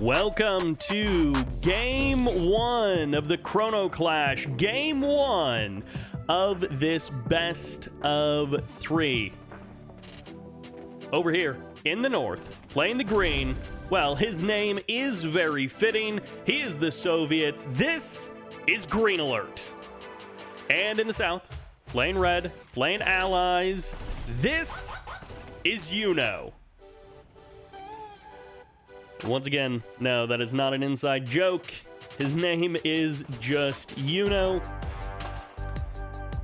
Welcome to Game 1 of the Chrono Clash. Game 1 of this best of 3. Over here in the north, playing the green. Well, his name is very fitting. He is the Soviets. This is GreenAlert. And in the south, playing red, playing allies. This is Yuno. Once again, no, that is not an inside joke. His name is just Yuno.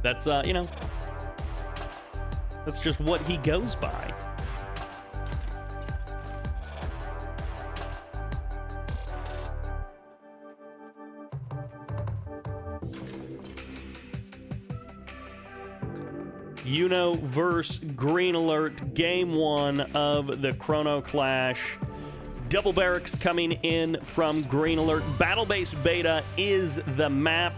That's, that's just what he goes by. Yuno versus GreenAlert, Game 1 of the Chrono Clash. Double barracks coming in from GreenAlert. Battle Base Beta is the map.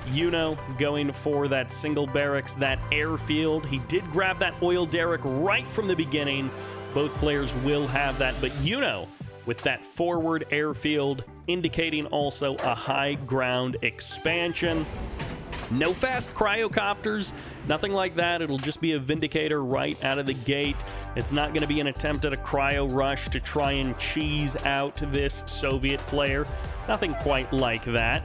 Yuno going for that single barracks, that airfield. He did grab that oil derrick right from the beginning. Both players will have that, but Yuno with that forward airfield, indicating also a high ground expansion. No fast cryocopters, nothing like that. It'll just be a Vindicator right out of the gate. It's not going to be an attempt at a cryo rush to try and cheese out this Soviet player. Nothing quite like that.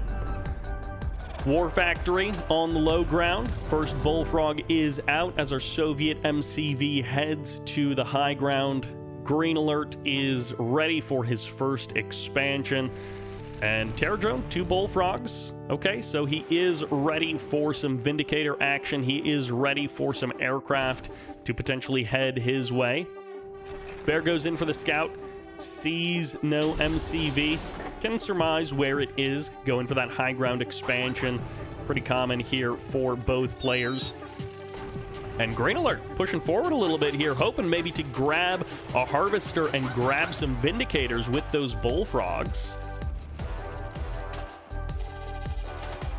War Factory on the low ground. First Bullfrog is out as our Soviet MCV heads to the high ground. GreenAlert is ready for his first expansion. And Terradrome, 2 Bullfrogs. Okay, so he is ready for some Vindicator action. He is ready for some aircraft to potentially head his way. Bear goes in for the scout. Sees no MCV. Can surmise where it is. Going for that high ground expansion. Pretty common here for both players. And GreenAlert pushing forward a little bit here, hoping maybe to grab a Harvester and grab some Vindicators with those Bullfrogs.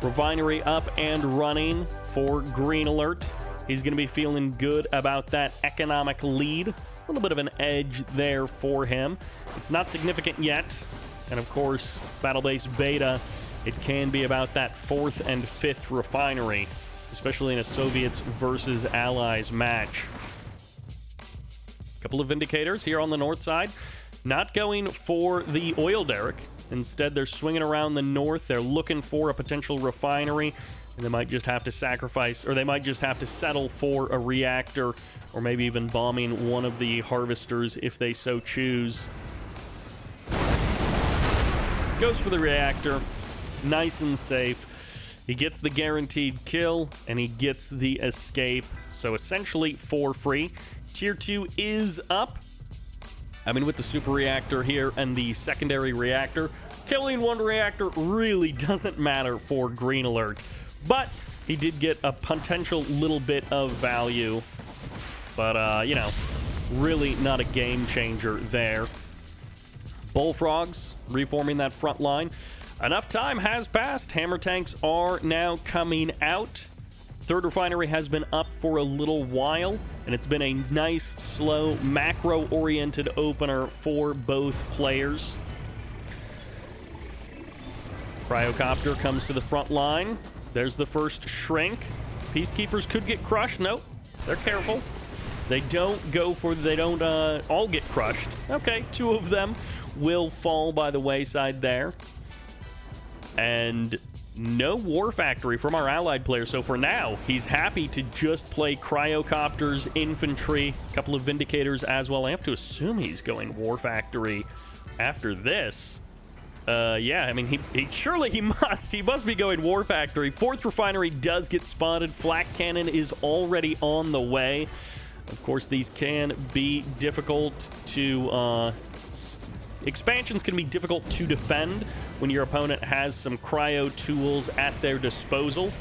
Refinery up and running for GreenAlert. He's going to be feeling good about that economic lead. A little bit of an edge there for him. It's not significant yet. And of course, Battle Base Beta, it can be about that 4th and 5th refinery, especially in a Soviets versus Allies match. A couple of Vindicators here on the north side. Not going for the oil derrick. Instead, they're swinging around the north. They're looking for a potential refinery, and they might just have to sacrifice, or they might just have to settle for a reactor, or maybe even bombing one of the harvesters if they so choose. Goes for the reactor. Nice and safe. He gets the guaranteed kill, and he gets the escape. So essentially for free. Tier 2 is up. I mean, with the super reactor here and the secondary reactor, killing one reactor really doesn't matter for GreenAlert. But he did get a potential little bit of value. But, really not a game changer there. Bullfrogs reforming that front line. Enough time has passed. Hammer tanks are now coming out. Third refinery has been up for a little while, and it's been a nice, slow, macro-oriented opener for both players. Cryocopter comes to the front line. There's the first shrink. Peacekeepers could get crushed. Nope, they're careful. They don't all get crushed. Okay, 2 of them will fall by the wayside there. And no War Factory from our allied player. So for now, he's happy to just play cryocopters, infantry, a couple of Vindicators as well. I have to assume he's going War Factory after this. Yeah, I mean, he must. He must be going War Factory. 4th refinery does get spotted. Flak cannon is already on the way. Of course, these can be difficult to expansions can be difficult to defend when your opponent has some cryo tools at their disposal.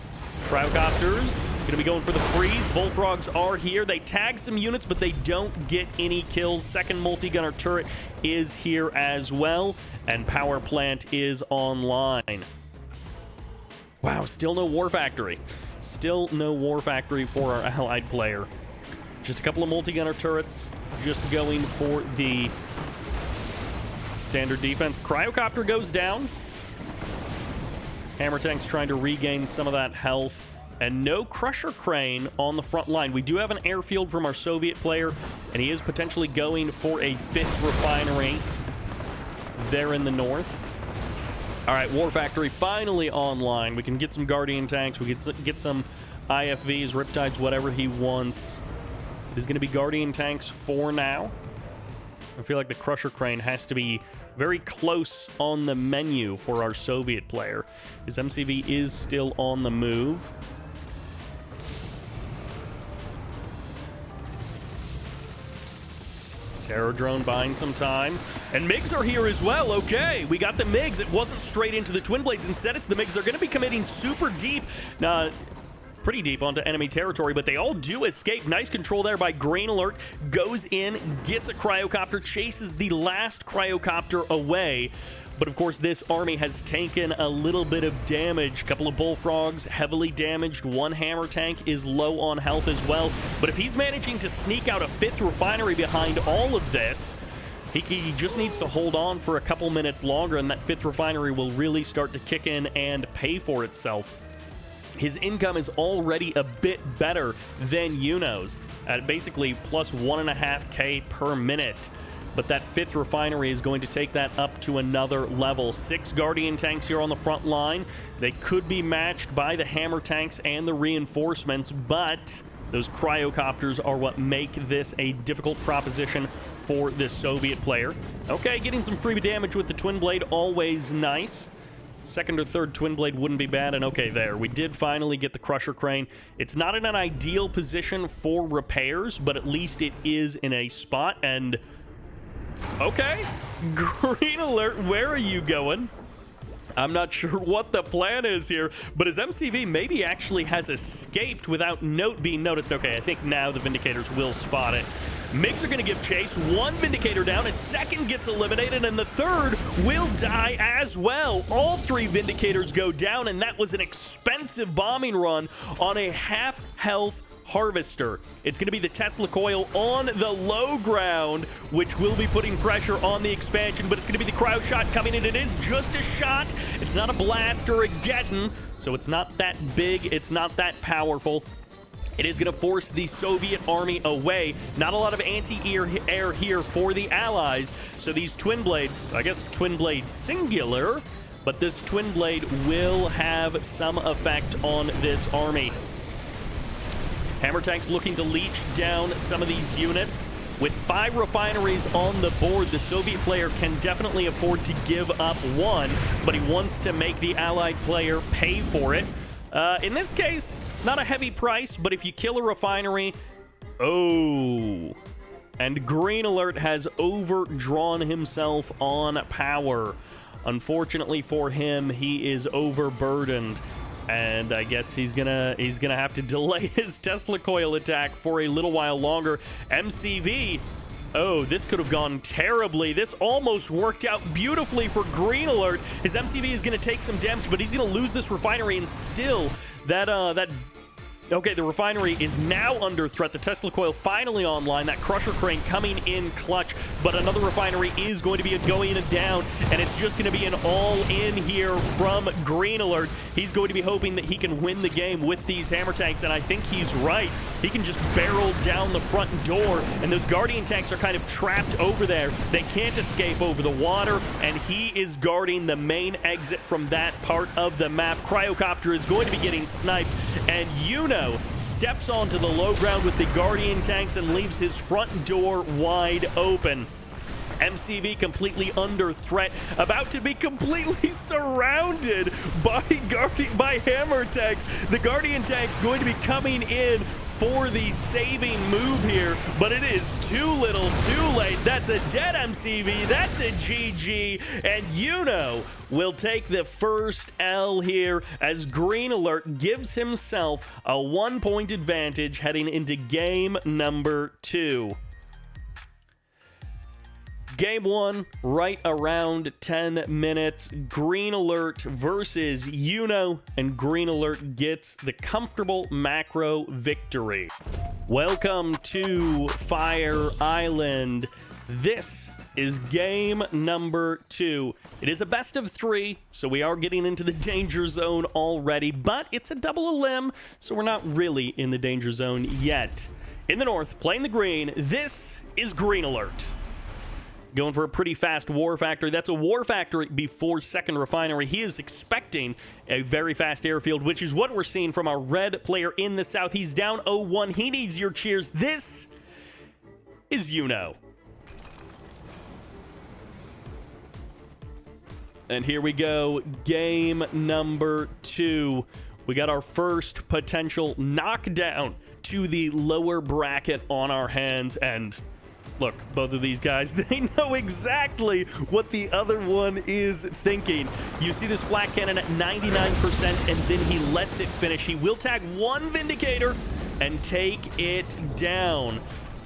Cryocopters going to be going for the freeze. Bullfrogs are here. They tag some units, but they don't get any kills. Second multi-gunner turret is here as well, and power plant is online. Wow, still no War Factory. Still no War Factory for our allied player. Just a couple of multi-gunner turrets, just going for the standard defense. Cryocopter goes down. Hammer Tank's trying to regain some of that health. And no Crusher Crane on the front line. We do have an airfield from our Soviet player, and he is potentially going for a 5th refinery there in the north. All right, War Factory finally online. We can get some Guardian tanks. We can get some IFVs, Riptides, whatever he wants. It is going to be Guardian tanks for now. I feel like the Crusher Crane has to be very close on the menu for our Soviet player. His MCV is still on the move. Terror Drone buying some time. And MiGs are here as well. Okay, we got the MiGs. It wasn't straight into the Twin Blades. Instead, it's the MiGs. They're going to be committing super deep. Pretty deep onto enemy territory, but they all do escape. Nice control there by GreenAlert. Goes in, gets a Cryocopter, chases the last Cryocopter away. But of course, this army has taken a little bit of damage. A couple of Bullfrogs heavily damaged. One Hammer Tank is low on health as well. But if he's managing to sneak out a 5th refinery behind all of this, he just needs to hold on for a couple minutes longer, and that 5th refinery will really start to kick in and pay for itself. His income is already a bit better than Yuno's at basically plus 1.5K per minute. But that 5th refinery is going to take that up to another level. 6 Guardian tanks here on the front line. They could be matched by the Hammer tanks and the reinforcements, but those Cryocopters are what make this a difficult proposition for this Soviet player. Okay, getting some free damage with the Twin Blade, always nice. 2nd or 3rd Twin Blade wouldn't be bad, and okay, there. We did finally get the Crusher Crane. It's not in an ideal position for repairs, but at least it is in a spot, and okay, GreenAlert, where are you going? I'm not sure what the plan is here, but his MCV maybe actually has escaped without being noticed. Okay, I think now the Vindicators will spot it. MiGs are going to give chase. 1 Vindicator down, a 2nd gets eliminated, and the 3rd will die as well. All 3 Vindicators go down, and that was an expensive bombing run on a half-health Harvester. It's going to be the Tesla coil on the low ground, which will be putting pressure on the expansion, but it's going to be the cryo shot coming in. It is just a shot. It's not a blast or a Gettin, so it's not that big. It's not that powerful. It is going to force the Soviet army away. Not a lot of anti-air here for the Allies. So these Twin Blades, I guess Twin Blade singular, but this Twin Blade will have some effect on this army. Hammer Tank's looking to leech down some of these units. With 5 refineries on the board, the Soviet player can definitely afford to give up 1, but he wants to make the Allied player pay for it. In this case, not a heavy price, but if you kill a refinery, oh. And GreenAlert has overdrawn himself on power. Unfortunately for him, he is overburdened. And I guess he's gonna have to delay his Tesla coil attack for a little while longer. MCV, oh, this could have gone terribly. This almost worked out beautifully for GreenAlert. His MCV is gonna take some damage, but he's gonna lose this refinery, and still okay, the refinery is now under threat. The Tesla coil finally online. That Crusher Crane coming in clutch, but another refinery is going to be going down, and it's just going to be an all-in here from GreenAlert. He's going to be hoping that he can win the game with these Hammer Tanks, and I think he's right. He can just barrel down the front door, and those Guardian Tanks are kind of trapped over there. They can't escape over the water, and he is guarding the main exit from that part of the map. Cryocopter is going to be getting sniped, and Yuno steps onto the low ground with the Guardian tanks and leaves his front door wide open. MCV completely under threat, about to be completely surrounded by Hammer tanks. The Guardian tanks going to be coming in for the saving move here, but it is too little, too late. That's a dead MCV. That's a GG, and Yuno will take the first L here as GreenAlert gives himself a 1-point advantage heading into game number 2. Game 1, right around 10 minutes. GreenAlert versus Yuno, and GreenAlert gets the comfortable macro victory. Welcome to Fire Island. This is game number 2. It is a best of 3, so we are getting into the danger zone already, but it's a double elim, so we're not really in the danger zone yet. In the north, playing the green, this is GreenAlert. Going for a pretty fast war factory. That's a war factory before second refinery. He is expecting a very fast airfield, which is what we're seeing from our red player in the south. He's down 0-1. He needs your cheers. This is Yuno. And here we go, game number 2. We got our first potential knockdown to the lower bracket on our hands. And look, both of these guys, they know exactly what the other one is thinking. You see this flat cannon at 99%, and then he lets it finish. He will tag one Vindicator and take it down.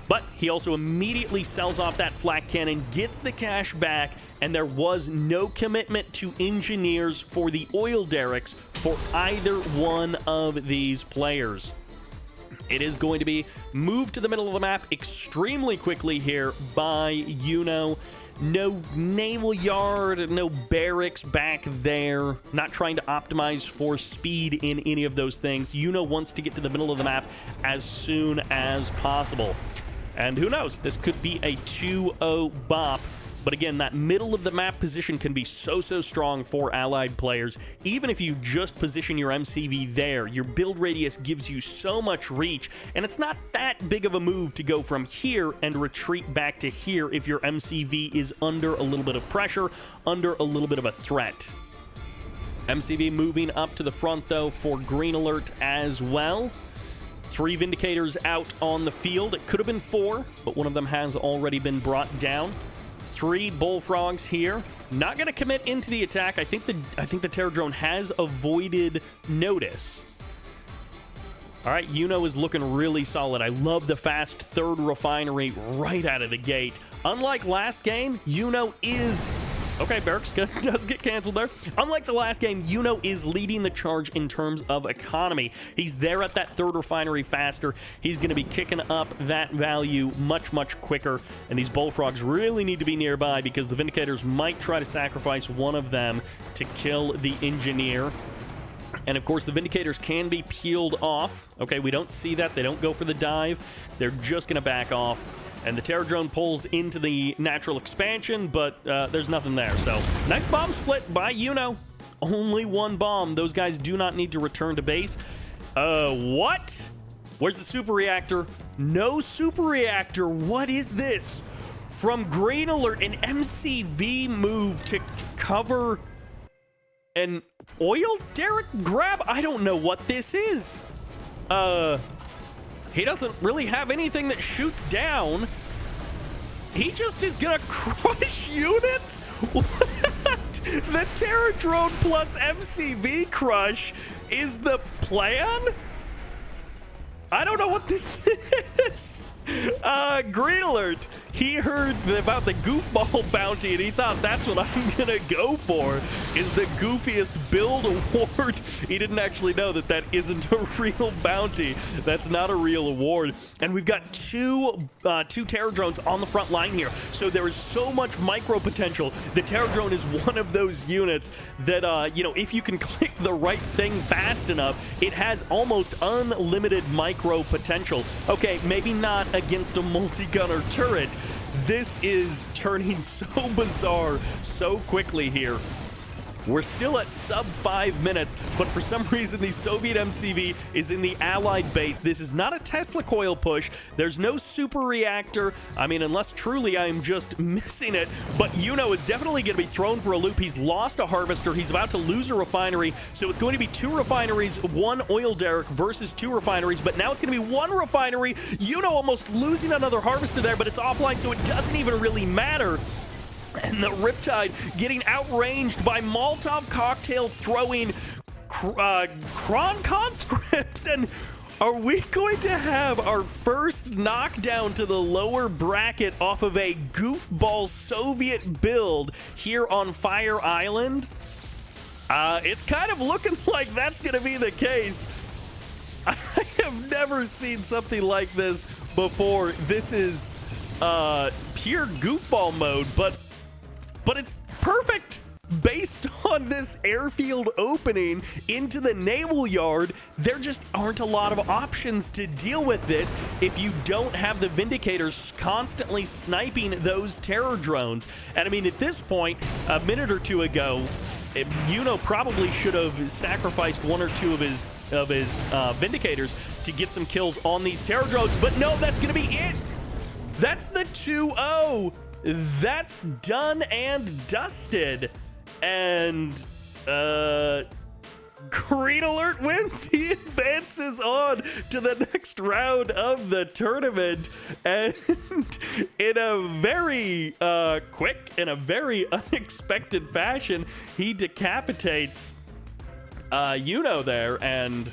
But he also immediately sells off that flat cannon, gets the cash back, and there was no commitment to engineers for the oil derricks for either one of these players. It is going to be moved to the middle of the map extremely quickly here by Yuno. No naval yard, no barracks back there. Not trying to optimize for speed in any of those things. Yuno wants to get to the middle of the map as soon as possible. And who knows, this could be a 2-0 bop. But again, that middle of the map position can be so strong for allied players. Even if you just position your MCV there, your build radius gives you so much reach, and it's not that big of a move to go from here and retreat back to here if your MCV is under a little bit of pressure, under a little bit of a threat. MCV moving up to the front, though, for GreenAlert as well. 3 Vindicators out on the field. It could have been 4, but one of them has already been brought down. 3 bullfrogs here. Not going to commit into the attack. I think the Terror Drone has avoided notice. All right, Yuno is looking really solid. I love the fast third refinery right out of the gate. Unlike last game, Yuno is... Okay, barracks does get canceled there. Unlike the last game, Yuno is leading the charge in terms of economy. He's there at that third refinery faster. He's going to be kicking up that value much quicker. And these bullfrogs really need to be nearby because the Vindicators might try to sacrifice one of them to kill the engineer. And of course, the Vindicators can be peeled off. Okay, we don't see that. They don't go for the dive. They're just going to back off. And the Terror Drone pulls into the natural expansion, but there's nothing there. So, nice bomb split by Yuno. Only 1 bomb. Those guys do not need to return to base. What? Where's the super reactor? No super reactor. What is this? From GreenAlert, an MCV move to cover an oil derrick grab? I don't know what this is. He doesn't really have anything that shoots down. He just is gonna crush units? What? The Terror Drone plus MCV crush is the plan? I don't know what this is. GreenAlert, he heard about the goofball bounty and he thought that's what I'm gonna go for, is the goofiest build award. He didn't actually know that that isn't a real bounty. That's not a real award. And we've got two Terror Drones on the front line here, so there is so much micro potential. The Terror Drone is one of those units that, you know, if you can click the right thing fast enough, it has almost unlimited micro potential. Okay, maybe not against a multi-gunner turret. This is turning so bizarre so quickly here. We're still at sub 5 minutes, but for some reason the Soviet MCV is in the Allied base. This is not a Tesla coil push. There's no super reactor. I mean, unless truly I'm just missing it, but Yuno is definitely going to be thrown for a loop. He's lost a harvester. He's about to lose a refinery, so it's going to be 2 refineries, 1 oil derrick versus 2 refineries, but now it's going to be 1 refinery. Yuno almost losing another harvester there, but it's offline, so it doesn't even really matter. And the Riptide getting outranged by Molotov cocktail throwing Kron conscripts. And are we going to have our first knockdown to the lower bracket off of a goofball Soviet build here on Fire Island? It's kind of looking like that's going to be the case. I have never seen something like this before. This is pure goofball mode, but it's perfect. Based on this airfield opening into the naval yard, there just aren't a lot of options to deal with this if you don't have the Vindicators constantly sniping those terror drones. And I mean, at this point, a minute or two ago, Yuno probably should have sacrificed one or two of his Vindicators to get some kills on these terror drones, but no, that's gonna be it. That's the 2-0. That's done and dusted. And GreenAlert wins. He advances on to the next round of the tournament, and in a very quick and a very unexpected fashion, he decapitates Yuno there. And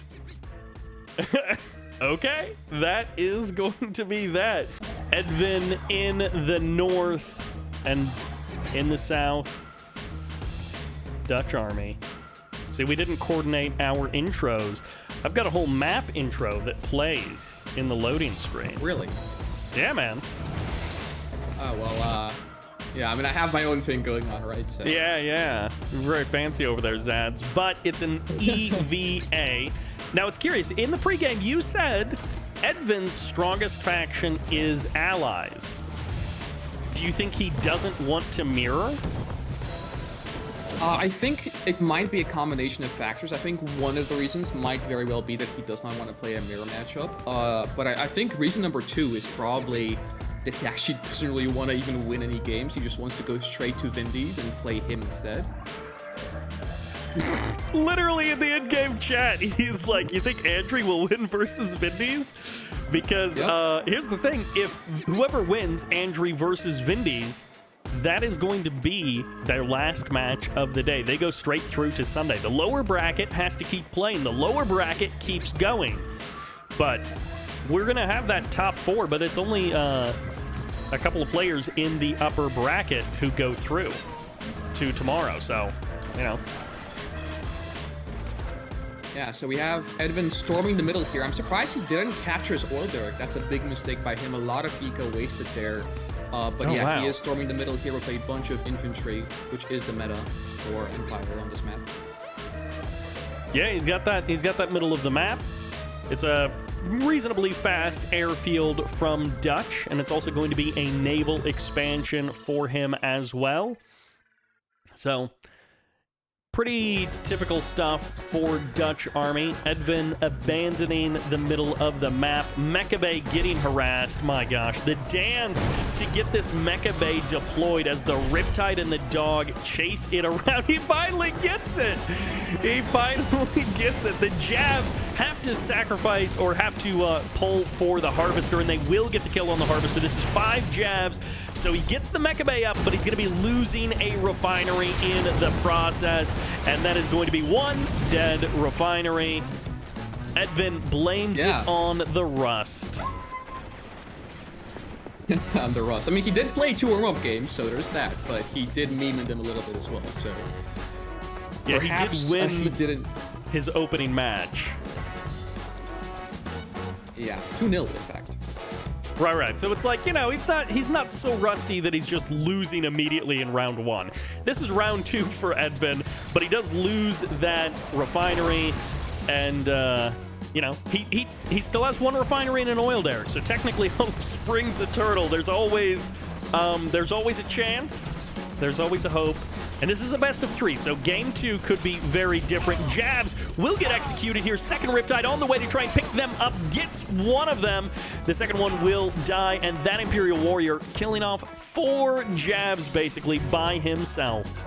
okay, that is going to be that. Edvin in the north, and in the south, DutchArmy. See, we didn't coordinate our intros. I've got a whole map intro that plays in the loading screen. Really? Yeah, man. Oh, well, yeah, I mean, I have my own thing going on, right? So. Yeah. Very fancy over there, Zads. But it's an EVA. Now, it's curious. In the pregame, you said Edvin's strongest faction is allies. Do you think he doesn't want to mirror? I think it might be a combination of factors. I think one of the reasons might very well be that he does not want to play a mirror matchup. But I think reason number 2 is probably that he actually doesn't really want to even win any games. He just wants to go straight to Vindies and play him instead. Literally in the in-game chat, he's like, you think Andrew will win versus Vindies? Because here's the thing, if whoever wins Andrew versus Vindies, that is going to be their last match of the day. They go straight through to Sunday. The lower bracket has to keep playing. The lower bracket keeps going. But we're going to have that top 4, but it's only a couple of players in the upper bracket who go through to tomorrow. So, you know. Yeah, so we have Edvin storming the middle here. I'm surprised he didn't capture his oil derrick. That's a big mistake by him. A lot of eco wasted there. But wow. He is storming the middle here with a bunch of infantry, which is the meta for Empire on this map. Yeah, he's got that middle of the map. It's a reasonably fast airfield from Dutch, and it's also going to be a naval expansion for him as well. So, pretty typical stuff for DutchArmy. Edvin abandoning the middle of the map. Mecha Bay getting harassed. My gosh, the dance to get this Mecha Bay deployed as the Riptide and the dog chase it around. He finally gets it. He finally gets it. The Jabs have to sacrifice or have to pull for the Harvester, and they will get the kill on the Harvester. This is 5 Jabs, so he gets the Mecha Bay up, but he's going to be losing a refinery in the process. And that is going to be 1 dead refinery. Edvin blames it on the rust. On the rust. I mean, he did play 2 warm-up games, so there's that. But he did meme them a little bit as well. So yeah, he did win his opening match. Yeah, 2-0 in fact. Right. So it's like, you know, he's not so rusty that he's just losing immediately in round 1. This is round 2 for Edvin, but he does lose that refinery, and you know, he still has 1 refinery and an oil derrick. So technically, hope springs eternal. There's always a chance. There's always a hope. And this is a best of 3, so game 2 could be very different. Jabs will get executed here. Second Riptide on the way to try and pick them up. Gets one of them. The second one will die, and that Imperial Warrior killing off 4 Jabs basically by himself.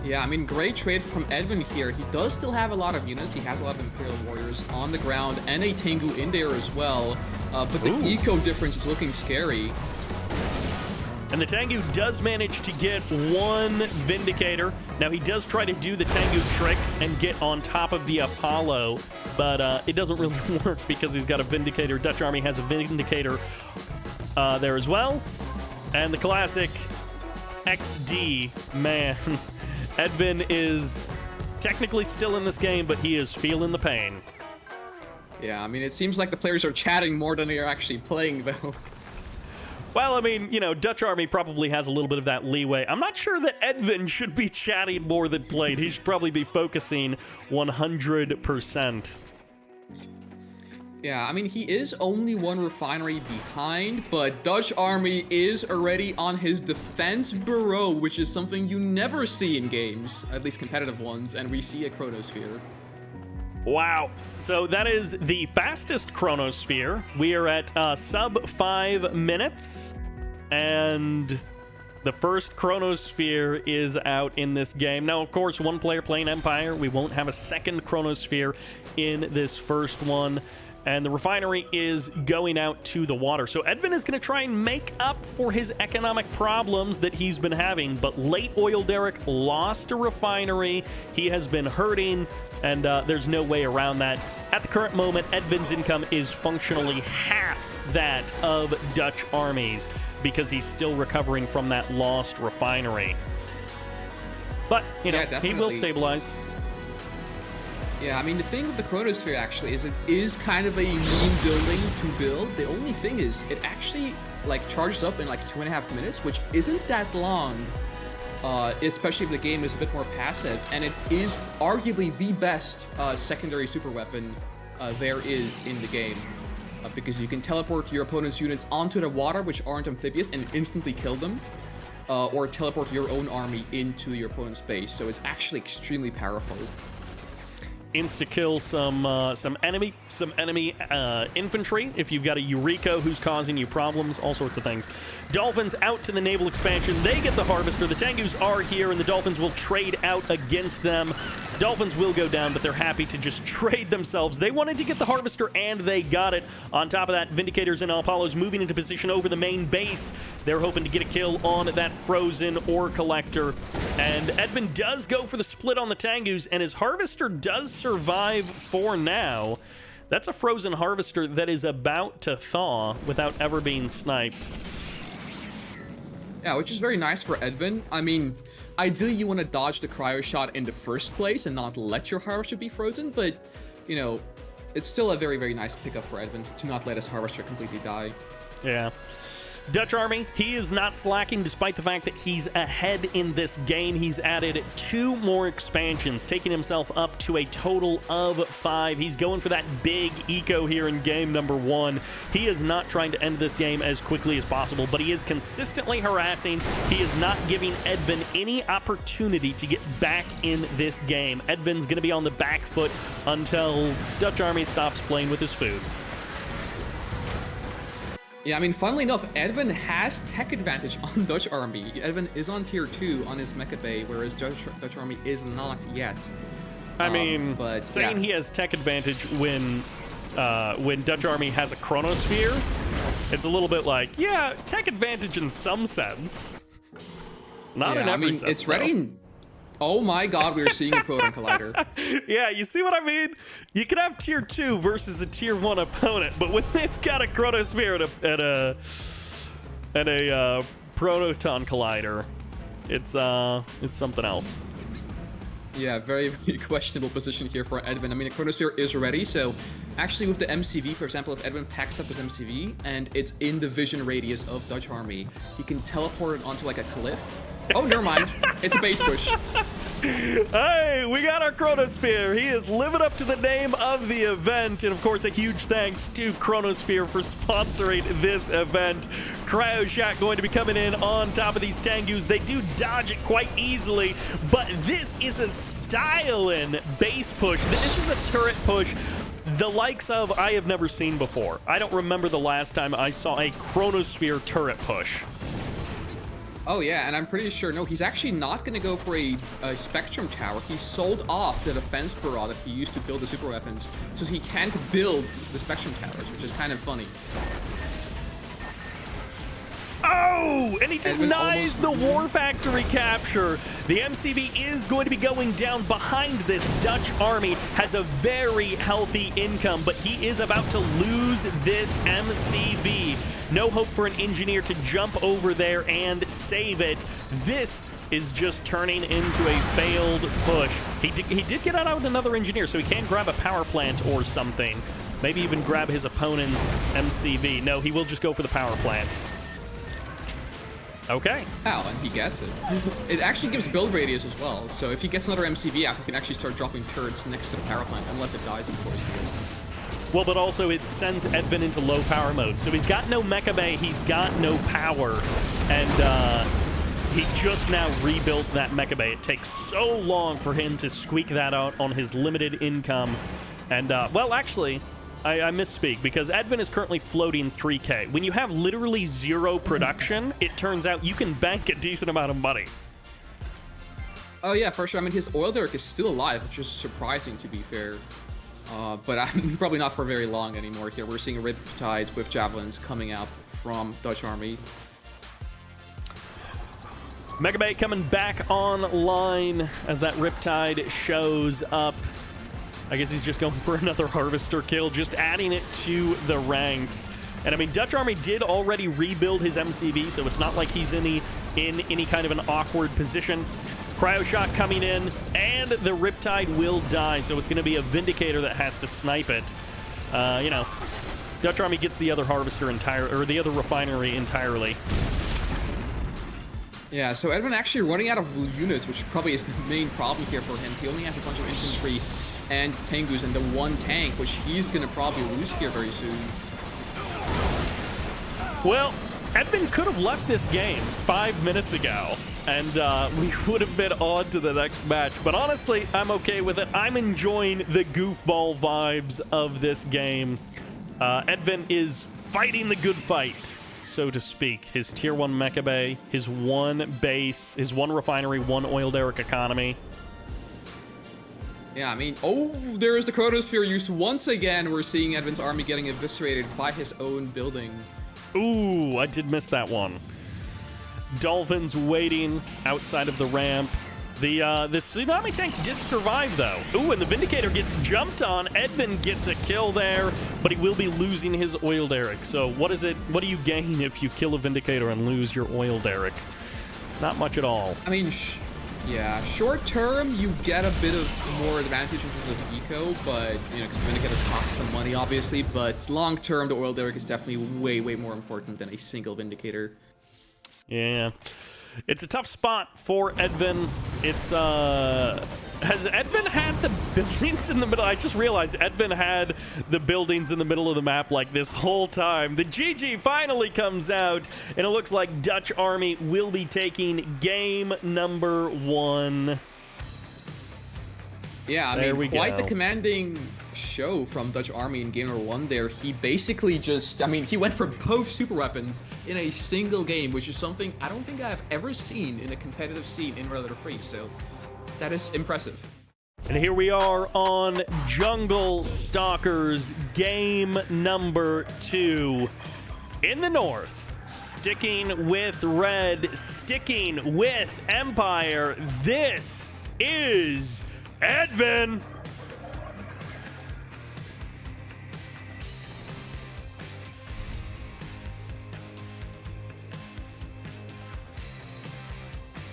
Yeah, I mean, great trade from Edvin here. He does still have a lot of units. He has a lot of Imperial Warriors on the ground and a Tengu in there as well. But the eco difference is looking scary. And the Tengu does manage to get 1 Vindicator. Now, he does try to do the Tengu trick and get on top of the Apollo, but it doesn't really work because he's got a Vindicator. DutchArmy has a Vindicator there as well. And the classic XD, man. Edvin is technically still in this game, but he is feeling the pain. Yeah, I mean, it seems like the players are chatting more than they are actually playing, though. Well, I mean, you know, DutchArmy probably has a little bit of that leeway. I'm not sure that Edvin should be chatting more than played. He should probably be focusing 100%. Yeah, I mean, he is only one refinery behind, but DutchArmy is already on his defense bureau, which is something you never see in games, at least competitive ones, and we see a Chronosphere. Wow. So that is the fastest Chronosphere. We are at sub 5 minutes, and the first Chronosphere is out in this game. Now, of course, one player playing Empire. We won't have a second Chronosphere in this first one. And the refinery is going out to the water. So Edvin is going to try and make up for his economic problems that he's been having. But late Oil Derrick lost a refinery. He has been hurting, and there's no way around that. At the current moment, Edvin's income is functionally half that of DutchArmy's because he's still recovering from that lost refinery. But, you know, he will stabilize. Yeah, I mean, the thing with the Chronosphere, actually, is it is kind of a mean building to build. The only thing is, it actually, like, charges up in, like, 2.5 minutes, which isn't that long, especially if the game is a bit more passive. And it is arguably the best secondary super weapon there is in the game. Because you can teleport your opponent's units onto the water, which aren't amphibious, and instantly kill them. Or teleport your own army into your opponent's base. So it's actually extremely powerful. Insta-kill some enemy infantry if you've got a Eureka who's causing you problems, all sorts of things. Dolphins out to the naval expansion. They get the Harvester. The Tengus are here, and the Dolphins will trade out against them. Dolphins will go down, but they're happy to just trade themselves. They wanted to get the Harvester, and they got it. On top of that, Vindicators and Apollos moving into position over the main base. They're hoping to get a kill on that frozen ore collector. And Edvin does go for the split on the Tengus, and his Harvester does survive for now. That's a frozen Harvester that is about to thaw without ever being sniped. Yeah, which is very nice for Edvin. I mean, ideally you want to dodge the cryo shot in the first place and not let your Harvester be frozen, but, you know, it's still a very, very nice pickup for Edvin to not let his Harvester completely die. Yeah. DutchArmy, he is not slacking despite the fact that he's ahead in this game. He's added 2 more expansions, taking himself up to a total of 5. He's going for that big eco here in game number 1. He is not trying to end this game as quickly as possible, but he is consistently harassing. He is not giving Edvin any opportunity to get back in this game. Edvin's going to be on the back foot until DutchArmy stops playing with his food. Yeah, I mean, funnily enough, Edvin has tech advantage on DutchArmy. Edvin is on tier 2 on his mecha bay, whereas DutchArmy is not yet. I mean, but saying he has tech advantage when DutchArmy has a Chronosphere, it's a little bit like, yeah, tech advantage in some sense. Not in every sense. It's ready. Oh my god, we are seeing a Proton Collider. Yeah, you see what I mean? You can have tier 2 versus a tier 1 opponent, but when they've got a Chronosphere and a Proton Collider, it's something else. Yeah, very, very questionable position here for Edvin. I mean, a Chronosphere is ready, so actually with the MCV, for example, if Edvin packs up his MCV and it's in the vision radius of DutchArmy, he can teleport it onto like a cliff. Oh, never mind. It's a base push. Hey, we got our Chronosphere. He is living up to the name of the event. And of course, a huge thanks to Chronosphere for sponsoring this event. Cryoshot going to be coming in on top of these Tengus. They do dodge it quite easily, but this is a styling base push. This is a turret push the likes of I have never seen before. I don't remember the last time I saw a Chronosphere turret push. Oh yeah, and I'm pretty sure, no, he's actually not going to go for a Spectrum Tower. He sold off the defense barrage that he used to build the super weapons, so he can't build the Spectrum Towers, which is kind of funny. Oh, and he denies the War Factory capture. The MCV is going to be going down behind this. DutchArmy has a very healthy income, but he is about to lose this MCV. No hope for an engineer to jump over there and save it. This is just turning into a failed push. He did get out with another engineer, so he can grab a power plant or something. Maybe even grab his opponent's MCV. No, he will just go for the power plant. Okay. Ow, and he gets it. It actually gives build radius as well, so if he gets another MCV out, he can actually start dropping turrets next to the power plant, unless it dies, of course. Well, but also it sends Edvin into low power mode, so he's got no mecha bay, he's got no power, and he just now rebuilt that mecha bay. It takes so long for him to squeak that out on his limited income, and, well, actually, I misspeak, because Edvin is currently floating 3K. When you have literally zero production, it turns out you can bank a decent amount of money. Oh yeah, for sure. I mean, his oil derrick is still alive, which is surprising, to be fair. But I'm probably not for very long anymore here. We're seeing Riptides with javelins coming out from DutchArmy. Mega Bay coming back online as that Riptide shows up. I guess he's just going for another Harvester kill, just adding it to the ranks. And I mean, DutchArmy did already rebuild his MCV, so it's not like he's in any kind of an awkward position. Cryo Shot coming in, and the Riptide will die, so it's going to be a Vindicator that has to snipe it. You know, DutchArmy gets the other Harvester or the other Refinery entirely. Yeah, so Edvin actually running out of units, which probably is the main problem here for him. He only has a bunch of infantry and Tengus and the one tank, which he's gonna probably lose here very soon. Well, Edvin could have left this game 5 minutes ago, and we would have been on to the next match. But honestly, I'm okay with it. I'm enjoying the goofball vibes of this game. Edvin is fighting the good fight, so to speak. His tier 1 mecha bay, his one base, his one refinery, one oil derrick economy. Yeah, I mean, oh, there is the Chronosphere used once again. We're seeing Edvin's army getting eviscerated by his own building. Ooh, I did miss that one. Dolphins waiting outside of the ramp. The Tsunami tank did survive, though. Ooh, and the Vindicator gets jumped on. Edvin gets a kill there, but he will be losing his oil derrick. So what do you gain if you kill a Vindicator and lose your oil derrick? Not much at all. I mean, yeah, short term, you get a bit of more advantage in terms of eco, but, you know, because the Vindicator costs some money, obviously, but long term, the oil derrick is definitely way, way more important than a single Vindicator. Yeah. It's a tough spot for Edvin. It's, has Edvin had the buildings in the middle? I just realized Edvin had the buildings in the middle of the map like this whole time. The GG finally comes out, and it looks like DutchArmy will be taking game number 1. Yeah, I mean, quite the commanding show from DutchArmy in game number 1 there. He basically just, I mean, he went for both super weapons in a single game, which is something I don't think I've ever seen in a competitive scene in Relative Free, so that is impressive. And here we are on Jungle Stalkers, game number 2. In the north, sticking with red, sticking with Empire, this is Edvin.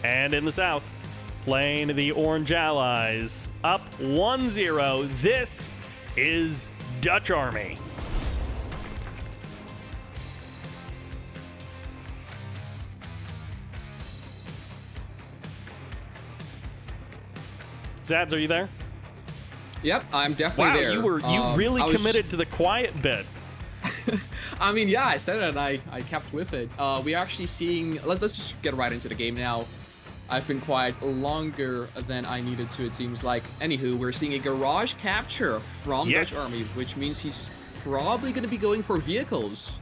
And in the south, playing the Orange Allies, up 1-0. This is DutchArmy. Zads, are you there? Yep, I'm definitely there. Wow, you really committed to the quiet bit. I mean, yeah, I said it and I kept with it. We're actually seeing, let's just get right into the game now. I've been quiet longer than I needed to, it seems like. Anywho, we're seeing a garage capture from DutchArmy, which means he's probably going to be going for vehicles.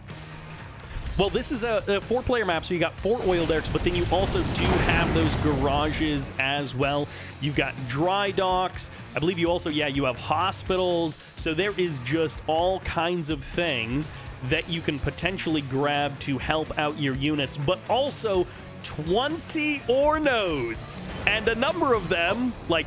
Well, this is a 4-player map, so you got 4 oil derricks, but then you also do have those garages as well. You've got dry docks. I believe you also, you have hospitals. So there is just all kinds of things that you can potentially grab to help out your units, but also 20 ore nodes. And a number of them, like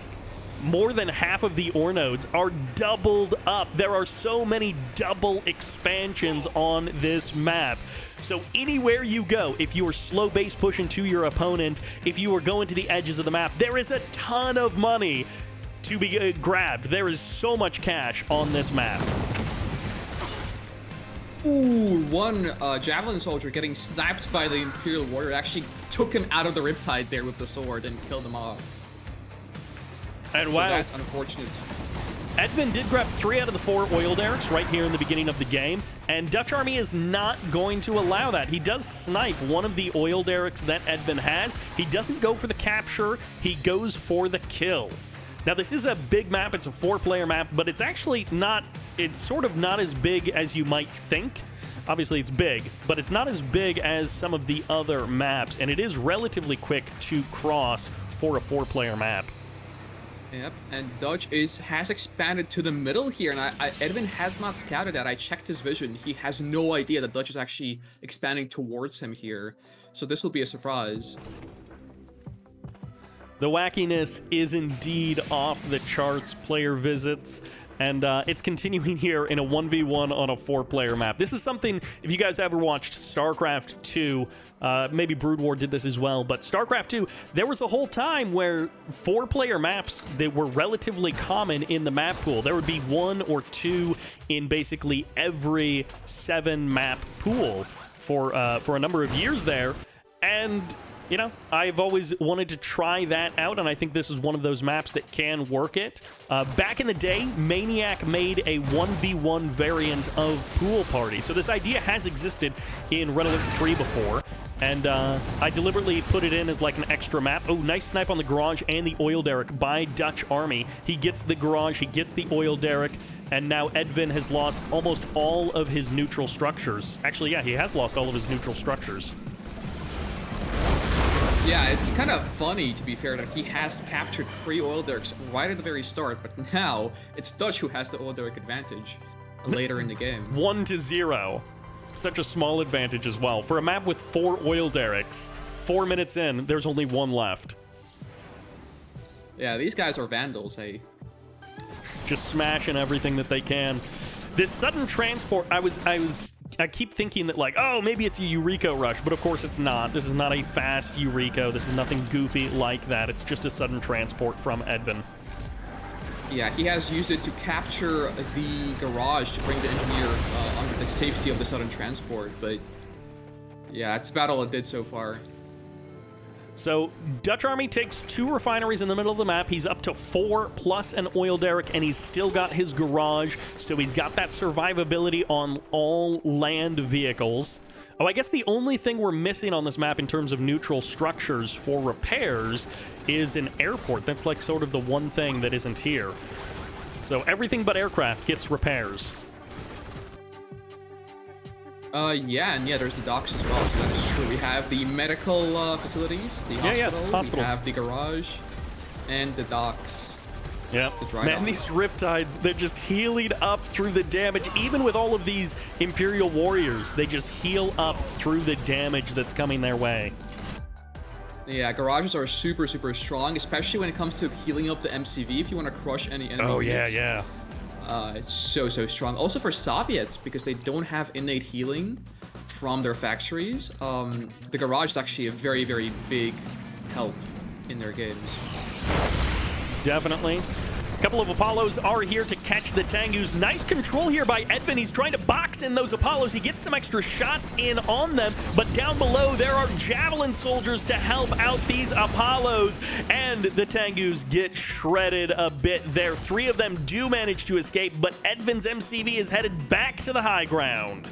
more than half of the ore nodes, are doubled up. There are so many double expansions on this map. So anywhere you go, if you are slow base pushing to your opponent, if you are going to the edges of the map, there is a ton of money to be grabbed. There is so much cash on this map. Ooh, one Javelin Soldier getting sniped by the Imperial Warrior actually took him out of the Riptide there with the sword and killed him off. And So wow, that's unfortunate. Edvin did grab 3 out of the 4 oil derricks right here in the beginning of the game, and DutchArmy is not going to allow that. He does snipe one of the oil derricks that Edvin has. He doesn't go for the capture, he goes for the kill. Now, this is a big map, it's a 4-player map, but it's actually not, it's sort of not as big as you might think. Obviously, it's big, but it's not as big as some of the other maps, and it is relatively quick to cross for a 4-player map. Yep, and Dutch has expanded to the middle here, and Edvin has not scouted that. I checked his vision. He has no idea that Dutch is actually expanding towards him here. So this will be a surprise. The wackiness is indeed off the charts, player visits, and it's continuing here in a 1v1 on a 4-player map. This is something, if you guys ever watched StarCraft 2, maybe Brood War did this as well, but StarCraft 2, there was a whole time where 4-player maps, they were relatively common in the map pool. There would be 1 or 2 in basically every 7-map pool for a number of years there, and you know, I've always wanted to try that out, and I think this is one of those maps that can work it. Back in the day, Maniac made a 1v1 variant of Pool Party, so this idea has existed in Red Alert 3 before, and I deliberately put it in as like an extra map. Oh, nice snipe on the garage and the oil derrick by DutchArmy. He gets the garage, he gets the oil derrick, and now Edvin has lost almost all of his neutral structures. Actually, yeah, he has lost all of his neutral structures. Yeah, it's kind of funny, to be fair, that he has captured 3 oil derricks right at the very start, but now it's Dutch who has the oil derrick advantage later in the game. 1-0. Such a small advantage as well. For a map with 4 oil derricks, 4 minutes in, there's only 1 left. Yeah, these guys are vandals, hey. Just smashing everything that they can. This sudden transport, I keep thinking that, like, oh, maybe it's a Eureka rush, but of course it's not. This is not a fast Eureka. This is nothing goofy like that. It's just a sudden transport from Edvin. Yeah, he has used it to capture the garage to bring the engineer under the safety of the sudden transport, but yeah, that's about all it did so far. So DutchArmy takes 2 refineries in the middle of the map. He's up to 4 plus an oil derrick, and he's still got his garage, so he's got that survivability on all land vehicles. Oh, I guess the only thing we're missing on this map in terms of neutral structures for repairs is an airport. That's like sort of the one thing that isn't here. So everything but aircraft gets repairs. Yeah, and yeah, there's the docks as well, so that is true. We have the medical facilities, the hospitals, we have the garage, and the docks. Yep. Man, these Riptides, they're just healing up through the damage. Even with all of these Imperial Warriors, they just heal up through the damage that's coming their way. Yeah, garages are super, super strong, especially when it comes to healing up the MCV if you want to crush any enemy. Oh, yeah, yeah. It's so strong. Also for Soviets, because they don't have innate healing from their factories, the garage is actually a very, very big help in their games. Definitely. A couple of Apollos are here to catch the Tengus. Nice control here by Edvin. He's trying to box in those Apollos. He gets some extra shots in on them, but down below there are Javelin soldiers to help out these Apollos, and the Tengus get shredded a bit there. 3 of them do manage to escape, but Edvin's MCV is headed back to the high ground.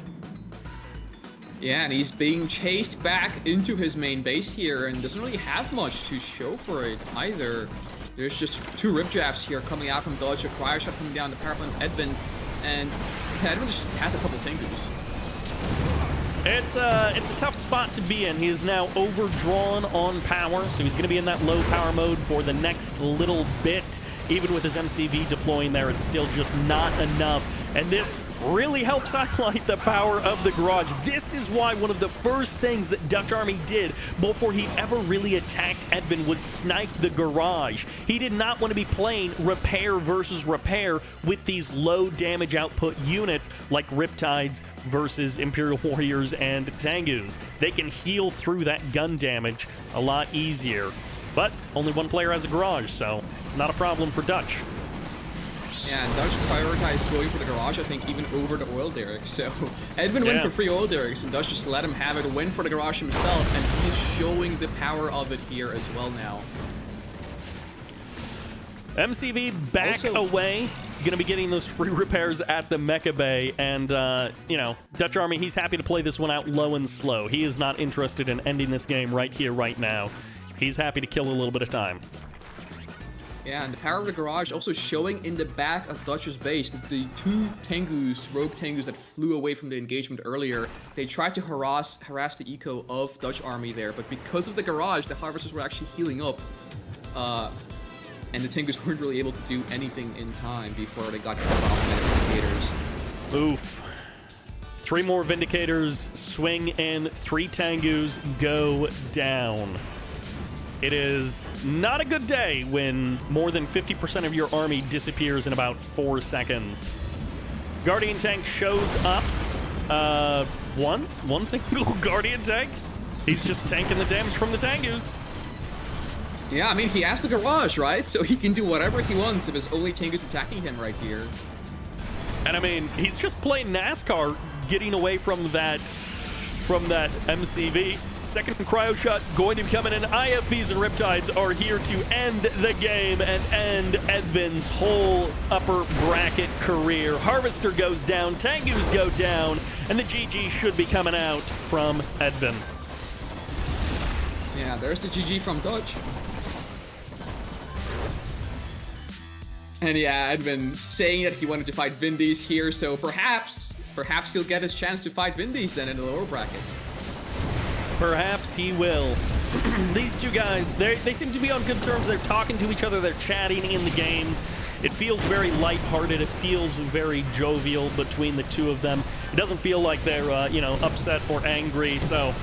Yeah, and he's being chased back into his main base here and doesn't really have much to show for it either. There's just 2 ripjabs here coming out from Dodge, a cryo shot coming down the power plant Edvin, and Edvin just has a couple Tengus. It's a tough spot to be in. He is now overdrawn on power, so he's going to be in that low power mode for the next little bit. Even with his MCV deploying there, it's still just not enough. And this really helps highlight the power of the garage. This is why one of the first things that DutchArmy did before he ever really attacked Edvin was snipe the garage. He did not want to be playing repair versus repair with these low damage output units like Riptides versus Imperial Warriors and Tengus. They can heal through that gun damage a lot easier. But only one player has a garage, so not a problem for Dutch. Yeah, Yeah, and Dutch prioritized going for the garage, I think, even over the oil derrick. So Edvin went for 3 oil derricks, and Dutch just let him have it, went for the garage himself, and he's showing the power of it here as well now. MCV back away. Gonna be getting those free repairs at the Mecha Bay, and you know, DutchArmy, he's happy to play this one out low and slow. He is not interested in ending this game right here, right now. He's happy to kill a little bit of time. Yeah, and the power of the garage also showing in the back of Dutch's base. The 2 Tengus, rogue Tengus that flew away from the engagement earlier, they tried to harass the eco of DutchArmy there, but because of the garage, the harvesters were actually healing up. And the Tengus weren't really able to do anything in time before they got cut off by the Vindicators. Oof. 3 more Vindicators swing in, 3 Tengus go down. It is not a good day when more than 50% of your army disappears in about 4 seconds. Guardian tank shows up. One single Guardian tank. He's just tanking the damage from the Tengus. Yeah, I mean, he has the garage, right? So he can do whatever he wants if his only Tengus attacking him right here. And I mean, he's just playing NASCAR, getting away from that MCV. Second cryo shot going to be coming in. IFVs and Riptides are here to end the game and end Edvin's whole upper bracket career. Harvester goes down, Tengus go down, and the GG should be coming out from Edvin. Yeah, there's the GG from Dutch. And yeah, Edvin saying that he wanted to fight Vindies here, so perhaps he'll get his chance to fight Vindies then in the lower brackets. Perhaps he will. These 2 guys, they seem to be on good terms. They're talking to each other. They're chatting in the games. It feels very lighthearted. It feels very jovial between the 2 of them. It doesn't feel like they're, you know, upset or angry. So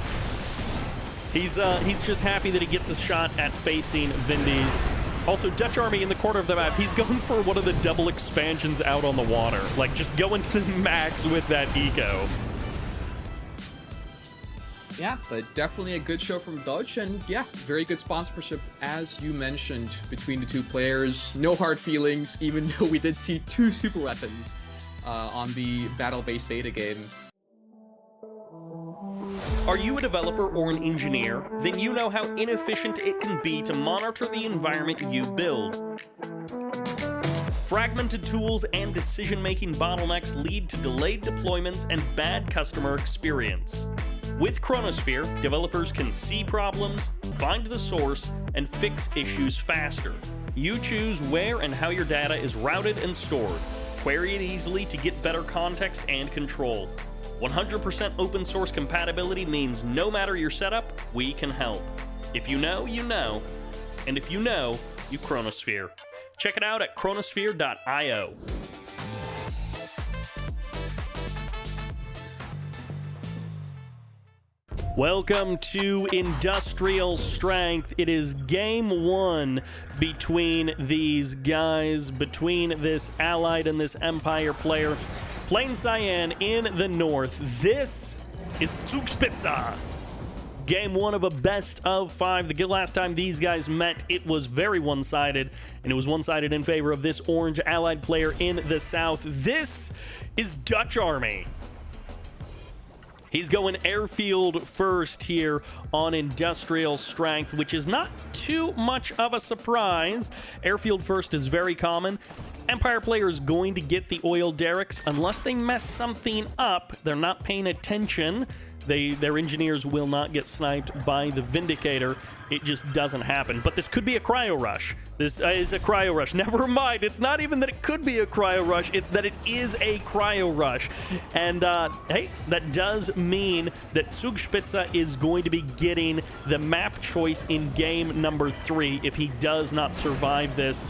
he's just happy that he gets a shot at facing Vindies. Also, DutchArmy in the corner of the map, he's going for one of the double expansions out on the water. Like, just going to the max with that eco. Yeah, but definitely a good show from Dutch, and yeah, very good sponsorship, as you mentioned, between the 2 players. No hard feelings, even though we did see 2 super weapons on the battle-based beta game. Are you a developer or an engineer? Then you know how inefficient it can be to monitor the environment you build. Fragmented tools and decision-making bottlenecks lead to delayed deployments and bad customer experience. With Chronosphere, developers can see problems, find the source, and fix issues faster. You choose where and how your data is routed and stored. Query it easily to get better context and control. 100% open source compatibility means no matter your setup, we can help. If you know, you know. And if you know, you Chronosphere. Check it out at chronosphere.io. Welcome to Industrial Strength. It is game 1 between these guys, between this Allied and this Empire player. Plain Cyan in the north. This is Zugspitze. Game 1 of a best of 5. The last time these guys met, it was very one-sided, and it was one-sided in favor of this orange Allied player in the south. This is DutchArmy. He's going airfield first here on Industrial Strength, which is not too much of a surprise. Airfield first is very common. Empire player is going to get the oil derricks unless they mess something up. They're not paying attention. Their engineers will not get sniped by the Vindicator. It just doesn't happen. But this could be a cryo rush. This is a cryo rush. Never mind. It's not even that it could be a cryo rush. It's that it is a cryo rush. And, hey, that does mean that Zugspitze is going to be getting the map choice in game number 3 if he does not survive this.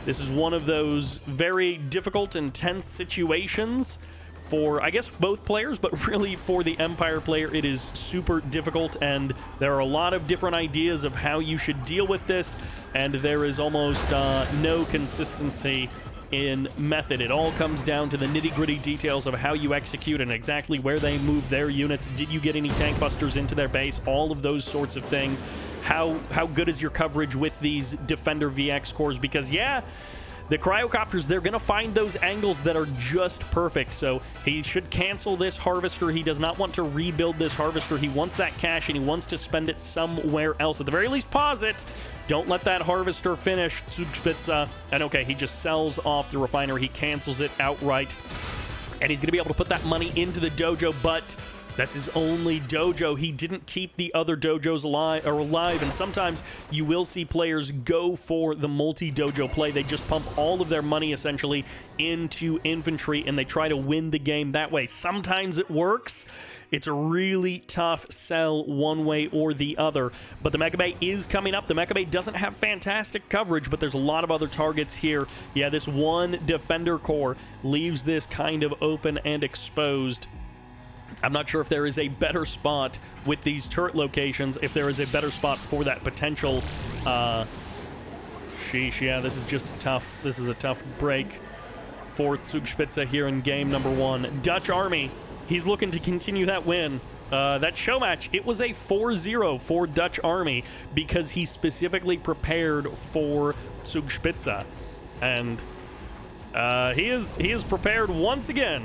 This is one of those very difficult and tense situations for, I guess, both players, but really for the Empire player, it is super difficult, and there are a lot of different ideas of how you should deal with this, and there is almost no consistency in method. It all comes down to the nitty-gritty details of how you execute and exactly where they move their units. Did you get any tank busters into their base? All of those sorts of things. How good is your coverage with these Defender VX cores? Because, yeah, The cryocopters, they're going to find those angles that are just perfect. So he should cancel this harvester. He does not want to rebuild this harvester. He wants that cash, and he wants to spend it somewhere else. At the very least, pause it. Don't let that harvester finish, Zugspitze. And okay, he just sells off the refinery. He cancels it outright. And he's going to be able to put that money into the dojo, but that's his only dojo. He didn't keep the other dojos alive, and sometimes you will see players go for the multi-dojo play. They just pump all of their money, essentially, into infantry, and they try to win the game that way. Sometimes it works. It's a really tough sell one way or the other. But the Mecha Bay is coming up. The Mecha Bay doesn't have fantastic coverage, but there's a lot of other targets here. Yeah, this one Defender Corps leaves this kind of open and exposed. I'm not sure if there is a better spot with these turret locations, if there is a better spot for that potential. Sheesh, yeah, this is just tough. This is a tough break for Zugspitze here in game number 1. DutchArmy, he's looking to continue that win. That show match, it was a 4-0 for DutchArmy because he specifically prepared for Zugspitze. And he is prepared once again.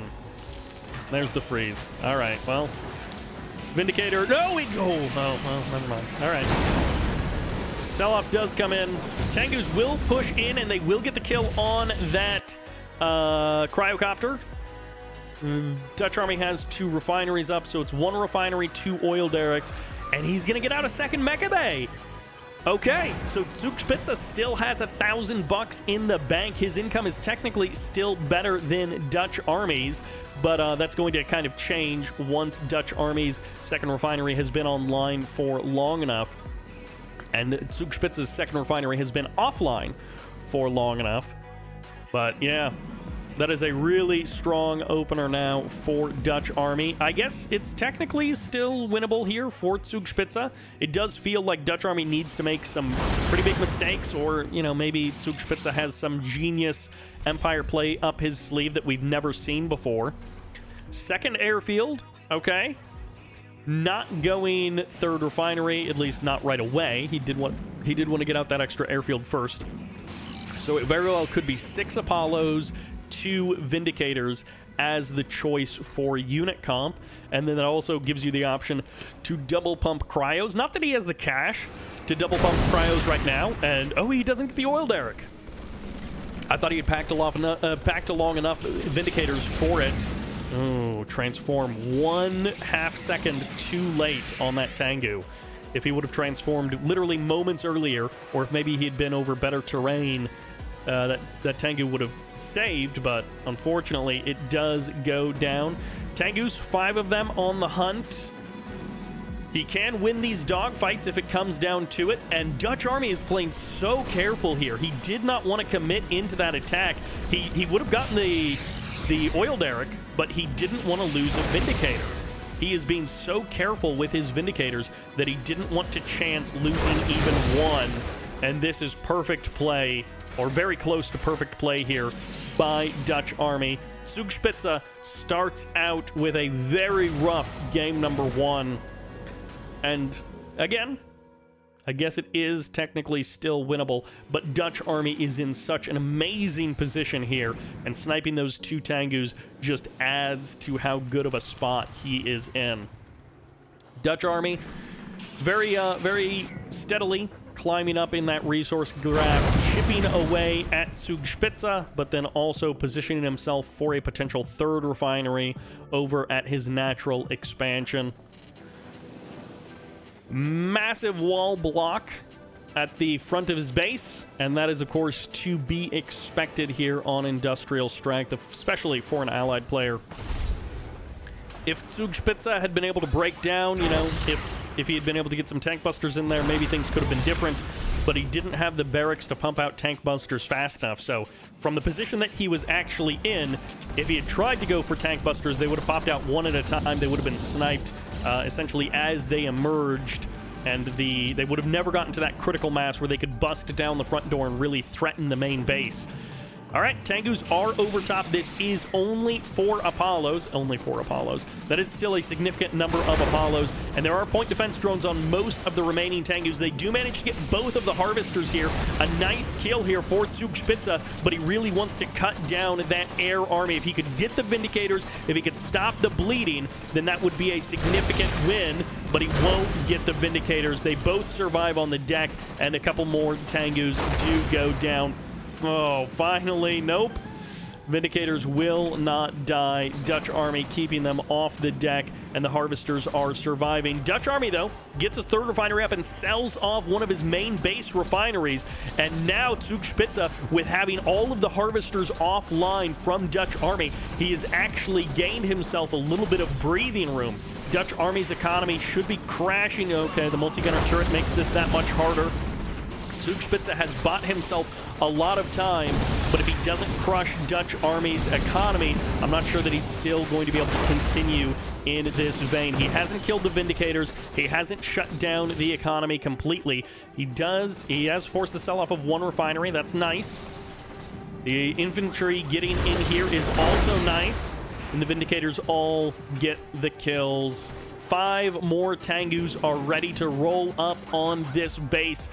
There's the freeze. All right, well, Vindicator. No, oh, well, never mind. All right. Sell-off does come in. Tengus will push in, and they will get the kill on that cryocopter. DutchArmy has 2 refineries up, so it's 1 refinery, 2 oil derricks, and he's going to get out a second Mecha Bay. Okay, so Zugspitze still has $1,000 in the bank. His income is technically still better than DutchArmy's, but that's going to kind of change once DutchArmy's second refinery has been online for long enough, and Zugspitze's second refinery has been offline for long enough. But yeah, that is a really strong opener now for DutchArmy. I guess it's technically still winnable here for Zugspitze. It does feel like DutchArmy needs to make some pretty big mistakes, or, you know, maybe Zugspitze has some genius Empire play up his sleeve that we've never seen before. Second airfield, okay. Not going third refinery, at least not right away. He did want to get out that extra airfield first. So it very well could be 6 Apollos, 2 Vindicators as the choice for unit comp, and then that also gives you the option to double pump cryos. Not that he has the cash to double pump cryos right now, and oh, he doesn't get the oil derrick. I thought he had packed along enough Vindicators for it. Oh, transform 1/2 second too late on that Tengu. If he would have transformed literally moments earlier, or if maybe he had been over better terrain, that Tengu would have saved, but unfortunately it does go down. Tengus, 5 of them on the hunt. He can win these dogfights if it comes down to it, and DutchArmy is playing so careful here. He did not want to commit into that attack. He would have gotten the oil derrick, but he didn't want to lose a Vindicator. He is being so careful with his Vindicators that he didn't want to chance losing even one, and this is perfect play, or very close to perfect play here by DutchArmy. Zugspitze starts out with a very rough game number 1. And again, I guess it is technically still winnable, but DutchArmy is in such an amazing position here, and sniping those 2 Tengus just adds to how good of a spot he is in. DutchArmy very steadily climbing up in that resource graph, chipping away at Zugspitze, but then also positioning himself for a potential 3rd refinery over at his natural expansion. Massive wall block at the front of his base, and that is, of course, to be expected here on Industrial Strength, especially for an allied player. If Zugspitze had been able to break down, you know, if he had been able to get some tank busters in there, maybe things could have been different, but he didn't have the barracks to pump out tank busters fast enough. So from the position that he was actually in, if he had tried to go for tank busters, they would have popped out one at a time. They would have been sniped essentially as they emerged, and they would have never gotten to that critical mass where they could bust down the front door and really threaten the main base. All right, Tengus are over top. This is only 4 Apollos. Only 4 Apollos. That is still a significant number of Apollos. And there are point defense drones on most of the remaining Tengus. They do manage to get both of the Harvesters here. A nice kill here for Zugspitze, but he really wants to cut down that air army. If he could get the Vindicators, if he could stop the bleeding, then that would be a significant win, but he won't get the Vindicators. They both survive on the deck, and a couple more Tengus do go down. Oh, finally, nope. Vindicators will not die. DutchArmy keeping them off the deck, and the Harvesters are surviving. DutchArmy, though, gets his 3rd refinery up and sells off one of his main base refineries. And now Zugspitze, with having all of the Harvesters offline from DutchArmy, he has actually gained himself a little bit of breathing room. DutchArmy's economy should be crashing. Okay, the multi-gunner turret makes this that much harder. Zugspitze has bought himself a lot of time, but if he doesn't crush DutchArmy's economy, I'm not sure that he's still going to be able to continue in this vein. He hasn't killed the Vindicators. He hasn't shut down the economy completely. He has forced the sell-off of 1 refinery. That's nice. The infantry getting in here is also nice, and the Vindicators all get the kills. 5 more Tengus are ready to roll up on this base,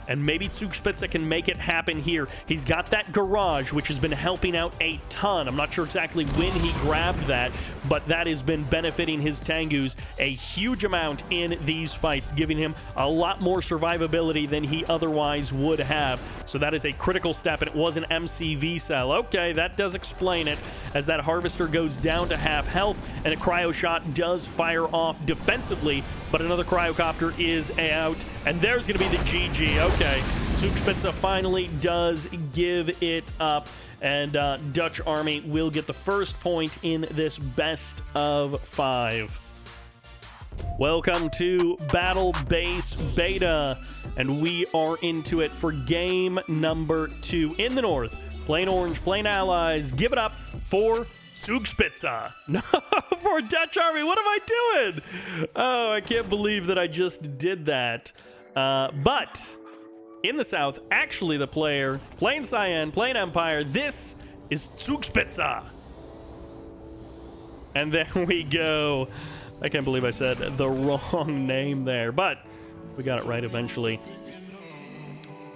and maybe Zugspitze can make it happen here. He's got that garage, which has been helping out a ton. I'm not sure exactly when he grabbed that, but that has been benefiting his Tengus a huge amount in these fights, giving him a lot more survivability than he otherwise would have. So that is a critical step, and it was an MCV cell. Okay, that does explain it, as that Harvester goes down to half health, and a cryo shot does fire off defensively, but another cryocopter is out, and there's going to be the GG. Okay, Zugspitze finally does give it up, and DutchArmy will get the first point in this best of 5. Welcome to Battle Base Beta, and we are into it for game number 2. In the north, plain orange, plain allies, give it up for Zugspitze. No, for DutchArmy. What am I doing? Oh, I can't believe that I just did that. But in the south, actually the player, plain Cyan, plain Empire, this is Zugspitze. And then we go. I can't believe I said the wrong name there, but we got it right eventually.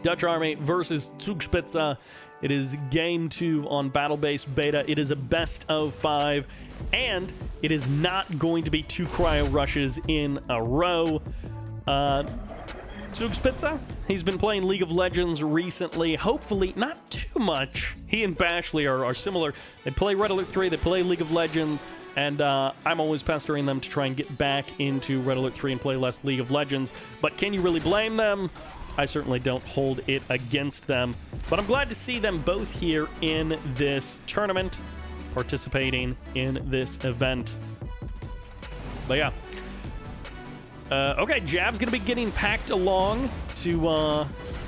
DutchArmy versus Zugspitze. It is game 2 on Battle Base Beta. It is a best of 5, and it is not going to be 2 cryo rushes in a row. Zugspitze, he's been playing League of Legends recently. Hopefully, not too much. He and Bashley are similar. They play Red Alert 3, they play League of Legends, and I'm always pestering them to try and get back into Red Alert 3 and play less League of Legends. But can you really blame them? I certainly don't hold it against them. But I'm glad to see them both here in this tournament, participating in this event. But yeah. Okay, Jav's going to be getting packed along to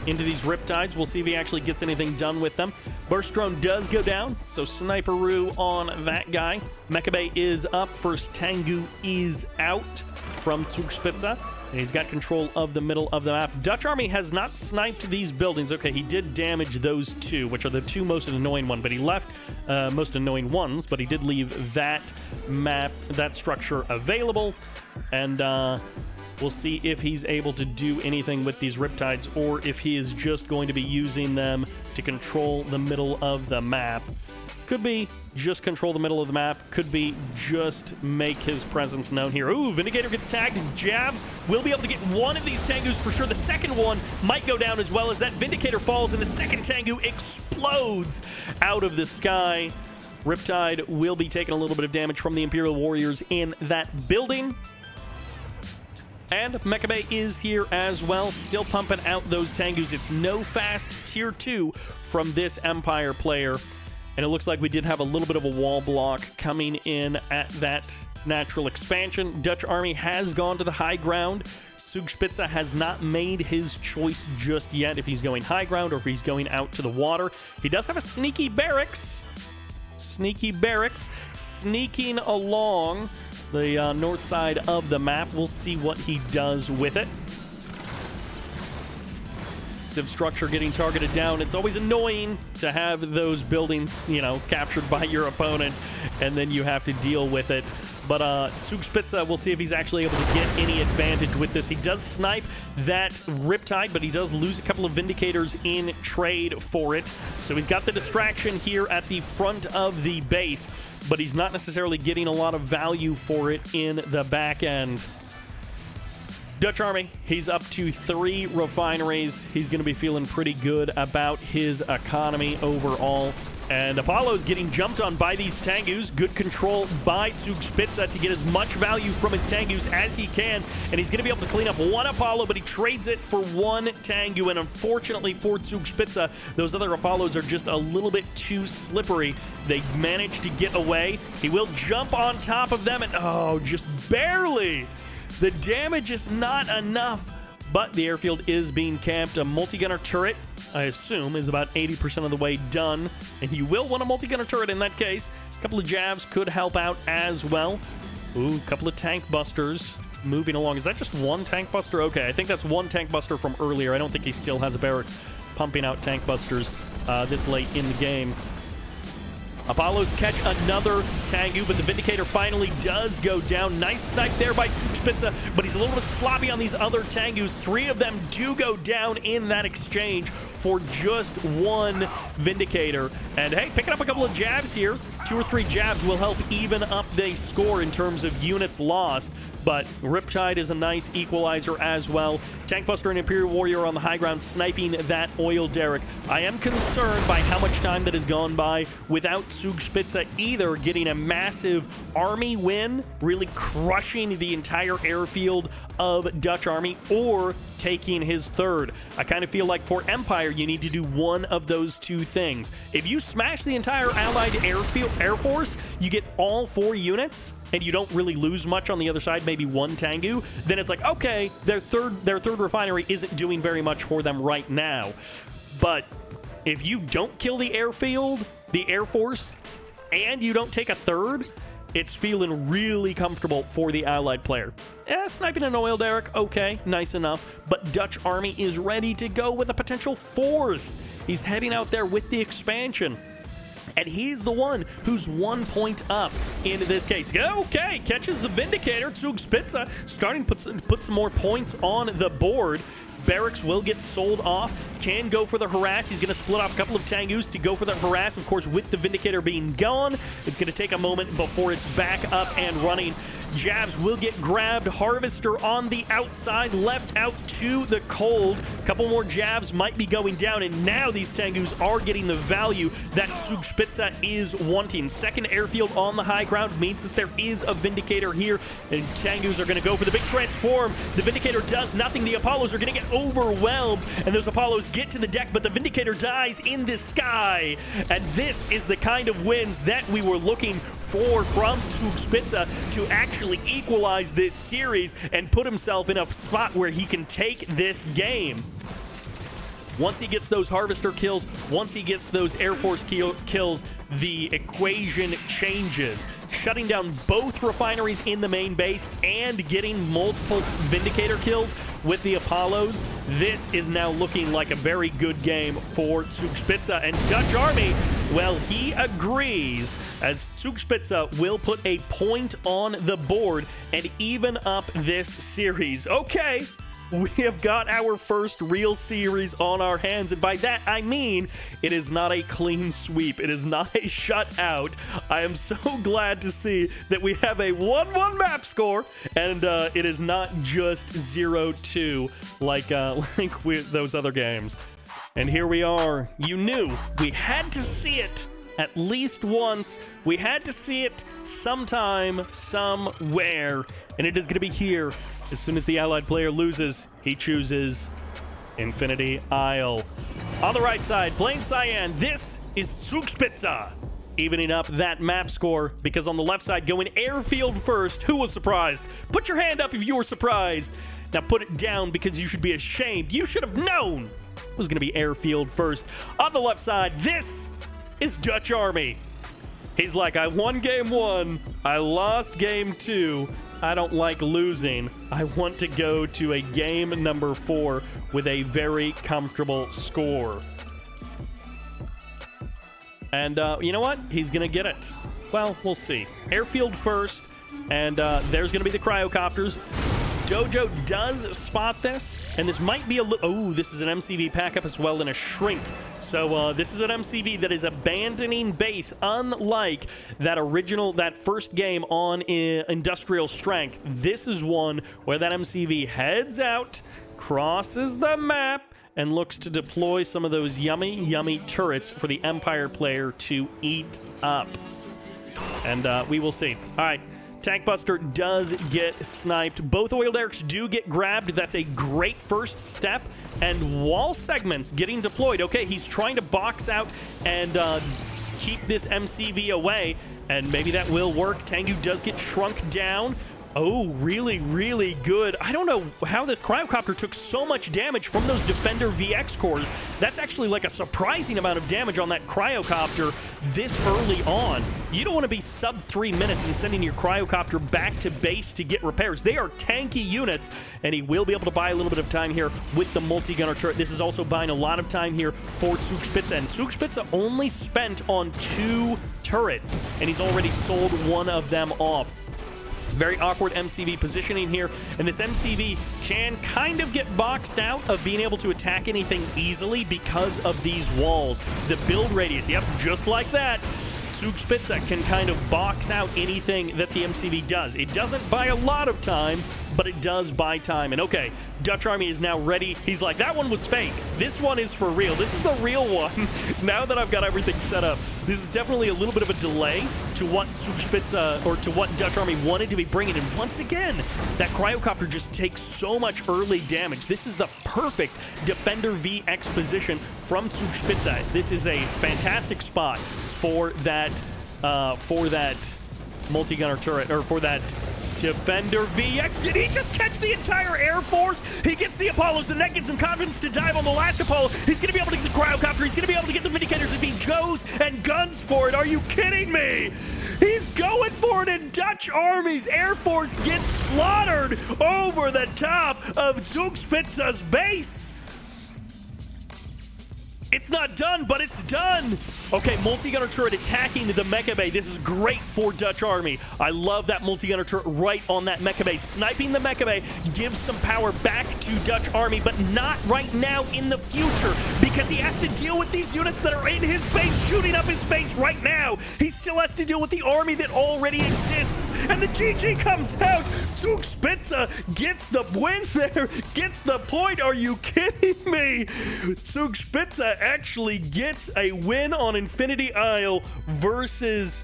into these Riptides. We'll see if he actually gets anything done with them. Burst drone does go down, so Sniperoo on that guy. Mecha Bay is up. First Tengu is out from Zugspitze. And he's got control of the middle of the map. DutchArmy has not sniped these buildings. Okay, he did damage those 2, which are the 2 most annoying ones, but he left most annoying ones, but he did leave that map, that structure available. And we'll see if he's able to do anything with these Riptides, or if he is just going to be using them to control the middle of the map. Could be just control the middle of the map. Could be just make his presence known here. Ooh, Vindicator gets tagged. Javs will be able to get one of these Tengus for sure. The second one might go down as well, as that Vindicator falls and the second Tengu explodes out of the sky. Riptide will be taking a little bit of damage from the Imperial Warriors in that building. And Mecha Bay is here as well, still pumping out those Tengus. It's no fast tier 2 from this Empire player. And it looks like we did have a little bit of a wall block coming in at that natural expansion. DutchArmy has gone to the high ground. Zugspitze has not made his choice just yet, if he's going high ground or if he's going out to the water. He does have a sneaky barracks. Sneaky barracks sneaking along the north side of the map. We'll see what he does with it. Civ structure getting targeted down. It's always annoying to have those buildings, you know, captured by your opponent, and then you have to deal with it. But Zugspitze, we'll see if he's actually able to get any advantage with this. He does snipe that Riptide, but he does lose a couple of Vindicators in trade for it. So he's got the distraction here at the front of the base, but he's not necessarily getting a lot of value for it in the back end. DutchArmy, he's up to 3 refineries. He's going to be feeling pretty good about his economy overall. And Apollo's getting jumped on by these Tengus. Good control by Zugspitze to get as much value from his Tengus as he can. And he's going to be able to clean up 1 Apollo, but he trades it for 1 Tengu. And unfortunately for Zugspitze, those other Apollos are just a little bit too slippery. They managed to get away. He will jump on top of them, and oh, just barely. The damage is not enough, but the airfield is being camped. A multi-gunner turret, I assume, is about 80% of the way done, and you will want a multi-gunner turret in that case. A couple of jabs could help out as well. Ooh, a couple of tank busters moving along. Is that just 1 tank buster? Okay, I think that's 1 tank buster from earlier. I don't think he still has a barracks pumping out tank busters this late in the game. Apollos catch another Tengu, but the Vindicator finally does go down. Nice snipe there by Zugspitze, but he's a little bit sloppy on these other Tengus. 3 of them do go down in that exchange for just 1 Vindicator. And hey, picking up a couple of jabs here. 2 or 3 jabs will help even up the score in terms of units lost, but Riptide is a nice equalizer as well. Tankbuster and Imperial Warrior on the high ground sniping that oil derrick. I am concerned by how much time that has gone by without Zugspitze either getting a massive army win, really crushing the entire airfield of DutchArmy, or taking his 3rd. I kind of feel like for Empire, you need to do one of those 2 things. If you smash the entire Allied Air Force, you get all 4 units, and you don't really lose much on the other side, maybe 1 Tengu, then it's like, okay, their third refinery isn't doing very much for them right now. But if you don't kill the airfield, the Air Force, and you don't take a 3rd, it's feeling really comfortable for the Allied player. Sniping an oil derrick, okay, nice enough, but DutchArmy is ready to go with a potential 4th. He's heading out there with the expansion, and he's the one who's 1 point up in this case. Okay, catches the Vindicator. Zugspitze starting to put some more points on the board. Barracks will get sold off, can go for the harass. He's going to split off a couple of Tengus to go for the harass. Of course, with the Vindicator being gone, it's going to take a moment before it's back up and running. Jabs will get grabbed. Harvester on the outside, left out to the cold. A couple more jabs might be going down, and now these Tengus are getting the value that Zugspitze is wanting. 2nd airfield on the high ground means that there is a Vindicator here, and Tengus are going to go for the big transform. The Vindicator does nothing. The Apollos are going to get overwhelmed, and those Apollos get to the deck, but the Vindicator dies in the sky. And this is the kind of wins that we were looking for from Zugspitze to actually equalize this series and put himself in a spot where he can take this game. Once he gets those Harvester kills, once he gets those Air Force kills, the equation changes. Shutting down both refineries in the main base and getting multiple Vindicator kills with the Apollos, this is now looking like a very good game for Zugspitze. And DutchArmy, well, he agrees, as Zugspitze will put a point on the board and even up this series. Okay, we have got our first real series on our hands, and by that I mean it is not a clean sweep. It is not a shutout. I am so glad to see that we have a 1-1 map score, and it is not just 0-2 like with those other games. And here we are. You knew we had to see it at least once. We had to see it sometime, somewhere, and it is going to be here. As soon as the Allied player loses, he chooses Infinity Isle. On the right side, playing Cyan, this is Zugspitze, evening up that map score, because on the left side, going airfield first. Who was surprised? Put your hand up if you were surprised. Now put it down, because you should be ashamed. You should have known it was going to be airfield first. On the left side, this is DutchArmy. He's like, I won game 1, I lost game 2. I don't like losing. I want to go to a game number 4 with a very comfortable score. And you know what? He's going to get it. Well, we'll see. Airfield first, and there's going to be the cryocopters. Dojo does spot this, and this might be a oh, this is an MCV pack up as well and a shrink. So this is an MCV that is abandoning base, unlike that first game on Industrial Strength. This is one where that MCV heads out, crosses the map, and looks to deploy some of those yummy, yummy turrets for the Empire player to eat up. And we will see. All right. Tank Buster does get sniped. Both oil derricks do get grabbed. That's a great first step. And wall segments getting deployed. Okay, he's trying to box out and keep this MCV away. And maybe that will work. Tengu does get shrunk down. Oh, really, really good. I don't know how the cryocopter took so much damage from those Defender VX cores. That's actually like a surprising amount of damage on that cryocopter this early on. You don't want to be sub 3 minutes and sending your cryocopter back to base to get repairs. They are tanky units, and he will be able to buy a little bit of time here with the multi-gunner turret. This is also buying a lot of time here for Zugspitze, and Zugspitze only spent on 2 turrets, and he's already sold one of them off. Very awkward MCV positioning here, and this MCV can kind of get boxed out of being able to attack anything easily because of these walls. The build radius, yep, just like that. Zugspitze can kind of box out anything that the MCV does. It doesn't buy a lot of time, but it does buy time. And okay, DutchArmy is now ready. He's like, that one was fake. This one is for real. This is the real one. Now that I've got everything set up, this is definitely a little bit of a delay to what Zugspitze, or to what DutchArmy wanted to be bringing. And once again, that cryocopter just takes so much early damage. This is the perfect Defender VX position from Zugspitze. This is a fantastic spot for that multi-gunner turret, or for that Defender VX. Did he just catch the entire Air Force? He gets the Apollos, and that gives him confidence to dive on the last Apollo. He's going to be able to get the cryocopter. He's going to be able to get the Vindicators if he goes and guns for it. Are you kidding me? He's going for it, and DutchArmy's Air Force gets slaughtered over the top of Zugspitze's base. It's not done, but it's done. Okay, multi-gunner turret attacking the Mecha Bay. This is great for DutchArmy. I love that multi-gunner turret right on that Mecha Bay. Sniping the Mecha Bay gives some power back to DutchArmy, but not right now in the future, because he has to deal with these units that are in his base, shooting up his face right now. He still has to deal with the army that already exists, and the GG comes out. Zugspitze gets the win there, gets the point. Are you kidding me? Zugspitze actually gets a win on Infinity Isle versus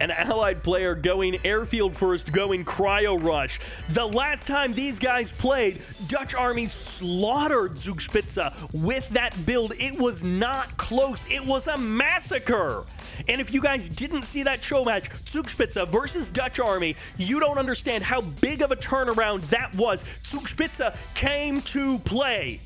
an allied player going airfield first, going cryo rush. The last time these guys played, DutchArmy slaughtered Zugspitze with that build. It was not close. It was a massacre. And if you guys didn't see that show match, Zugspitze versus DutchArmy, you don't understand how big of a turnaround that was. Zugspitze came to play.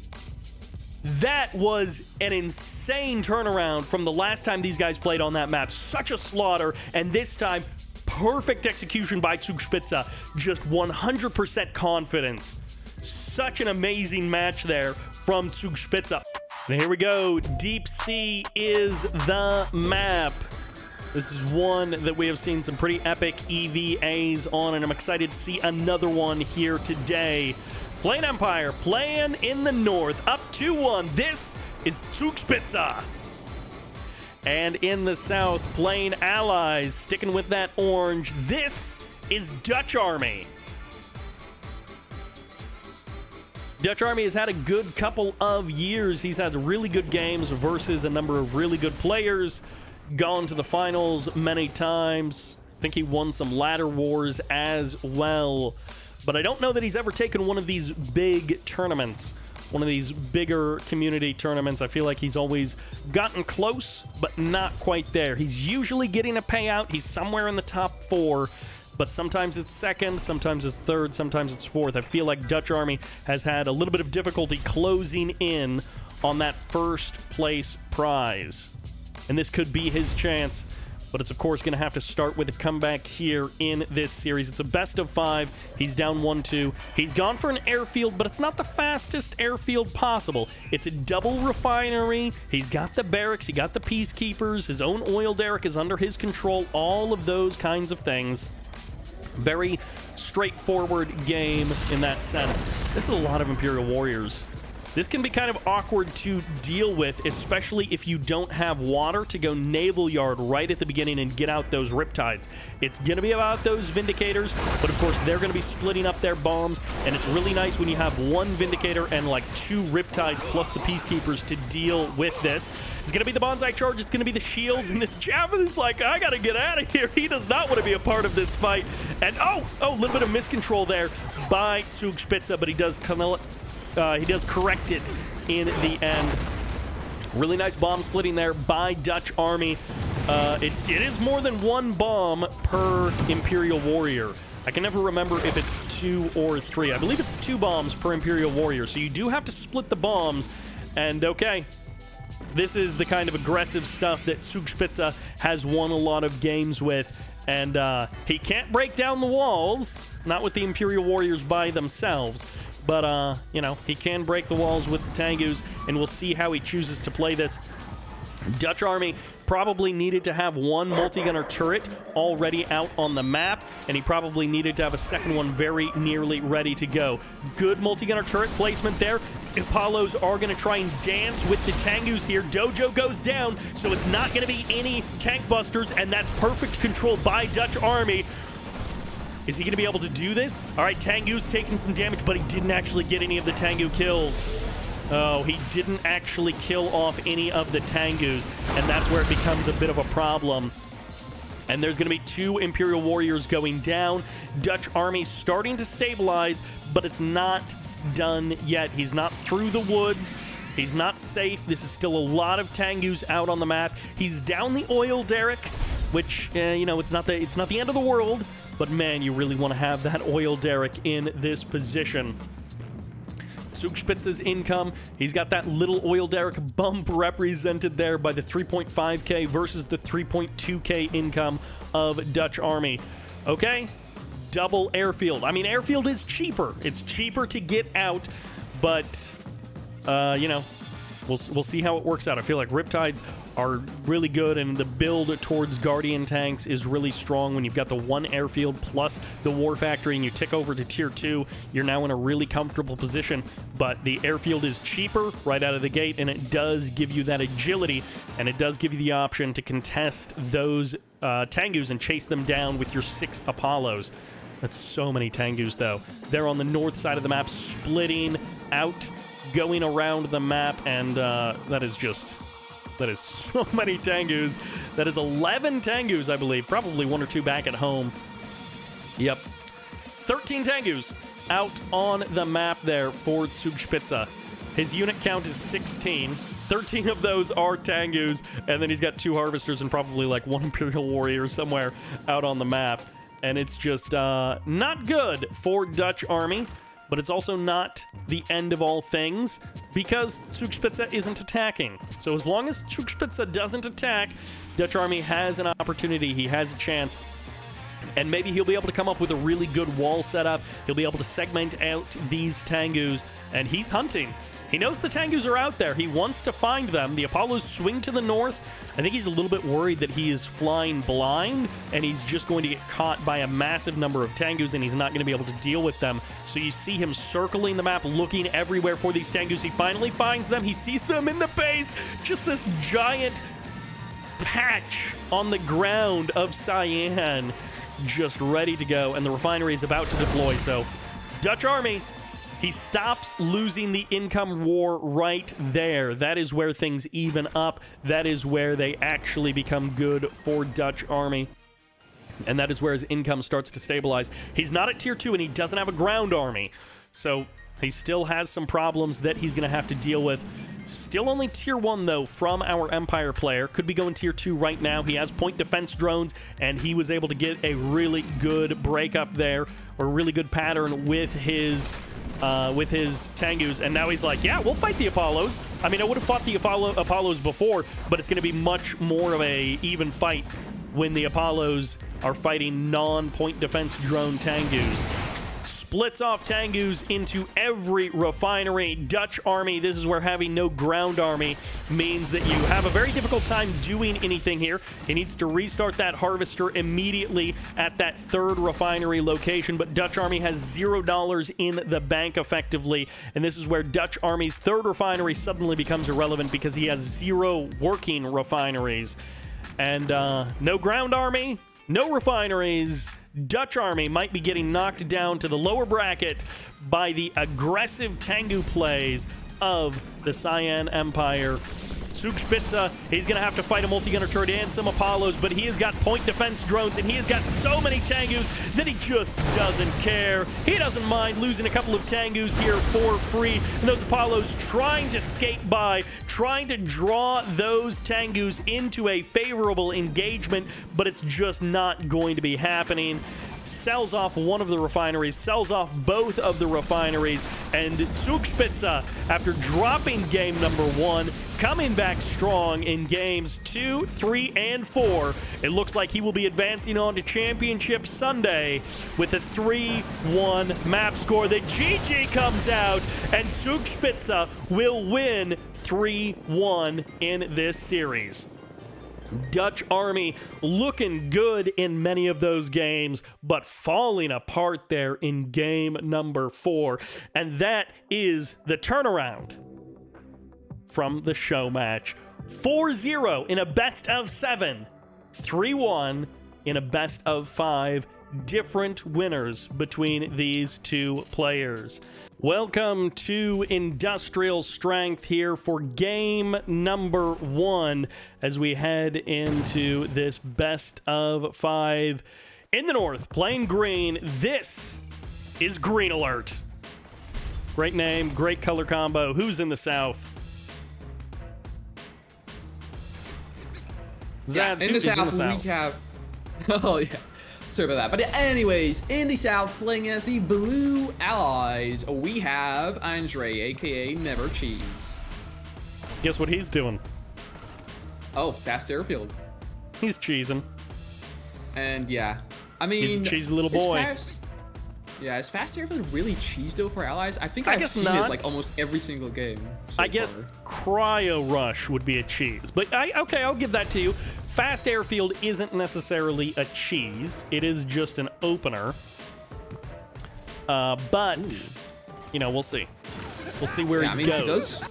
That was an insane turnaround from the last time these guys played on that map. Such a slaughter, and this time, perfect execution by Zugspitze. Just 100% confidence. Such an amazing match there from Zugspitze. And here we go. Deep Sea is the map. This is one that we have seen some pretty epic EVAs on, and I'm excited to see another one here today. Playing Empire, playing in the north, up 2-1. This is Zugspitze. And in the south, playing Allies, sticking with that orange. This is DutchArmy. DutchArmy has had a good couple of years. He's had really good games versus a number of really good players. Gone to the finals many times. I think he won some ladder wars as well. But I don't know that he's ever taken one of these big tournaments, one of these bigger community tournaments. I feel like he's always gotten close, but not quite there. He's usually getting a payout. He's somewhere in the top 4, but sometimes it's second, sometimes it's third, sometimes it's fourth. I feel like DutchArmy has had a little bit of difficulty closing in on that first place prize. And this could be his chance. but it's, of course, going to have to start with a comeback here in this series. It's a best of 5. He's down 1-2. He's gone for an airfield, but it's not the fastest airfield possible. It's a double refinery. He's got the barracks. He got the peacekeepers. His own oil derrick is under his control. All of those kinds of things. Very straightforward game in that sense. This is a lot of Imperial Warriors. This can be kind of awkward to deal with, especially if you don't have water to go naval yard right at the beginning and get out those riptides. It's going to be about those Vindicators, but of course they're going to be splitting up their bombs, and it's really nice when you have one Vindicator and like 2 riptides plus the Peacekeepers to deal with this. It's going to be the Bonsai Charge, it's going to be the shields, and this Javelin is like, I got to get out of here. He does not want to be a part of this fight. And oh, a little bit of miscontrol there by Zugspitze, but he does correct it in the end. Really nice bomb splitting there by DutchArmy. It is more than 1 bomb per Imperial Warrior. I can never remember if it's 2 or 3. I believe it's 2 bombs per Imperial Warrior, so you do have to split the bombs. And okay, this is the kind of aggressive stuff that Zugspitze has won a lot of games with. And he can't break down the walls, not with the Imperial Warriors by themselves. But, you know, he can break the walls with the Tengus, and we'll see how he chooses to play this. DutchArmy probably needed to have 1 multi-gunner turret already out on the map, and he probably needed to have a second one very nearly ready to go. Good multi-gunner turret placement there. Apollos are going to try and dance with the Tengus here. Dojo goes down, so it's not going to be any tank busters, and that's perfect control by DutchArmy. Is he going to be able to do this? All right, Tengu's taking some damage, but he didn't actually get any of the Tengu kills. Oh, he didn't actually kill off any of the Tengus, and that's where it becomes a bit of a problem. And there's going to be 2 Imperial Warriors going down. DutchArmy starting to stabilize, but it's not done yet. He's not through the woods. He's not safe. This is still a lot of Tengus out on the map. He's down the oil derrick, which, you know, it's not the end of the world. But man, you really want to have that oil derrick in this position. Zugspitze's income, he's got that little oil derrick bump represented there by the 3.5k versus the 3.2k income of DutchArmy. Okay, double airfield. I mean, airfield is cheaper. It's cheaper to get out, but, you know, we'll see how it works out. I feel like Riptides are really good, and the build towards Guardian tanks is really strong. When you've got the 1 airfield plus the War Factory and you tick over to Tier 2, you're now in a really comfortable position. But the airfield is cheaper right out of the gate, and it does give you that agility, and it does give you the option to contest those Tengus and chase them down with your 6 Apollos. That's so many Tengus, though. They're on the north side of the map, splitting out, going around the map, and that is so many Tengus. That is 11 Tengus, I believe. Probably 1 or 2 back at home. Yep. 13 Tengus out on the map there for Zugspitze. His unit count is 16. 13 of those are Tengus, and then he's got 2 Harvesters and probably like 1 Imperial Warrior somewhere out on the map. And it's just not good for DutchArmy. But it's also not the end of all things, because Zugspitze isn't attacking. So as long as Zugspitze doesn't attack, DutchArmy has an opportunity. He has a chance. And maybe he'll be able to come up with a really good wall setup. He'll be able to segment out these Tengus, and he's hunting. He knows the Tengus are out there. He wants to find them. The Apollos swing to the north. I think he's a little bit worried that he is flying blind, and he's just going to get caught by a massive number of Tengus, and he's not going to be able to deal with them. So you see him circling the map, looking everywhere for these Tengus. He finally finds them. He sees them in the base. Just this giant patch on the ground of cyan, just ready to go, and the refinery is about to deploy. So DutchArmy, he stops losing the income war right there. That is where things even up. That is where they actually become good for DutchArmy. And that is where his income starts to stabilize. He's not at Tier 2, and he doesn't have a ground army. So he still has some problems that he's going to have to deal with. Still only Tier 1, though, from our Empire player. Could be going Tier 2 right now. He has point defense drones, and he was able to get a really good breakup there, or a really good pattern with his Tengus, and now he's like, yeah, we'll fight the Apollos. I mean, I would have fought the Apollos before, but it's going to be much more of a even fight when the Apollos are fighting non-point defense drone Tengus. Splits off Tengus into every refinery. DutchArmy, this is where having no ground army means that you have a very difficult time doing anything here. He needs to restart that harvester immediately at that third refinery location, but DutchArmy has $0 in the bank effectively, and this is where DutchArmy's third refinery suddenly becomes irrelevant because he has 0 working refineries. And no ground army, no refineries. DutchArmy might be getting knocked down to the lower bracket by the aggressive Tengu plays of the Cyan Empire. Zugspitze, he's going to have to fight a multi-gunner turret and some Apollos, but he has got point defense drones, and he has got so many Tengus that he just doesn't care. He doesn't mind losing a couple of Tengus here for free, and those Apollos trying to skate by, trying to draw those Tengus into a favorable engagement, but it's just not going to be happening. Sells off one of the refineries, sells off both of the refineries, and Zugspitze, after dropping game number 1, coming back strong in games 2, 3, and 4. It looks like he will be advancing on to Championship Sunday with a 3-1 map score. The GG comes out, and Zugspitze will win 3-1 in this series. DutchArmy looking good in many of those games, but falling apart there in game number 4. And that is the turnaround from the show match. 4-0 in a best of 7, 3-1 in a best of 5. Different winners between these two players. Welcome to Industrial Strength here for game number 1 as we head into this best of 5. In the north, playing green, this is GreenAlert. Great name, great color combo. Who's in the south? Yeah, in the south, we have... Oh, yeah. Sorry about that. But anyways, in the south, playing as the Blue Allies, we have Andre, a.k.a. Never Cheese. Guess what he's doing? Oh, Fast Airfield. He's cheesing. And yeah, I mean... He's a cheesy little boy. Is Fast Airfield really cheese though for allies? I think I've seen it like almost every single game so I guess Cryo Rush would be a cheese. But okay, I'll give that to you. Fast Airfield isn't necessarily a cheese. It is just an opener. But, you know, we'll see. We'll see where he goes.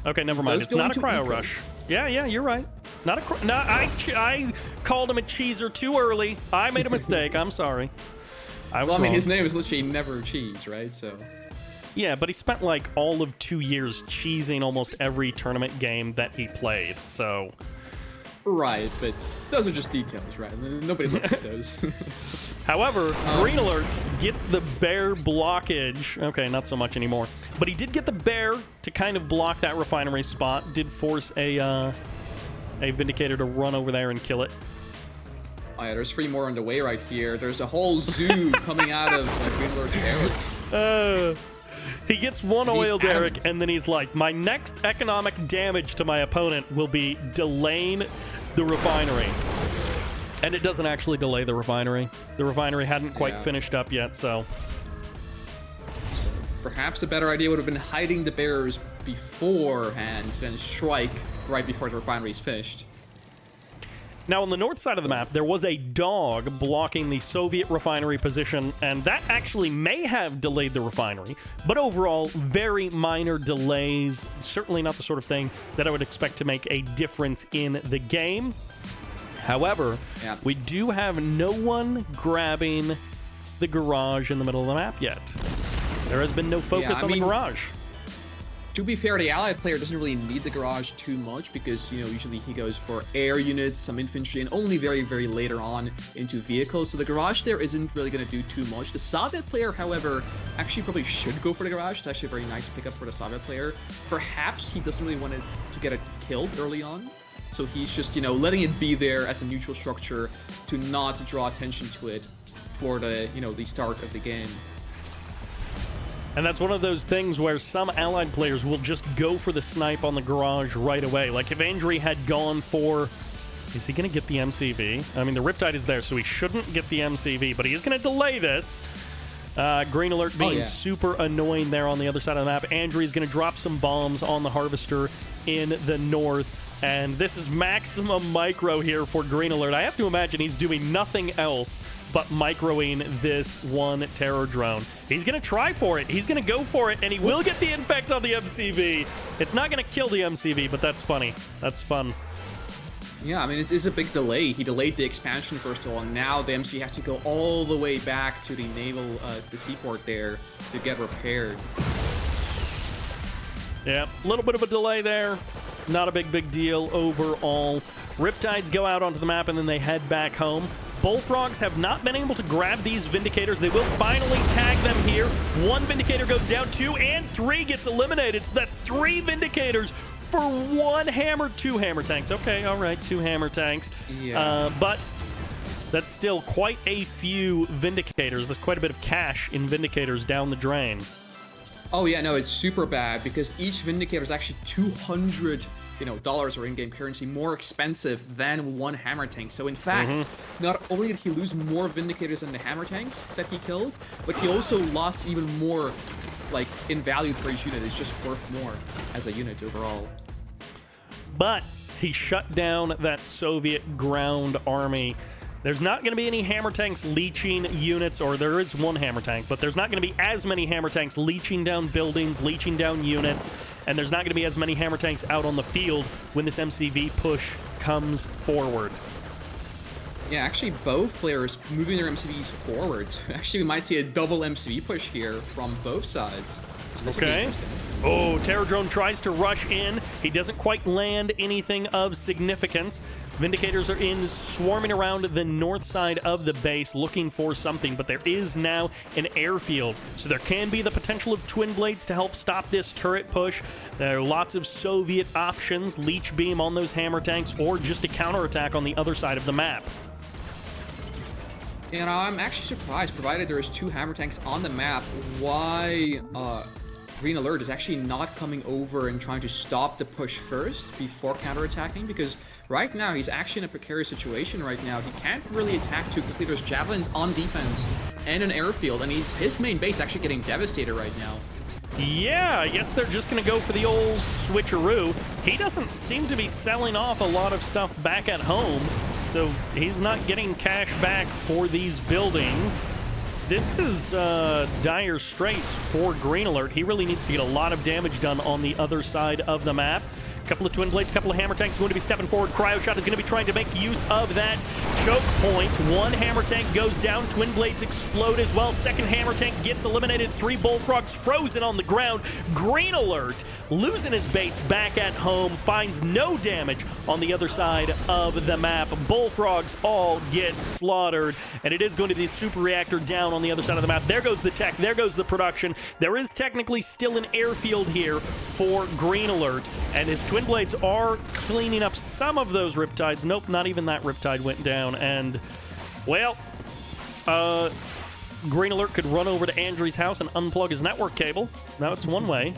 Okay, never mind. It's not a Cryo Rush. Yeah, you're right. Not a no, I called him a cheeser too early. I made a mistake. I'm sorry. I mean, his name is literally Never Cheese, right? So. Yeah, but he spent like all of 2 years cheesing almost every tournament game that he played, so... Right, but those are just details, right? Nobody looks at those. However, GreenAlert gets the bear blockage. Okay, not so much anymore. But he did get the bear to kind of block that refinery spot. Did force a Vindicator to run over there and kill it. Oh yeah, there's 3 more on the way right here. There's a whole zoo coming out of GreenAlert's barracks. He gets one oil derrick, and then he's like, my next economic damage to my opponent will be delaying the refinery. And it doesn't actually delay the refinery. The refinery hadn't quite finished up yet, so... Perhaps a better idea would have been hiding the bears beforehand, then strike right before the refinery is finished. Now, on the north side of the map, there was a dog blocking the Soviet refinery position, and that actually may have delayed the refinery. But overall, very minor delays. Certainly not the sort of thing that I would expect to make a difference in the game. However, we do have no one grabbing the garage in the middle of the map yet. There has been no focus on the garage. To be fair, the allied player doesn't really need the garage too much because, you know, usually he goes for air units, some infantry, and only very, very later on into vehicles. So the garage there isn't really going to do too much. The Soviet player, however, actually probably should go for the garage. It's actually a very nice pickup for the Soviet player. Perhaps he doesn't really want to get it killed early on. So he's just, you know, letting it be there as a neutral structure to not draw attention to it for the, you know, the start of the game. And that's one of those things where some allied players will just go for the snipe on the garage right away. Like if Andre had gone for Is he going to get the MCV? I mean, the Riptide is there, so he shouldn't get the MCV, but he is going to delay this. GreenAlert being super annoying there on the other side of the map. Andrew is going to drop some bombs on the Harvester in the north, and this is maximum micro here for GreenAlert. I have to imagine he's doing nothing else but microing this one terror drone. He's going to try for it. He's going to go for it, and he will get the infect on the MCV. It's not going to kill the MCV, but that's funny. That's fun. Yeah, I mean, it is a big delay. He delayed the expansion first of all, and now the MC has to go all the way back to the naval, the seaport there to get repaired. Yeah, a little bit of a delay there. Not a big deal overall. Riptides go out onto the map, and then they head back home. Bullfrogs have not been able to grab these Vindicators. They will finally tag them here. One Vindicator goes down, 2 and 3 gets eliminated. So that's 3 Vindicators for 1 hammer, 2 hammer tanks. Okay, all right, 2 hammer tanks. Yeah. But that's still quite a few Vindicators. There's quite a bit of cash in Vindicators down the drain. Oh yeah, no, it's super bad because each Vindicator is actually $200, dollars or in-game currency more expensive than 1 hammer tank. So in fact, not only did he lose more Vindicators than the hammer tanks that he killed, but he also lost even more, like, in value for each unit. It's just worth more as a unit overall. But he shut down that Soviet ground army. There's not going to be any hammer tanks leeching units, or there is 1 hammer tank, but there's not going to be as many hammer tanks leeching down buildings, leeching down units, and there's not going to be as many hammer tanks out on the field when this MCV push comes forward. Yeah, actually both players moving their MCVs forward. Actually, we might see a double MCV push here from both sides. So okay. Oh, Terror Drone tries to rush in. He doesn't quite land anything of significance. Vindicators are in, swarming around the north side of the base looking for something, but there is now an airfield, so there can be the potential of Twin Blades to help stop this turret push. There are lots of Soviet options, Leech Beam on those hammer tanks, or just a counterattack on the other side of the map. And I'm actually surprised, provided there is 2 hammer tanks on the map, why GreenAlert is actually not coming over and trying to stop the push first before counterattacking, because right now he's actually in a precarious situation right now. He can't really attack 2 complete. There's javelins on defense and an airfield, and his main base is actually getting devastated right now. Yeah, I guess they're just going to go for the old switcheroo. He doesn't seem to be selling off a lot of stuff back at home, so he's not getting cash back for these buildings. This is dire straits for GreenAlert. He really needs to get a lot of damage done on the other side of the map. Couple of Twin Blades, couple of Hammer Tanks going to be stepping forward. Cryo Shot is going to be trying to make use of that choke point. 1 Hammer Tank goes down. Twin Blades explode as well. 2nd Hammer Tank gets eliminated. 3 Bullfrogs frozen on the ground. GreenAlert losing his base back at home. Finds no damage on the other side of the map. Bullfrogs all get slaughtered. And it is going to be the Super Reactor down on the other side of the map. There goes the tech. There goes the production. There is technically still an airfield here for GreenAlert. And his Twin Blades are cleaning up some of those Riptides. Nope, not even that Riptide went down. And, well, GreenAlert could run over to Andrew's house and unplug his network cable. Now it's one way.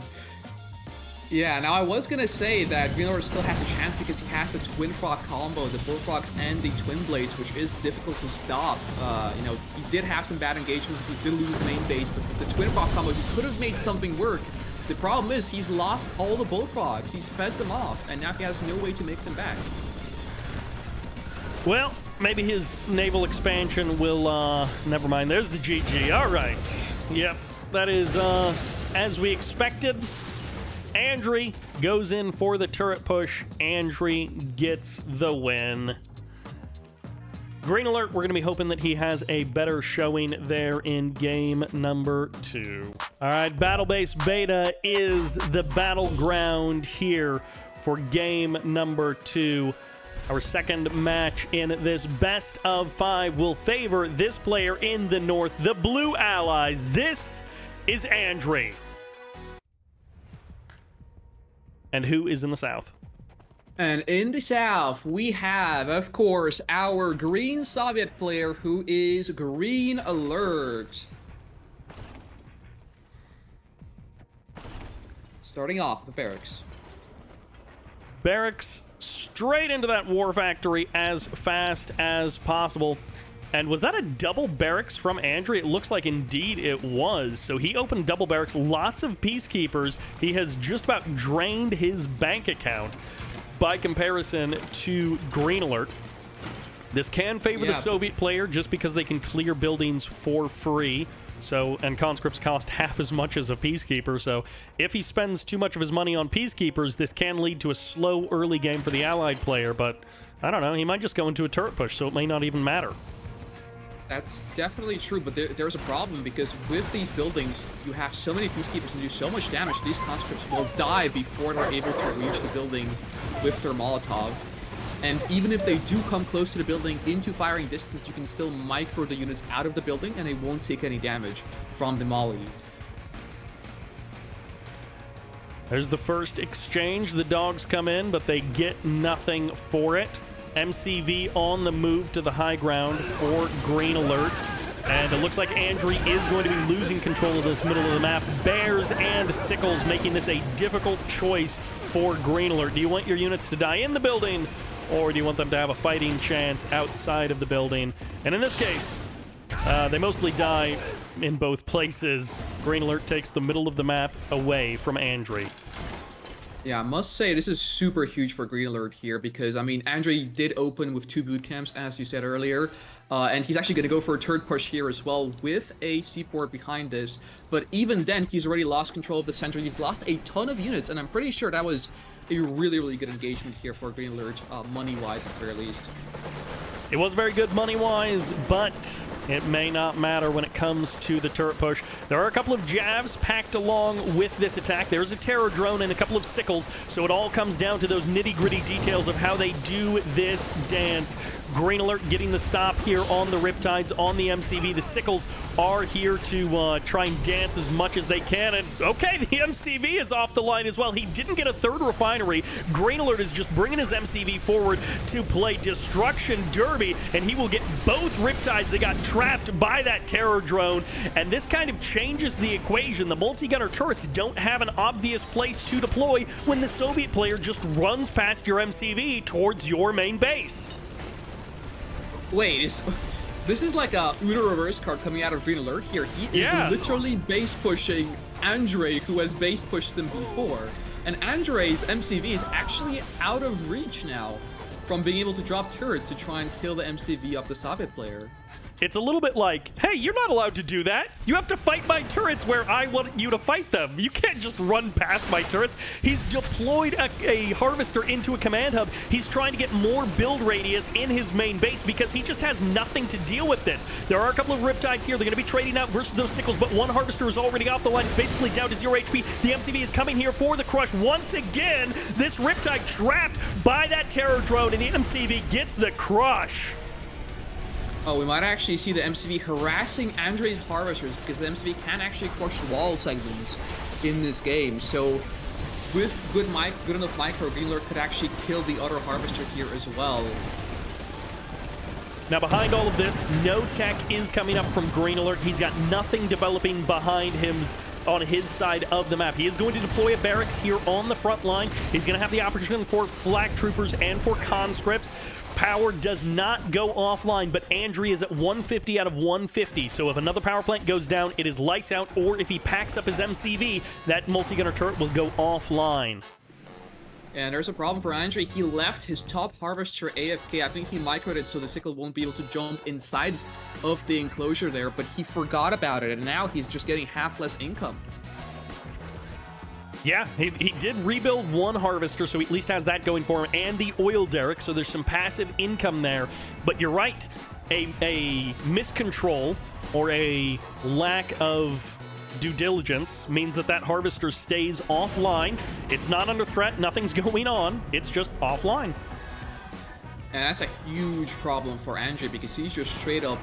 Yeah, now I was going to say that GreenAlert still has a chance because he has the Twin Frog combo, the Bullfrogs and the Twin Blades, which is difficult to stop. He did have some bad engagements. He did lose the main base, but with the Twin Frog combo, he could have made something work. The problem is he's lost all the Bullfrogs. He's fed them off, and now he has no way to make them back. Well, maybe his naval expansion will, never mind. There's the GG. All right. Yep, that is, as we expected. Andrew goes in for the turret push. Andrew gets the win. GreenAlert, we're going to be hoping that he has a better showing there in game number 2. All right, Battle Base Beta is the battleground here for game number 2. Our second match in this best of 5 will favor this player in the north, the Blue Allies. This is Andrew. And who is in the south? And in the south, we have, of course, our green Soviet player who is GreenAlert. Starting off with Barracks. Barracks straight into that war factory as fast as possible. And was that a double barracks from Andrew? It looks like indeed it was. So he opened double barracks, lots of peacekeepers. He has just about drained his bank account by comparison to GreenAlert. This can favor the Soviet player just because they can clear buildings for free. So, and conscripts cost half as much as a peacekeeper. So if he spends too much of his money on peacekeepers, this can lead to a slow early game for the allied player. But I don't know, he might just go into a turret push, so it may not even matter. That's definitely true, but there's a problem because with these buildings, you have so many peacekeepers and do so much damage, these conscripts will die before they're able to reach the building with their Molotov. And even if they do come close to the building into firing distance, you can still micro the units out of the building and they won't take any damage from the molly. There's the first exchange. The dogs come in, but they get nothing for it. MCV on the move to the high ground for GreenAlert. And it looks like Andrew is going to be losing control of this middle of the map. Bears and Sickles making this a difficult choice for GreenAlert. Do you want your units to die in the building, or do you want them to have a fighting chance outside of the building? And in this case, they mostly die in both places. GreenAlert takes the middle of the map away from Andrew. Yeah, I must say this is super huge for GreenAlert here because, I mean, Andre did open with 2 boot camps, as you said earlier, and he's actually going to go for a turret push here as well with a seaport behind this. But even then, he's already lost control of the center. He's lost a ton of units, and I'm pretty sure that was a really, really good engagement here for GreenAlert, money-wise at the very least. It was very good money-wise, but it may not matter when it comes to the turret push. There are a couple of Javs packed along with this attack. There's a terror drone and a couple of Sickles, so it all comes down to those nitty-gritty details of how they do this dance. GreenAlert getting the stop here on the Riptides, on the MCV. The Sickles are here to try and dance as much as they can. And, okay, the MCV is off the line as well. He didn't get a third refinery. GreenAlert is just bringing his MCV forward to play Destruction Derby, and he will get both Riptides. They got trapped by that terror drone, and this kind of changes the equation. The multi-gunner turrets don't have an obvious place to deploy when the Soviet player just runs past your MCV towards your main base. Wait, this is like a Uno reverse card coming out of GreenAlert here. He is literally base pushing Andre, who has base pushed them before. And Andre's MCV is actually out of reach now from being able to drop turrets to try and kill the MCV of the Soviet player. It's a little bit like, hey, you're not allowed to do that. You have to fight my turrets where I want you to fight them. You can't just run past my turrets. He's deployed a harvester into a command hub. He's trying to get more build radius in his main base because he just has nothing to deal with this. There are a couple of Riptides here. They're going to be trading out versus those Sickles, but one harvester is already off the line. It's basically down to 0 HP. The MCV is coming here for the crush. Once again, this Riptide trapped by that terror drone, and the MCV gets the crush. Oh, we might actually see the MCV harassing Andre's harvesters because the MCV can actually crush wall segments in this game. So with good enough micro, GreenAlert could actually kill the other harvester here as well. Now behind all of this, no tech is coming up from GreenAlert. He's got nothing developing behind him on his side of the map. He is going to deploy a barracks here on the front line. He's going to have the opportunity for flak troopers and for conscripts. Power does not go offline, but Andrew is at 150 out of 150. So if another power plant goes down, it is lights out, or if he packs up his MCV, that multi-gunner turret will go offline. And there's a problem for Andre. He left his top harvester AFK. I think he microed it so the Sickle won't be able to jump inside of the enclosure there, but he forgot about it, and now he's just getting half less income. Yeah, he did rebuild one harvester, so he at least has that going for him, and the oil derrick, so there's some passive income there. But you're right, a miscontrol or a lack of due diligence means that harvester stays offline. It's not under threat, nothing's going on, it's just offline. And that's a huge problem for Andre because he's just straight up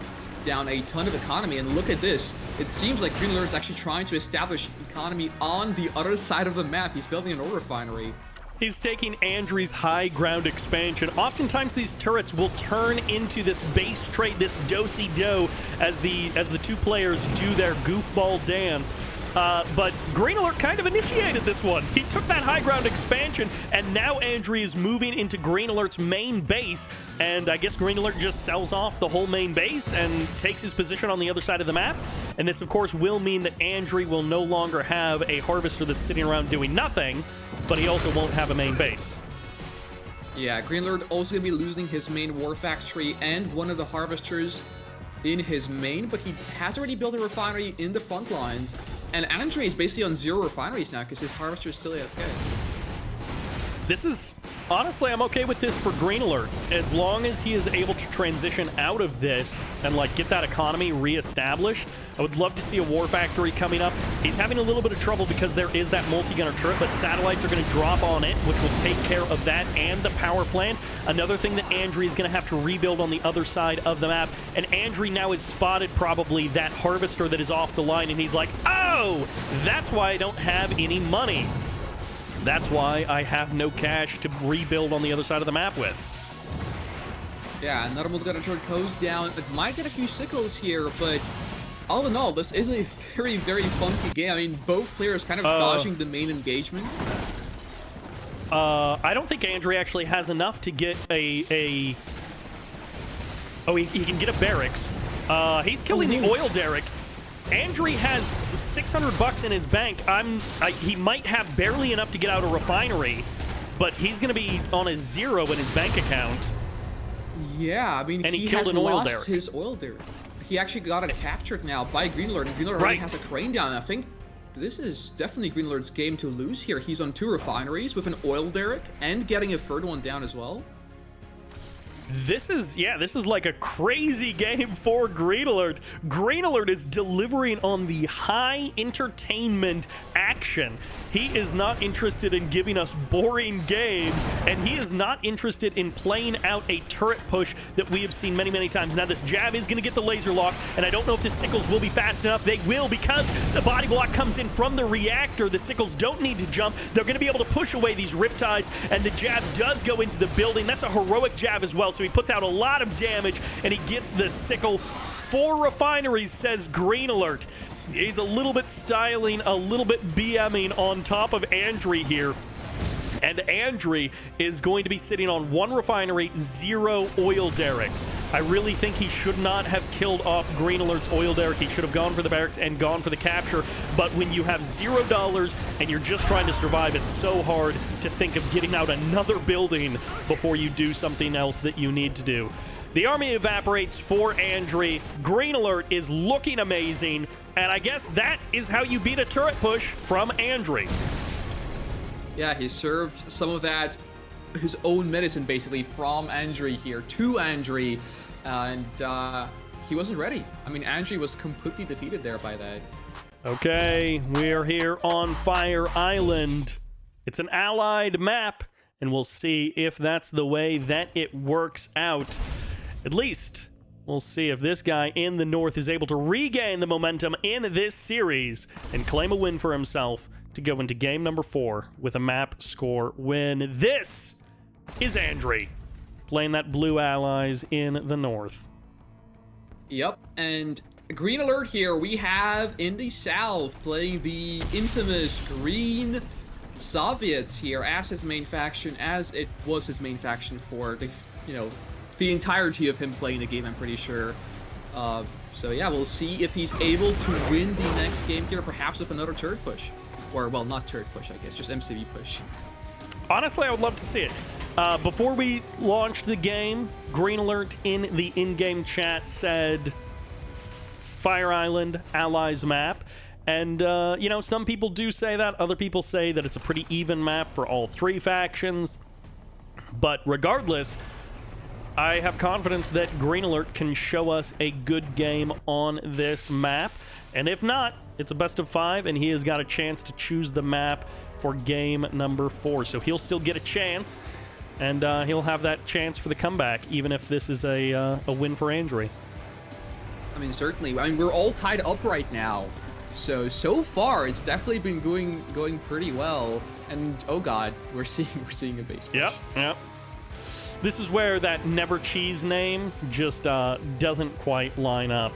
down a ton of economy. And look at this. It seems like GreenAlert is actually trying to establish economy on the other side of the map. He's building an ore refinery. He's taking Andrew's high ground expansion. Oftentimes these turrets will turn into this base trade, this do-si-do, as the two players do their goofball dance. But GreenAlert kind of initiated this one. He took that high ground expansion, and now Andri is moving into GreenAlert's main base, and I guess GreenAlert just sells off the whole main base and takes his position on the other side of the map. And this, of course, will mean that Andri will no longer have a harvester that's sitting around doing nothing, but he also won't have a main base. Yeah, GreenAlert also going to be losing his main war factory and one of the harvesters in his main, but he has already built a refinery in the front lines, and Andri is basically on 0 refineries now because his harvester is still AFK. This is, honestly, I'm okay with this for GreenAlert, as long as he is able to transition out of this and, like, get that economy reestablished. I would love to see a war factory coming up. He's having a little bit of trouble because there is that multi-gunner turret, but satellites are going to drop on it, which will take care of that and the power plant. Another thing that Andri is going to have to rebuild on the other side of the map, and Andri now has spotted probably that harvester that is off the line, and he's like, oh, that's why I don't have any money. That's why I have no cash to rebuild on the other side of the map with. Yeah, another multi-gunner turret goes down. It might get a few sickles here, but all in all, this is a very, very funky game. I mean, both players kind of dodging the main engagement. I don't think Andri actually has enough to get a... Oh, he can get a barracks. He's killing the oil derrick. Andri has 600 bucks in his bank. He might have barely enough to get out a refinery, but he's going to be on a 0 in his bank account. Yeah, I mean, and he killed has an oil lost derrick. his oil derrick. He actually got it captured now by GreenAlert, and GreenAlert already has a crane down. I think this is definitely GreenAlert's game to lose here. He's on 2 refineries with an oil derrick and getting a third one down as well. This is like a crazy game for GreenAlert. GreenAlert is delivering on the high entertainment action. He is not interested in giving us boring games, and he is not interested in playing out a turret push that we have seen many, many times. Now, this jab is going to get the laser lock, and I don't know if the sickles will be fast enough. They will, because the body block comes in from the reactor. The sickles don't need to jump. They're going to be able to push away these riptides, and the jab does go into the building. That's a heroic jab as well, so he puts out a lot of damage, and he gets the sickle. 4 refineries, says GreenAlert. He's a little bit styling, a little bit BMing on top of Andri here. And Andri is going to be sitting on 1 refinery, 0 oil derricks. I really think he should not have killed off GreenAlert's oil derrick. He should have gone for the barracks and gone for the capture. But when you have $0 and you're just trying to survive, it's so hard to think of getting out another building before you do something else that you need to do. The army evaporates for Andri. GreenAlert is looking amazing. And I guess that is how you beat a turret push from Andri. Yeah, he served some of that, his own medicine, basically, from Andri here to Andri, and he wasn't ready. I mean, Andri was completely defeated there by that. Okay, we're here on Fire Island. It's an allied map, and we'll see if that's the way that it works out. At least, we'll see if this guy in the north is able to regain the momentum in this series and claim a win for himself to go into game number 4 with a map score win. This is Andri playing that blue allies in the north. Yep, and GreenAlert here we have in the south playing the infamous Green Soviets here as his main faction, as it was his main faction for the, the entirety of him playing the game, I'm pretty sure. So yeah, we'll see if he's able to win the next game here, perhaps with another turret push. Or, well, not turret push, I guess, just MCV push. Honestly, I would love to see it. Before we launched the game, GreenAlert in the in-game chat said Fire Island Allies map. And, some people do say that. Other people say that it's a pretty even map for all 3 factions. But regardless, I have confidence that GreenAlert can show us a good game on this map. And if not, it's a best of 5, and he has got a chance to choose the map for game number 4. So he'll still get a chance, and he'll have that chance for the comeback, even if this is a win for Andri. I mean, certainly. I mean, we're all tied up right now. So far, it's definitely been going pretty well. And, oh god, we're seeing a base push. Yep. This is where that Never Cheese name just doesn't quite line up.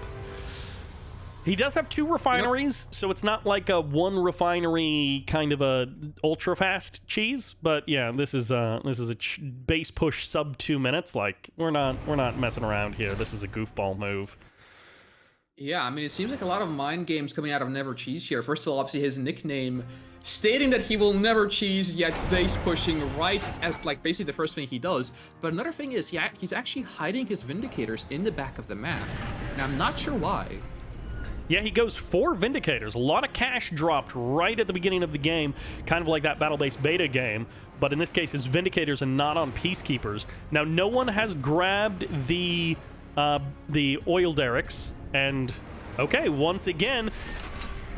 He does have 2 refineries, so it's not like a 1 refinery kind of a ultra fast cheese. But yeah, this is a base push sub 2 minutes. Like we're not messing around here. This is a goofball move. Yeah, I mean, it seems like a lot of mind games coming out of Never Cheese here. First of all, obviously his nickname stating that he will never cheese, yet base pushing right as like basically the first thing he does. But another thing is he's actually hiding his Vindicators in the back of the map, and I'm not sure why. Yeah, he goes 4 Vindicators. A lot of cash dropped right at the beginning of the game, kind of like that battle-based beta game. But in this case, it's Vindicators and not on Peacekeepers. Now, no one has grabbed the oil derricks. And, okay, once again,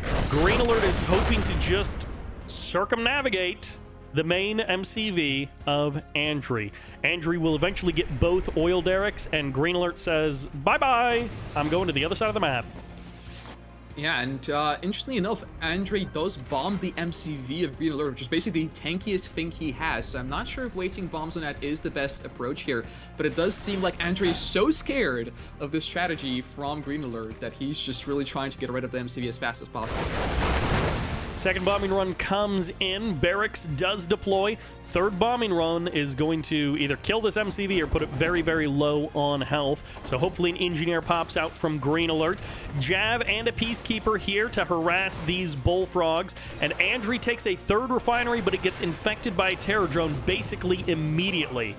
GreenAlert is hoping to just circumnavigate the main MCV of Andry. Andry will eventually get both oil derricks, and GreenAlert says, bye-bye, I'm going to the other side of the map. Yeah, and interestingly enough, Andry does bomb the MCV of GreenAlert, which is basically the tankiest thing he has. So I'm not sure if wasting bombs on that is the best approach here, but it does seem like Andry is so scared of this strategy from GreenAlert that he's just really trying to get rid of the MCV as fast as possible. Second bombing run comes in. Barracks does deploy. Third bombing run is going to either kill this MCV or put it very, very low on health. So hopefully an engineer pops out from GreenAlert. Jav and a Peacekeeper here to harass these bullfrogs. And Andry takes a 3rd refinery, but it gets infected by a terror drone basically immediately.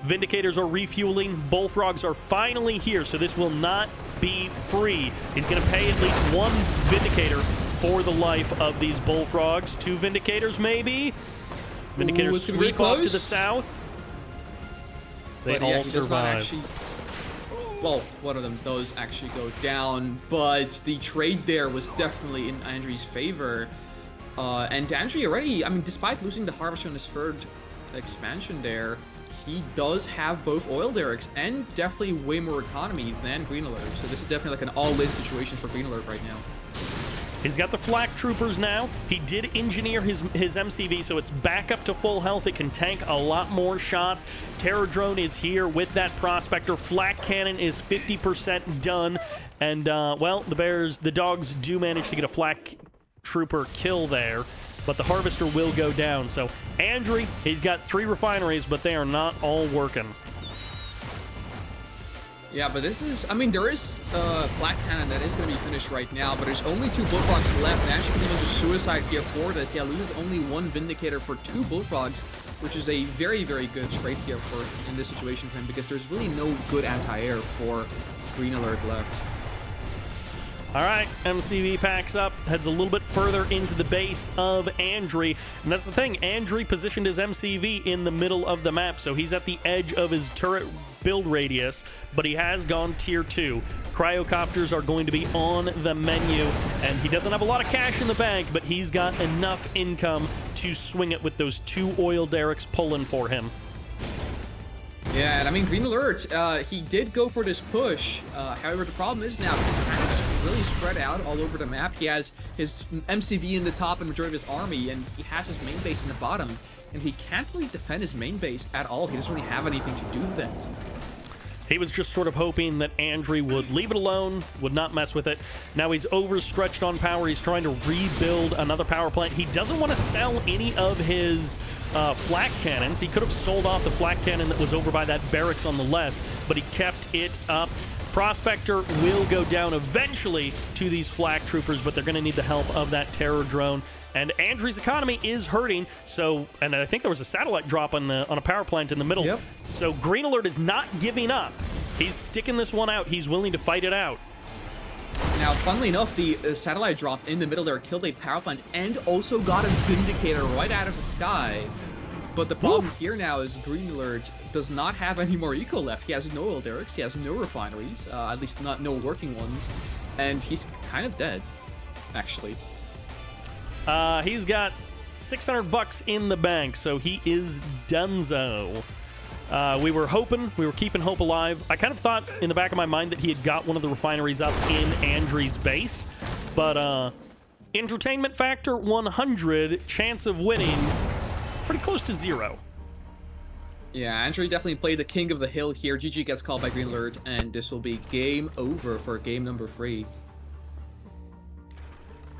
Vindicators are refueling. Bullfrogs are finally here, so this will not be free. He's going to pay at least 1 Vindicator for the life of these bullfrogs. 2 Vindicators, maybe? Vindicators sweep off to the south. They all survive. Well, one of them does actually go down, but the trade there was definitely in Andry's favor. And Andry already, I mean, despite losing the Harvester on his 3rd expansion there, he does have both oil derricks and definitely way more economy than GreenAlert. So this is definitely like an all-in situation for GreenAlert right now. He's got the flak troopers now. He did engineer his MCV, so it's back up to full health. It can tank a lot more shots. Terror drone is here with that prospector. Flak cannon is 50% done. And, well, the dogs do manage to get a flak trooper kill there, but the harvester will go down. So Andry, he's got 3 refineries, but they are not all working. Yeah, but this is, I mean, there is a flak cannon that is going to be finished right now, but there's only 2 bullfrogs left, and Andry can even just suicide here for this. Yeah, loses only 1 Vindicator for 2 bullfrogs, which is a very, very good trade here for in this situation for him, because there's really no good anti-air for GreenAlert left. All right, MCV packs up, heads a little bit further into the base of Andry. And that's the thing, Andry positioned his MCV in the middle of the map, so he's at the edge of his turret build radius, but he has gone tier 2. Cryocopters are going to be on the menu, and he doesn't have a lot of cash in the bank, but he's got enough income to swing it with those 2 oil derricks pulling for him. Yeah, and I mean, GreenAlert, he did go for this push. However, the problem is now he's kind of really spread out all over the map. He has his MCV in the top and majority of his army, and he has his main base in the bottom, and he can't really defend his main base at all. He doesn't really have anything to do that. He was just sort of hoping that Andry would leave it alone, would not mess with it. Now he's overstretched on power. He's trying to rebuild another power plant. He doesn't want to sell any of his flak cannons. He could have sold off the flak cannon that was over by that barracks on the left, but he kept it up. Prospector will go down eventually to these flak troopers, but they're going to need the help of that terror drone. And Andry's economy is hurting, so, and I think there was a satellite drop on a power plant in the middle. Yep. So GreenAlert is not giving up. He's sticking this one out. He's willing to fight it out. Now, funnily enough, the satellite drop in the middle there killed a power plant and also got a Vindicator right out of the sky. But the problem here now is GreenAlert does not have any more eco left. He has no oil derricks, he has no refineries, at least not no working ones, and he's kind of dead, actually. He's got $600 in the bank, so he is donezo. We were keeping hope alive. I kind of thought in the back of my mind that he had got one of the refineries up in Andry's base, but entertainment factor 100, chance of winning pretty close to 0. Yeah, Andry definitely played the king of the hill here. GG gets called by GreenAlert, and this will be game over for game number 3.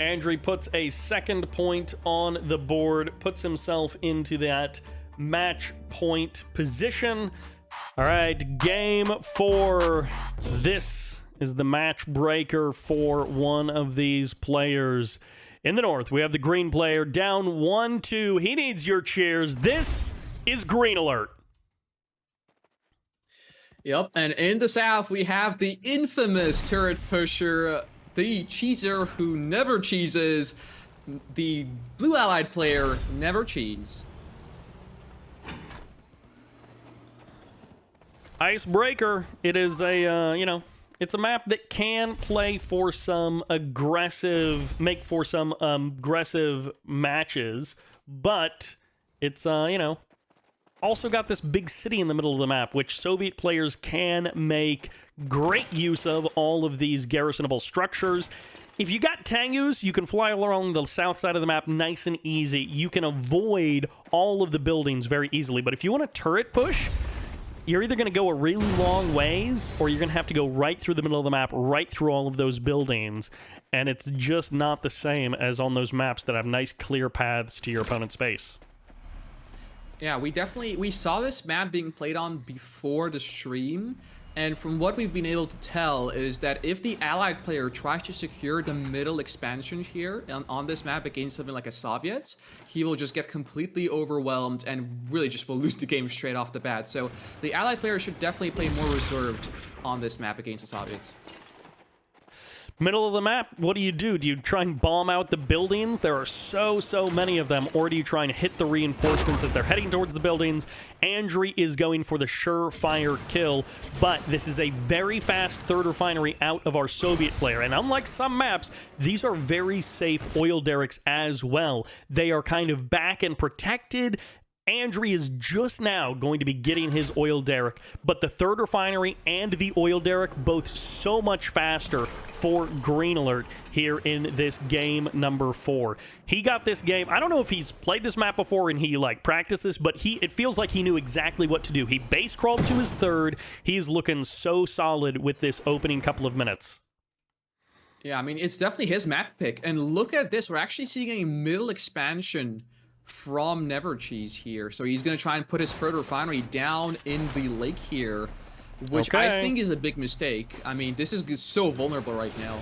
Andrew puts a second point on the board, puts himself into that match point position. All right, game 4. This is the match breaker for one of these players. In the north, we have the green player down 1-2. He needs your cheers. This is GreenAlert. Yep, and in the south, we have the infamous turret pusher, the cheeser who never cheeses, the blue allied player never cheese. Icebreaker. It is a, it's a map that can play for some aggressive, make for some aggressive matches, but it's, also got this big city in the middle of the map, which Soviet players can make great use of all of these garrisonable structures. If you got Tengus, you can fly along the south side of the map nice and easy. You can avoid all of the buildings very easily, but if you want a turret push, you're either going to go a really long ways, or you're going to have to go right through the middle of the map, right through all of those buildings, and it's just not the same as on those maps that have nice, clear paths to your opponent's base. Yeah, we saw this map being played on before the stream, and from what we've been able to tell is that if the allied player tries to secure the middle expansion here on this map against something like a Soviet, he will just get completely overwhelmed and really just will lose the game straight off the bat. So the allied player should definitely play more reserved on this map against the Soviets. Middle of the map, what do? Do you try and bomb out the buildings? There are so many of them, or do you try and hit the reinforcements as they're heading towards the buildings? Andrew is going for the surefire kill, but this is a very fast third refinery out of our Soviet player, and unlike some maps, these are very safe oil derricks as well. They are kind of back and protected. Andrew is just now going to be getting his oil derrick, but the third refinery and the oil derrick both so much faster for GreenAlert here in this game number 4. He got this game. I don't know if he's played this map before and he practiced this, but it feels like he knew exactly what to do. He base crawled to his third. He's looking so solid with this opening couple of minutes. Yeah, I mean, it's definitely his map pick. And look at this. We're actually seeing a middle expansion from Never Cheese here. So he's going to try and put his third refinery down in the lake here, which I think is a big mistake. I mean, this is so vulnerable right now.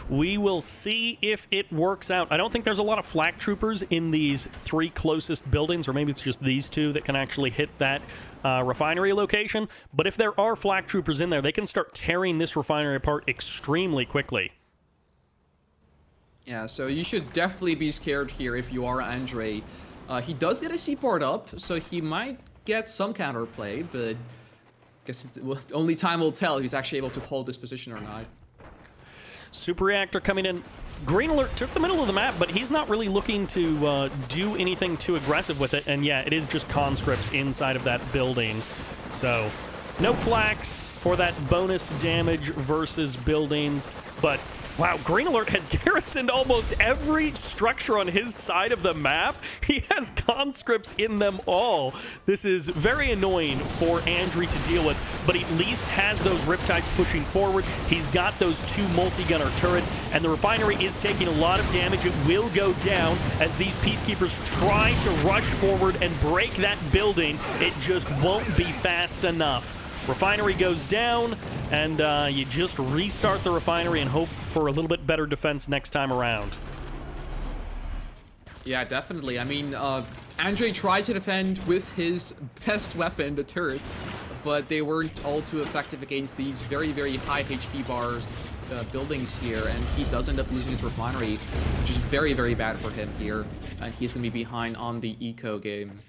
We will see if it works out. I don't think there's a lot of flak troopers in these 3 closest buildings, or maybe it's just these 2 that can actually hit that refinery location. But if there are flak troopers in there, they can start tearing this refinery apart extremely quickly. Yeah, so you should definitely be scared here if you are Andrei. He does get a seaport up, so he might get some counterplay, but I guess only time will tell if he's actually able to hold this position or not. Super Reactor coming in. GreenAlert took the middle of the map, but he's not really looking to do anything too aggressive with it. And yeah, it is just conscripts inside of that building. So no flax for that bonus damage versus buildings, but wow, GreenAlert has garrisoned almost every structure on his side of the map. He has conscripts in them all. This is very annoying for Andrew to deal with, but he at least has those Riptides pushing forward. He's got those 2 multi-gunner turrets, and the refinery is taking a lot of damage. It will go down as these Peacekeepers try to rush forward and break that building. It just won't be fast enough. Refinery goes down, and you just restart the refinery and hope for a little bit better defense next time around. Yeah, definitely. I mean, Andrei tried to defend with his best weapon, the turrets, but they weren't all too effective against these very, very high HP bars buildings here, and he does end up losing his refinery, which is very, very bad for him here, and he's going to be behind on the eco game.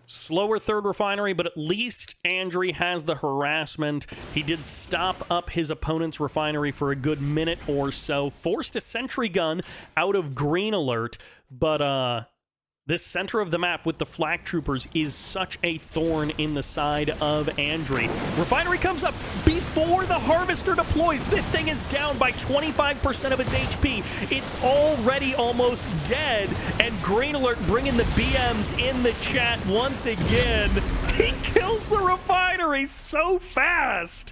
Slower third refinery, but at least Andrew has the harassment. He did stop up his opponent's refinery for a good minute or so, forced a sentry gun out of GreenAlert, but this center of the map with the flak troopers is such a thorn in the side of Andrew. Refinery comes up before the harvester deploys. This thing is down by 25% of its HP. It's already almost dead, and GreenAlert bringing the BMs in the chat once again. He kills the refinery so fast.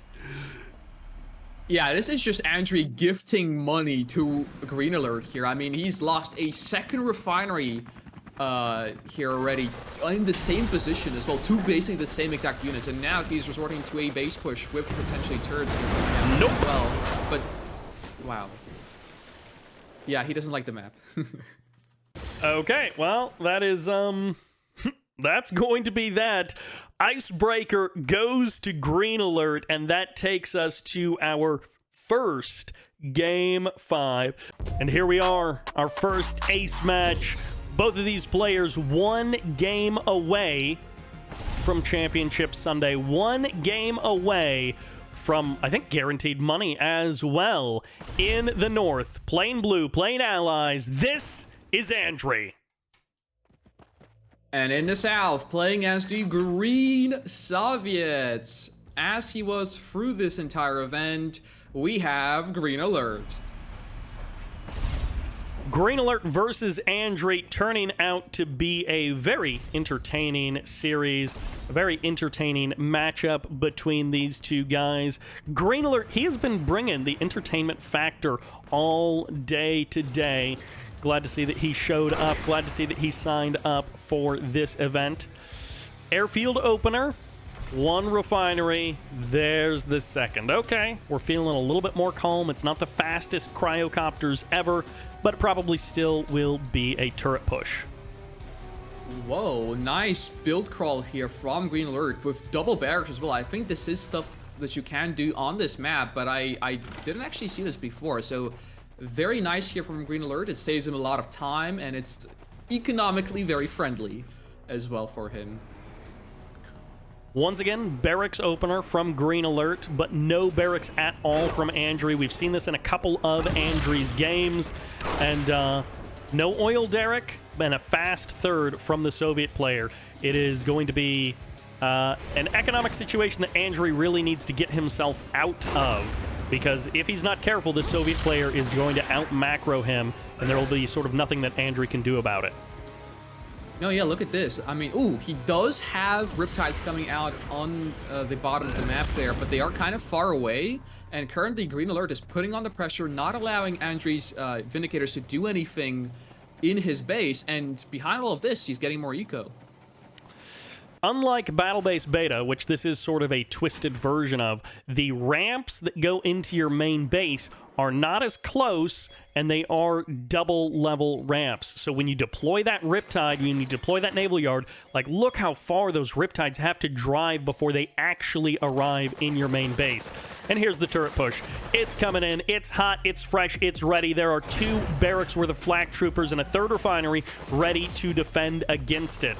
Yeah, this is just Andre gifting money to GreenAlert here. I mean, he's lost a second refinery here already in the same position as well. Two basically the same exact units, and now he's resorting to a base push with potentially turrets here nope. as well. But, wow. Yeah, he doesn't like the map. Okay, well, that is, that's going to be that. Icebreaker goes to GreenAlert, and that takes us to our first Game 5. And here we are, our first ace match. Both of these players 1 game away from Championship Sunday. 1 game away from, I think, guaranteed money as well. In the north, plain blue, plain allies, this is Andre. And in the south, playing as the Green Soviets. As he was through this entire event, we have GreenAlert. GreenAlert versus Andre turning out to be a very entertaining series, a very entertaining matchup between these two guys. GreenAlert, he has been bringing the entertainment factor all day today. Glad to see that he showed up. Glad to see that he signed up for this event. Airfield opener, 1 refinery. There's the second. Okay, we're feeling a little bit more calm. It's not the fastest cryocopters ever, but it probably still will be a turret push. Whoa, nice build crawl here from GreenAlert with double barracks as well. I think this is stuff that you can do on this map, but I didn't actually see this before, so very nice here from GreenAlert. It saves him a lot of time, and it's economically very friendly as well for him. Once again, barracks opener from GreenAlert, but no barracks at all from Andre. We've seen this in a couple of Andre's games, and no oil derrick, and a fast third from the Soviet player. It is going to be an economic situation that Andre really needs to get himself out of, because if he's not careful, the Soviet player is going to out-macro him, and there will be sort of nothing that Andre can do about it. No, yeah, look at this. I mean, ooh, he does have Riptides coming out on the bottom of the map there, but they are kind of far away, and currently GreenAlert is putting on the pressure, not allowing Andre's Vindicators to do anything in his base, and behind all of this, he's getting more eco. Unlike Battle Base Beta, which this is sort of a twisted version of, the ramps that go into your main base are not as close, and they are double-level ramps. So when you deploy that Riptide, when you deploy that Naval Yard, like, look how far those Riptides have to drive before they actually arrive in your main base. And here's the turret push. It's coming in, it's hot, it's fresh, it's ready. There are 2 barracks worth of flak troopers and a 3rd refinery ready to defend against it.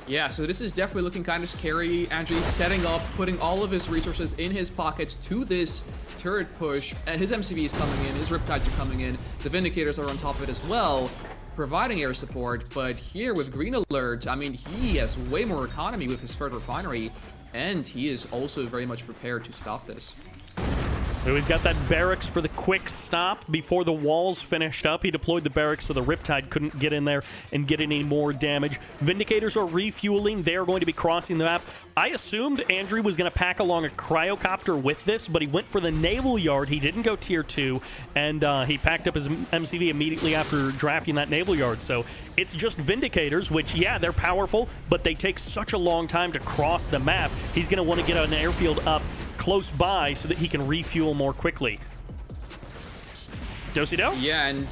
Yeah, so this is definitely looking kind of scary. Andre's setting up, putting all of his resources in his pockets to this turret push. And his MCV is coming in, his Riptides are coming in, the Vindicators are on top of it as well, providing air support. But here with GreenAlert, I mean, he has way more economy with his 3rd refinery, and he is also very much prepared to stop this. So he's got that barracks for the quick stop before the walls finished up. He deployed the barracks so the Riptide couldn't get in there and get any more damage. Vindicators are refueling. They are going to be crossing the map. I assumed Andre was going to pack along a cryocopter with this, but he went for the Naval Yard. He didn't go tier 2, and he packed up his MCV immediately after drafting that Naval Yard. So it's just Vindicators, which, yeah, they're powerful, but they take such a long time to cross the map. He's going to want to get an airfield up close by so that he can refuel more quickly. Do-si-do? Yeah, and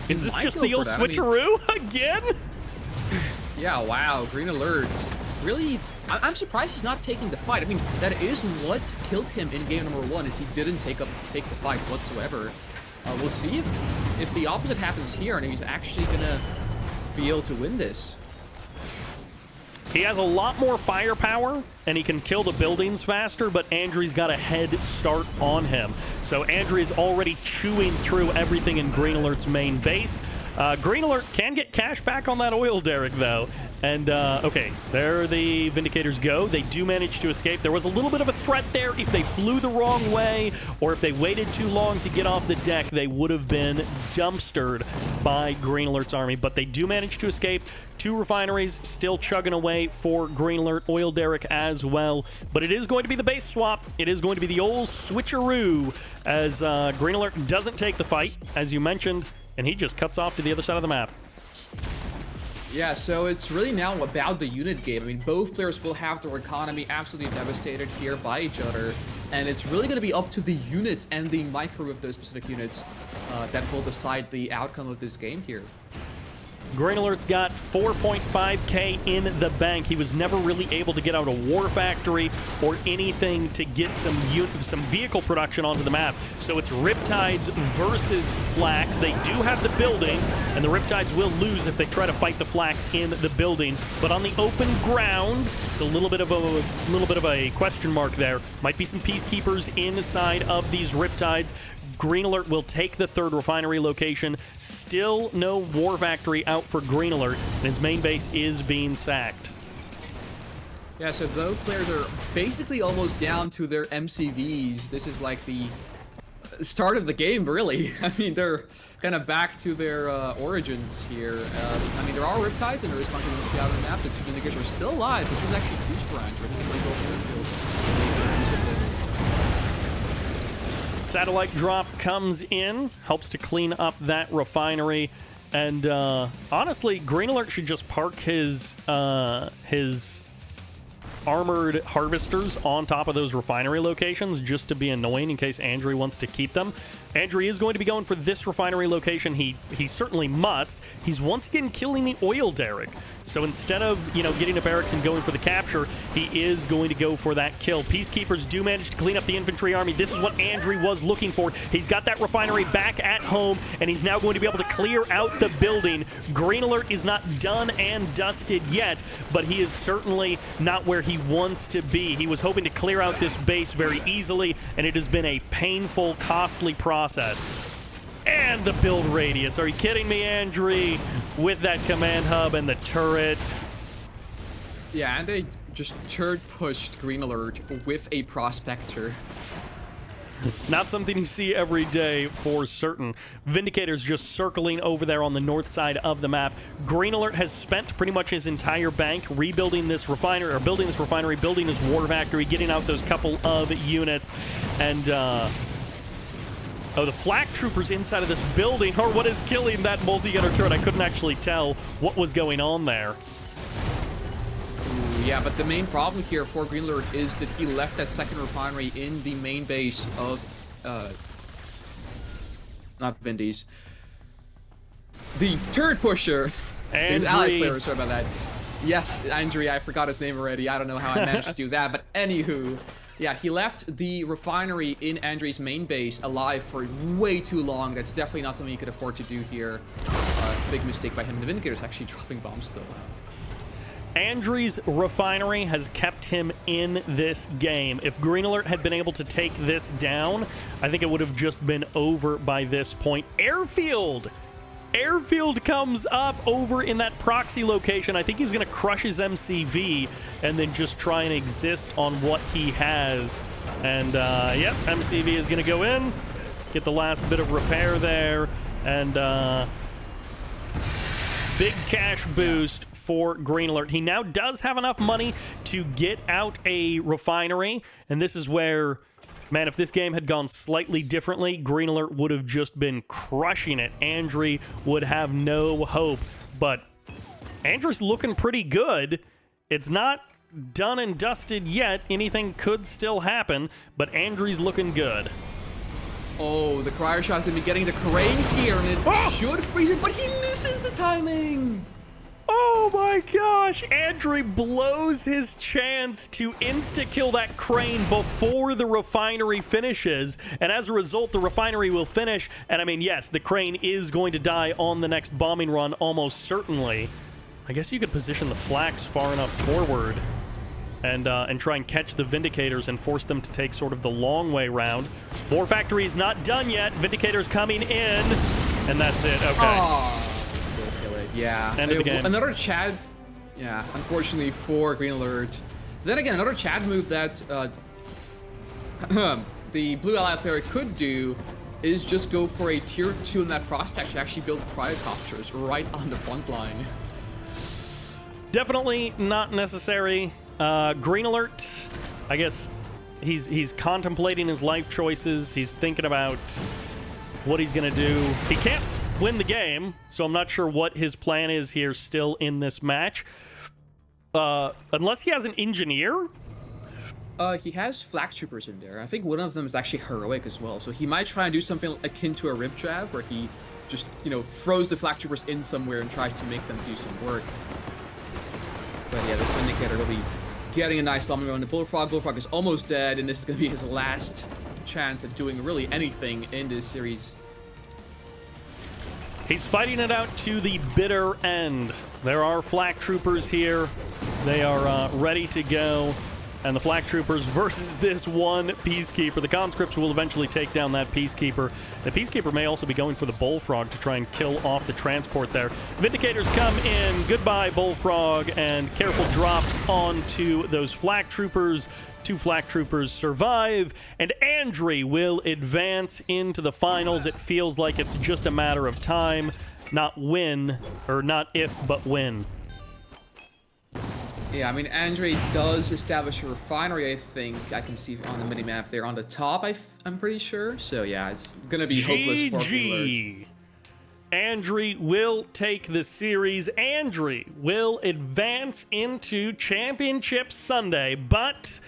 is this just the old switcheroo again? Yeah, wow, GreenAlert really, I'm surprised he's not taking the fight. I mean, that is what killed him in game number 1, is he didn't take the fight whatsoever. We'll see if the opposite happens here and he's actually gonna be able to win this. He has a lot more firepower, and he can kill the buildings faster, but Andre's got a head start on him. So Andre is already chewing through everything in GreenAlert's main base. GreenAlert can get cash back on that oil derrick, though. And, okay, there the Vindicators go. They do manage to escape. There was a little bit of a threat there. If they flew the wrong way, or if they waited too long to get off the deck, they would have been dumpstered by GreenAlert's army, but they do manage to escape. 2 refineries still chugging away for GreenAlert, oil derrick as well. But it is going to be the base swap. It is going to be the old switcheroo as GreenAlert doesn't take the fight, as you mentioned, and he just cuts off to the other side of the map. Yeah, so it's really now about the unit game. I mean, both players will have their economy absolutely devastated here by each other, and it's really going to be up to the units and the micro of those specific units that will decide the outcome of this game here. GreenAlert's got 4.5k in the bank. He was never really able to get out a war factory or anything to get some vehicle production onto the map. So it's Riptides versus Flax. They do have the building, and the Riptides will lose if they try to fight the Flax in the building. But on the open ground, it's a little bit of a question mark there. Might be some peacekeepers inside of these Riptides. GreenAlert will take the 3rd refinery location. Still no war factory out for GreenAlert, and his main base is being sacked. Yeah, so both players are basically almost down to their MCVs. This is like the start of the game, really. I mean, they're kind of back to their origins here. I mean, there are Riptides, and there is functionality out on the map. The 2 indicators are still alive, which is actually huge for Andrew. He can really go over the field. Satellite drop comes in, helps to clean up that refinery, and honestly, GreenAlert should just park his armored harvesters on top of those refinery locations just to be annoying in case Andrew wants to keep them. Andrew is going to be going for this refinery location. He certainly must. He's once again killing the oil derrick. So instead of, getting to barracks and going for the capture, he is going to go for that kill. Peacekeepers do manage to clean up the infantry army. This is what Andrew was looking for. He's got that refinery back at home, and he's now going to be able to clear out the building. GreenAlert is not done and dusted yet, but he is certainly not where he wants to be. He was hoping to clear out this base very easily, and it has been a painful, costly process. And the build radius. Are you kidding me, Andrew? With that command hub and the turret. Yeah, and they just turret pushed GreenAlert with a prospector. Not something you see every day for certain. Vindicator's just circling over there on the north side of the map. GreenAlert has spent pretty much his entire bank rebuilding this refinery, or building this refinery, building his war factory, getting out those couple of units, and oh, the flak troopers inside of this building are what is killing that multi-gunner turret. I couldn't actually tell what was going on there. Yeah, but the main problem here for GreenAlert is that he left that 2nd refinery in the main base of, not Vindies. The turret pusher. The allied player, sorry about that. Yes, Andrew, I forgot his name already. I don't know how I managed to do that, but anywho. Yeah, he left the refinery in Andre's main base alive for way too long. That's definitely not something he could afford to do here. Big mistake by him. The Vindicator's actually dropping bombs still. Andrew's refinery has kept him in this game. If GreenAlert had been able to take this down, I think it would have just been over by this point. Airfield! Airfield comes up over in that proxy location. I think he's going to crush his MCV and then just try and exist on what he has. And, yep, MCV is going to go in, get the last bit of repair there, and big cash boost for GreenAlert. He now does have enough money to get out a refinery, and this is where... Man, if this game had gone slightly differently, GreenAlert would have just been crushing it. Andrew would have no hope. But Andrew's looking pretty good. It's not done and dusted yet. Anything could still happen, but Andrew's looking good. Oh, the cryo shot's gonna be getting the crane here, and it should freeze it, but he misses the timing. Oh my gosh! Andrew blows his chance to insta-kill that crane before the refinery finishes, and as a result, the refinery will finish, and I mean, yes, the crane is going to die on the next bombing run, almost certainly. I guess you could position the flax far enough forward and try and catch the Vindicators and force them to take sort of the long way round. War factory is not done yet. Vindicator's coming in, and that's it. Okay. Oh. Yeah, end of the game. Another Chad, yeah, unfortunately for GreenAlert. Then again, another Chad move that the blue allied player could do is just go for a tier 2 in that prospect to actually build cryocopters right on the front line. Definitely not necessary. GreenAlert, I guess he's contemplating his life choices. He's thinking about what he's going to do. He can't win the game, so I'm not sure what his plan is here still in this match. Unless he has an engineer? He has flak troopers in there. I think one of them is actually heroic as well, so he might try and do something akin to a rib jab, where he just, you know, throws the flak troopers in somewhere and tries to make them do some work. But yeah, this Vindicator will be getting a nice dominant on the Bullfrog. Bullfrog is almost dead, and this is going to be his last chance at doing really anything in this series. He's fighting it out to the bitter end. There are flak troopers here. They are ready to go. And the flak troopers versus this one peacekeeper. The conscripts will eventually take down that peacekeeper. The peacekeeper may also be going for the bullfrog to try and kill off the transport there. Vindicators come in. Goodbye, bullfrog, and careful drops onto those flak troopers. 2 flak troopers survive, and Andri will advance into the finals. It feels like it's just a matter of time, not when, or not if, but when. Yeah, I mean, Andri does establish a refinery, I think. I can see on the minimap there on the top, I'm pretty sure. So yeah, it's going to be hopeless for GG. Andri will take the series. Andri will advance into Championship Sunday, but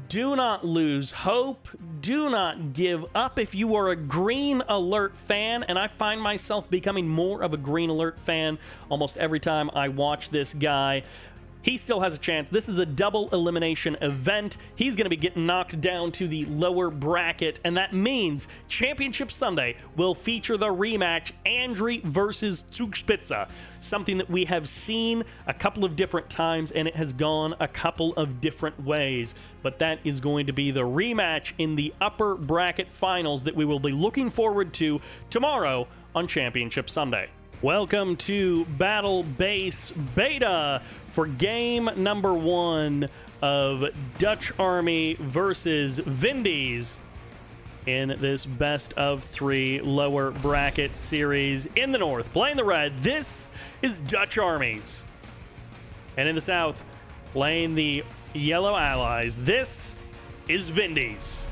do not lose hope. Do not give up. If you are a GreenAlert fan, and I find myself becoming more of a GreenAlert fan almost every time I watch this guy, he still has a chance. This is a double elimination event. He's going to be getting knocked down to the lower bracket, and that means Championship Sunday will feature the rematch, Andri versus Zugspitze, something that we have seen a couple of different times, and it has gone a couple of different ways. But that is going to be the rematch in the upper bracket finals that we will be looking forward to tomorrow on Championship Sunday. Welcome to Battle Base Beta for game number 1 of DutchArmy versus Vindies in this best of 3 lower bracket series. In the north, playing the red, this is DutchArmy's. And in the south, playing the yellow allies, this is Vindies.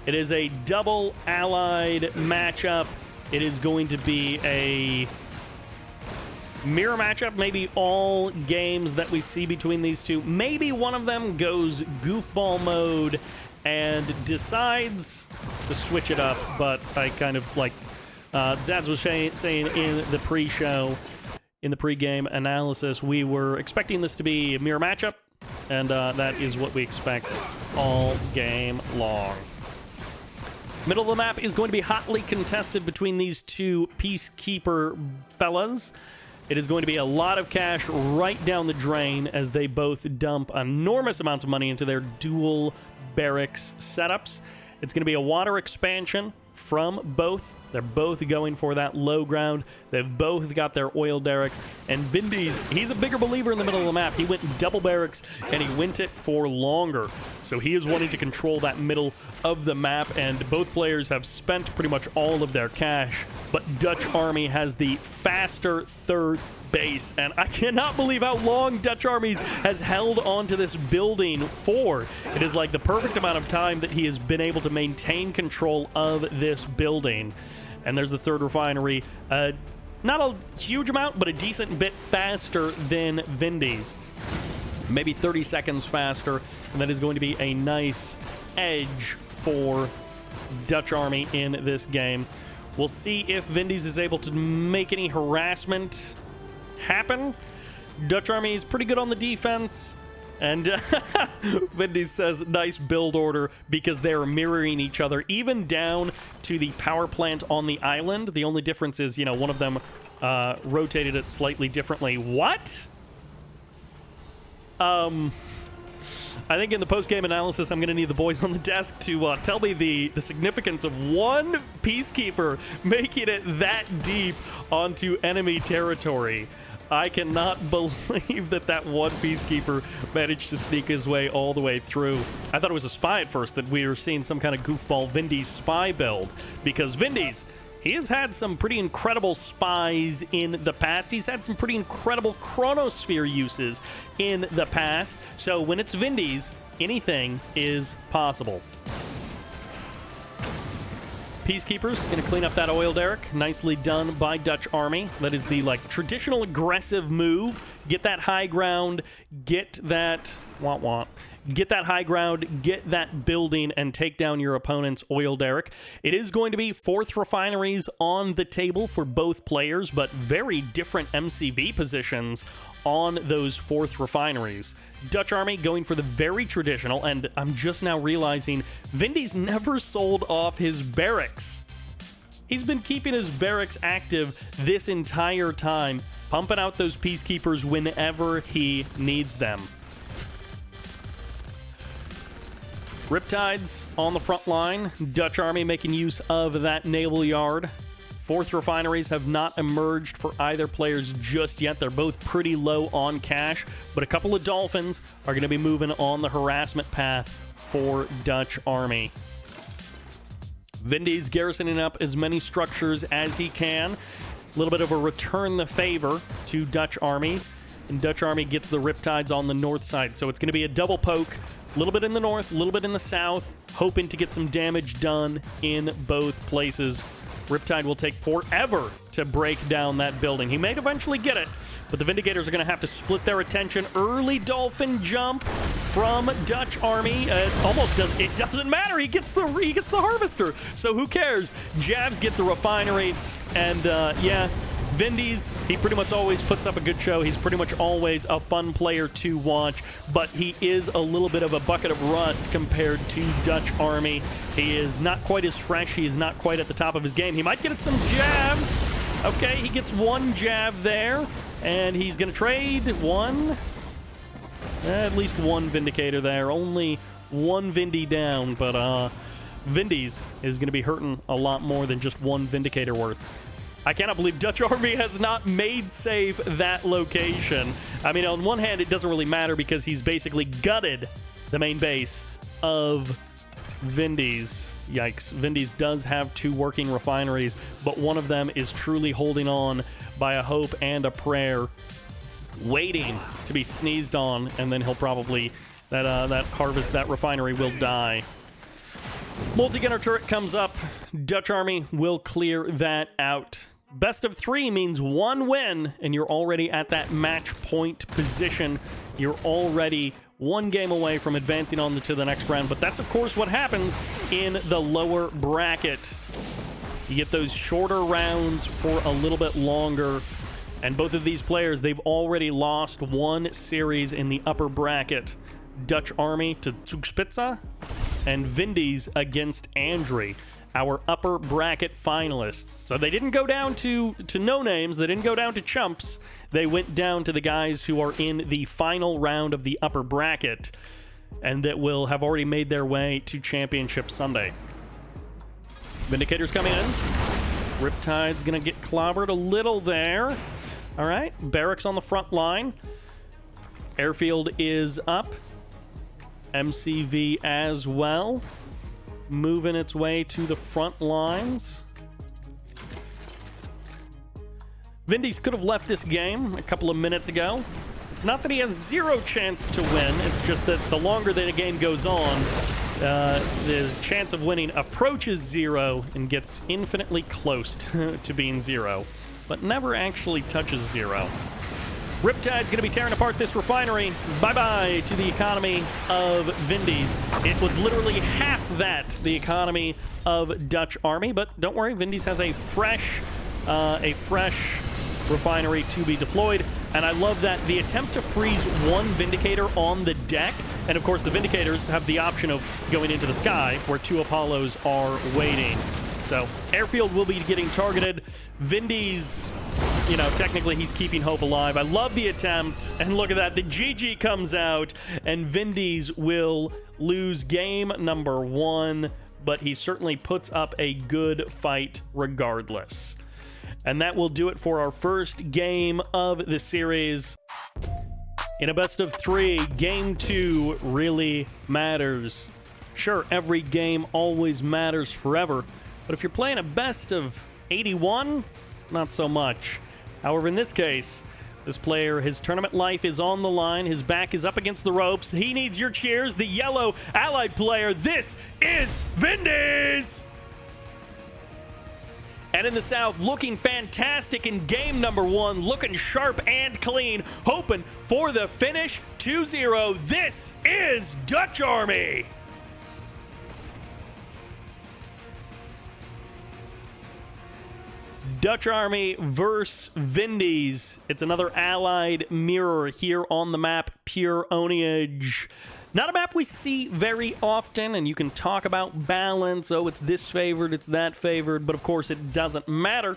It is a double allied matchup. It is going to be a mirror matchup. Maybe all games that we see between these two, maybe one of them goes goofball mode and decides to switch it up. But I kind of like Zads was saying in the pre-show, in the pre-game analysis, we were expecting this to be a mirror matchup, and that is what we expect all game long. Middle of the map is going to be hotly contested between these two Peacekeeper fellas. It is going to be a lot of cash right down the drain as they both dump enormous amounts of money into their dual barracks setups. It's going to be a water expansion from both. They're both going for that low ground. They've both got their oil derricks. And Vindies, he's a bigger believer in the middle of the map. He went double barracks, and he went it for longer. So he is wanting to control that middle of the map, and both players have spent pretty much all of their cash. But DutchArmy has the faster third base, and I cannot believe how long DutchArmy has held on to this building for. It is like the perfect amount of time that he has been able to maintain control of this building. And there's the third refinery. Not a huge amount, but a decent bit faster than Vindies. Maybe 30 seconds faster, and that is going to be a nice edge for DutchArmy in this game. We'll see if Vindies is able to make any harassment happen. DutchArmy is pretty good on the defense, and Vindies says nice build order because they're mirroring each other, even down to the power plant on the island. The only difference is, you know, one of them rotated it slightly differently. What? I think in the post-game analysis, I'm going to need the boys on the desk to tell me the significance of one Peacekeeper making it that deep onto enemy territory. I cannot believe that that one Peacekeeper managed to sneak his way all the way through. I thought it was a spy at first, that we were seeing some kind of goofball Vindy's spy build, because Vindy's, he has had some pretty incredible spies in the past. He's had some pretty incredible Chronosphere uses in the past. So when it's Vindy's, anything is possible. Peacekeepers gonna clean up that oil derrick. Nicely done by DutchArmy. That is the traditional aggressive move. Get that high ground, get that get that high ground, get that building, and take down your opponent's oil derrick. It is going to be 4th refineries on the table for both players, but very different MCV positions on those 4th refineries. DutchArmy going for the very traditional, and I'm just now realizing Vindy's never sold off his barracks. He's been keeping his barracks active this entire time, pumping out those Peacekeepers whenever he needs them. Riptides on the front line. DutchArmy making use of that naval yard. 4th refineries have not emerged for either players just yet. They're both pretty low on cash, but a couple of Dolphins are going to be moving on the harassment path for DutchArmy. Vindy's garrisoning up as many structures as he can. A little bit of a return the favor to DutchArmy, and DutchArmy gets the Riptides on the north side. So it's going to be a double poke, a little bit in the north, a little bit in the south, hoping to get some damage done in both places. Riptide will take forever to break down that building. He may eventually get it, but the Vindicators are going to have to split their attention. Early Dolphin jump from DutchArmy. It doesn't matter. He gets the Harvester, so who cares? Javs get the refinery, and yeah, Vindy's, he pretty much always puts up a good show. He's pretty much always a fun player to watch, but he is a little bit of a bucket of rust compared to DutchArmy. He is not quite as fresh. He is not quite at the top of his game. He might get some jabs. Okay, he gets one jab there, and he's going to trade at least one Vindicator there. Only one Vindy down, but Vindy's is going to be hurting a lot more than just one Vindicator worth. I cannot believe DutchArmy has not made safe that location. I mean, on one hand, it doesn't really matter because he's basically gutted the main base of Vindy's. Yikes. Vindy's does have 2 working refineries, but one of them is truly holding on by a hope and a prayer, waiting to be sneezed on, and then he'll probably, that refinery will die. Multi-gunner turret comes up. DutchArmy will clear that out. Best of 3 means 1 win, and you're already at that match point position. You're already 1 game away from advancing on to the next round, but that's, of course, what happens in the lower bracket. You get those shorter rounds for a little bit longer, and both of these players, they've already lost 1 series in the upper bracket. DutchArmy to Zugspitze, and Vindy's against Andre, our upper bracket finalists. So they didn't go down to no-names, they didn't go down to chumps, they went down to the guys who are in the final round of the upper bracket, and that will have already made their way to Championship Sunday. Vindicators coming in. Riptide's gonna get clobbered a little there. All right, barracks on the front line. Airfield is up. MCV as well, moving its way to the front lines. Vindy's could have left this game a couple of minutes ago. It's not that he has 0 chance to win, it's just that the longer that a game goes on, the chance of winning approaches 0 and gets infinitely close to being 0, but never actually touches 0. Riptide's going to be tearing apart this refinery. Bye-bye to the economy of Vindy's. It was literally half that, the economy of DutchArmy, but don't worry, Vindy's has a fresh refinery to be deployed, and I love that the attempt to freeze 1 Vindicator on the deck, and of course the Vindicators have the option of going into the sky where 2 Apollos are waiting. So airfield will be getting targeted. Vindy's, you know, technically he's keeping hope alive. I love the attempt, and look at that, the GG comes out, and Vindy's will lose game number 1, but he certainly puts up a good fight regardless. And that will do it for our first game of the series. In a best of 3, Game 2 really matters. Sure, every game always matters forever, but if you're playing a best of 81, not so much. However, in this case, this player, his tournament life is on the line. His back is up against the ropes. He needs your cheers. The yellow allied player, this is Vindies! And in the South, looking fantastic in game number 1, looking sharp and clean, hoping for the finish 2-0. This is DutchArmy! DutchArmy versus Vindies. It's another allied mirror here on the map, Pure Ownage. Not a map we see very often, and you can talk about balance. Oh, it's this favored, it's that favored, but of course it doesn't matter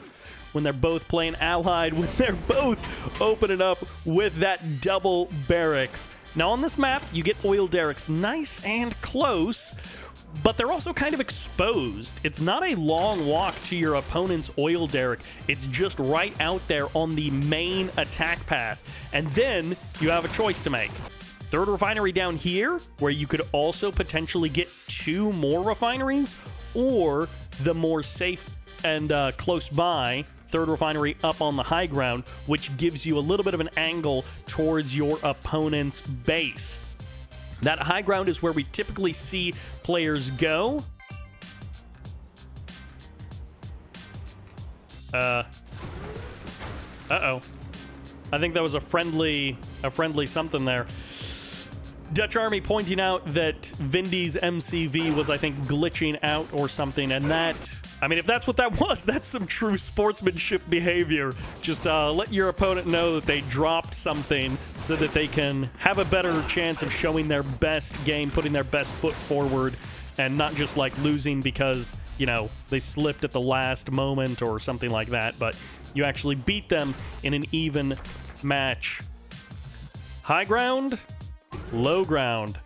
when they're both playing allied, when they're both opening up with that double barracks. Now on this map, you get oil derricks nice and close, but they're also kind of exposed. It's not a long walk to your opponent's oil derrick. It's just right out there on the main attack path. And then you have a choice to make. Third refinery down here, where you could also potentially get 2 more refineries, or the more safe and close by third refinery up on the high ground, which gives you a little bit of an angle towards your opponent's base. That high ground is where we typically see players go. Uh-oh. I think that was a friendly something there. DutchArmy pointing out that Vindies' MCV was, I think, glitching out or something, and that, I mean, if that's what that was, that's some true sportsmanship behavior. Just let your opponent know that they dropped something so that they can have a better chance of showing their best game, putting their best foot forward, and not just, like, losing because, you know, they slipped at the last moment or something like that, but you actually beat them in an even match. High ground, low ground.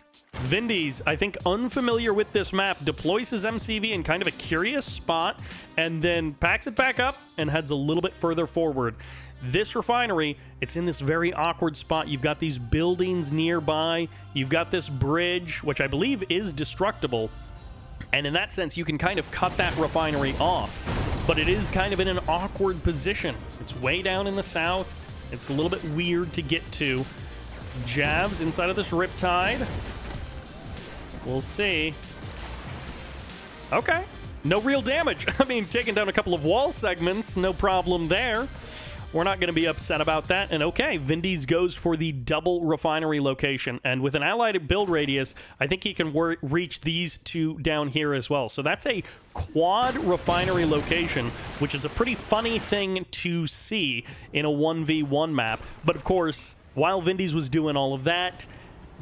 Vindies, I think unfamiliar with this map, deploys his MCV in kind of a curious spot and then packs it back up and heads a little bit further forward. This refinery, it's in this very awkward spot. You've got these buildings nearby. You've got this bridge, which I believe is destructible. And in that sense, you can kind of cut that refinery off. But it is kind of in an awkward position. It's way down in the south. It's a little bit weird to get to. Jabs inside of this Riptide. We'll see. Okay. No real damage. I mean, taking down a couple of wall segments, no problem there. We're not going to be upset about that. And okay, Vindies goes for the double refinery location. And with an allied build radius, I think he can reach these 2 down here as well. So that's a quad refinery location, which is a pretty funny thing to see in a 1v1 map. But of course, while Vindies was doing all of that,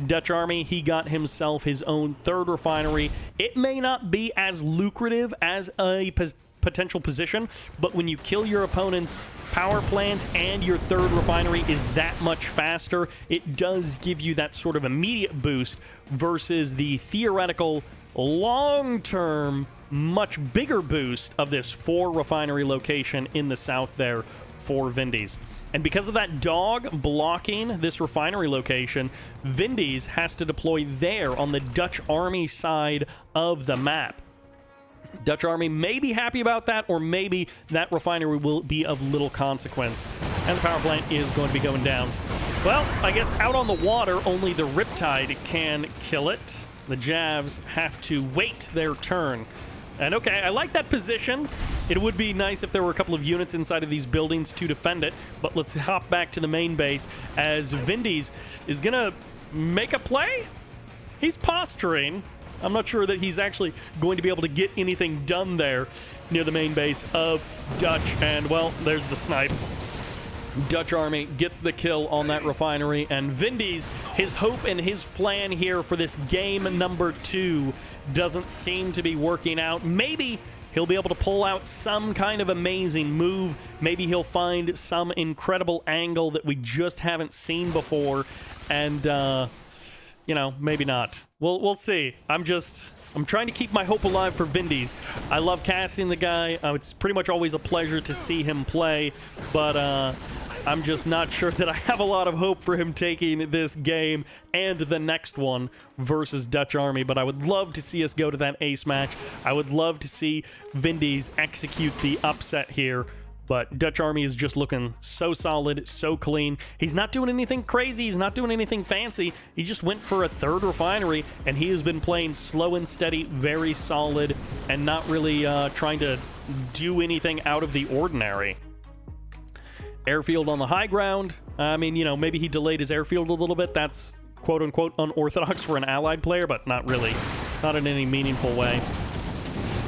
DutchArmy, he got himself his own third refinery. It may not be as lucrative as a potential position, but when you kill your opponent's power plant and your third refinery is that much faster, it does give you that sort of immediate boost versus the theoretical long-term, much bigger boost of this 4 refinery location in the south there for Vindies. And because of that dog blocking this refinery location, Vindies has to deploy there on the DutchArmy side of the map. DutchArmy may be happy about that, or maybe that refinery will be of little consequence. And the power plant is going to be going down. Well, I guess out on the water, only the Riptide can kill it. The Javs have to wait their turn. And okay, I like that position. It would be nice if there were a couple of units inside of these buildings to defend it, but let's hop back to the main base as Vindies is gonna make a play. He's posturing. I'm not sure that he's actually going to be able to get anything done there near the main base of Dutch, and well, there's the snipe. DutchArmy gets the kill on that refinery, and Vindies, his hope and his plan here for this game number 2 doesn't seem to be working out. Maybe he'll be able to pull out some kind of amazing move. Maybe he'll find some incredible angle that we just haven't seen before. And you know, maybe not. We'll see. I'm trying to keep my hope alive for Vindies. I love casting the guy. It's pretty much always a pleasure to see him play, but I'm just not sure that I have a lot of hope for him taking this game and the next one versus DutchArmy, but I would love to see us go to that ace match. I would love to see Vindies execute the upset here, but DutchArmy is just looking so solid, so clean. He's not doing anything crazy. He's not doing anything fancy. He just went for a third refinery, and he has been playing slow and steady, very solid, and not really trying to do anything out of the ordinary. Airfield on the high ground. I mean, you know, maybe he delayed his airfield a little bit. That's quote-unquote unorthodox for an allied player, but not really. Not in any meaningful way.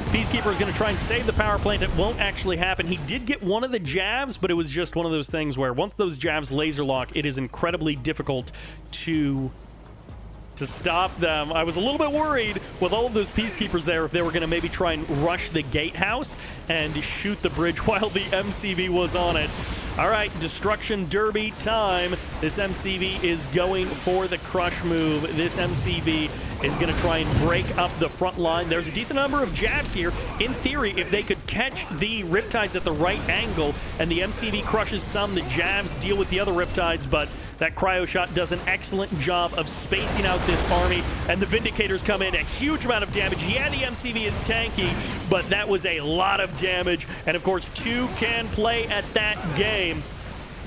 Peacekeeper is going to try and save the power plant. It won't actually happen. He did get one of the jabs, but it was just one of those things where once those jabs laser lock, it is incredibly difficult to stop them. I was a little bit worried with all of those peacekeepers there if they were going to maybe try and rush the gatehouse and shoot the bridge while the MCV was on it. All right, Destruction Derby time. This MCV is going for the crush move. This MCV is going to try and break up the front line. There's a decent number of jabs here. In theory, if they could catch the Riptides at the right angle and the MCV crushes some, the jabs deal with the other Riptides, but that cryo shot does an excellent job of spacing out this army, and the Vindicators come in a huge amount of damage. Yeah, the MCV is tanky, but that was a lot of damage, and of course, 2 can play at that game.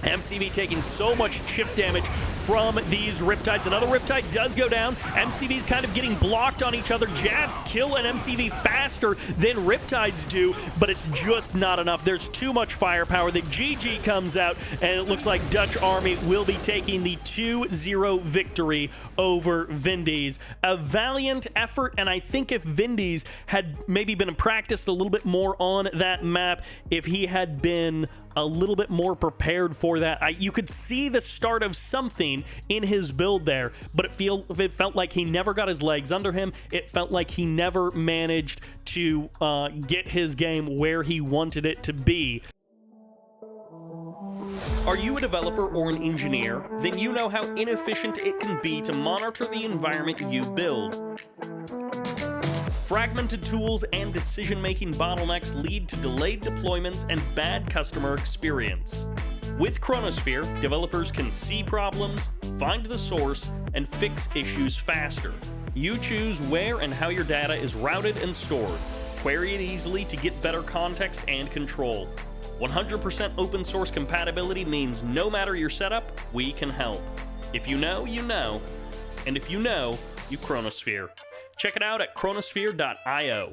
MCV taking so much chip damage from these Riptides. Another Riptide does go down. MCV's kind of getting blocked on each other. Jabs kill an MCV faster than Riptides do, but it's just not enough. There's too much firepower. The GG comes out, and it looks like DutchArmy will be taking the 2-0 victory over Vindies. A valiant effort, and I think if Vindies had maybe been practiced a little bit more on that map, if he had been a little bit more prepared for that, you could see the start of something in his build there, but it felt like he never got his legs under him. It felt like he never managed to get his game where he wanted it to be. Are you a developer or an engineer? Then you know how inefficient it can be to monitor the environment you build. Fragmented tools and decision-making bottlenecks lead to delayed deployments and bad customer experience. With Chronosphere, developers can see problems, find the source, and fix issues faster. You choose where and how your data is routed and stored. Query it easily to get better context and control. 100% open source compatibility means no matter your setup, we can help. If you know, you know. And if you know, you Chronosphere. Check it out at chronosphere.io.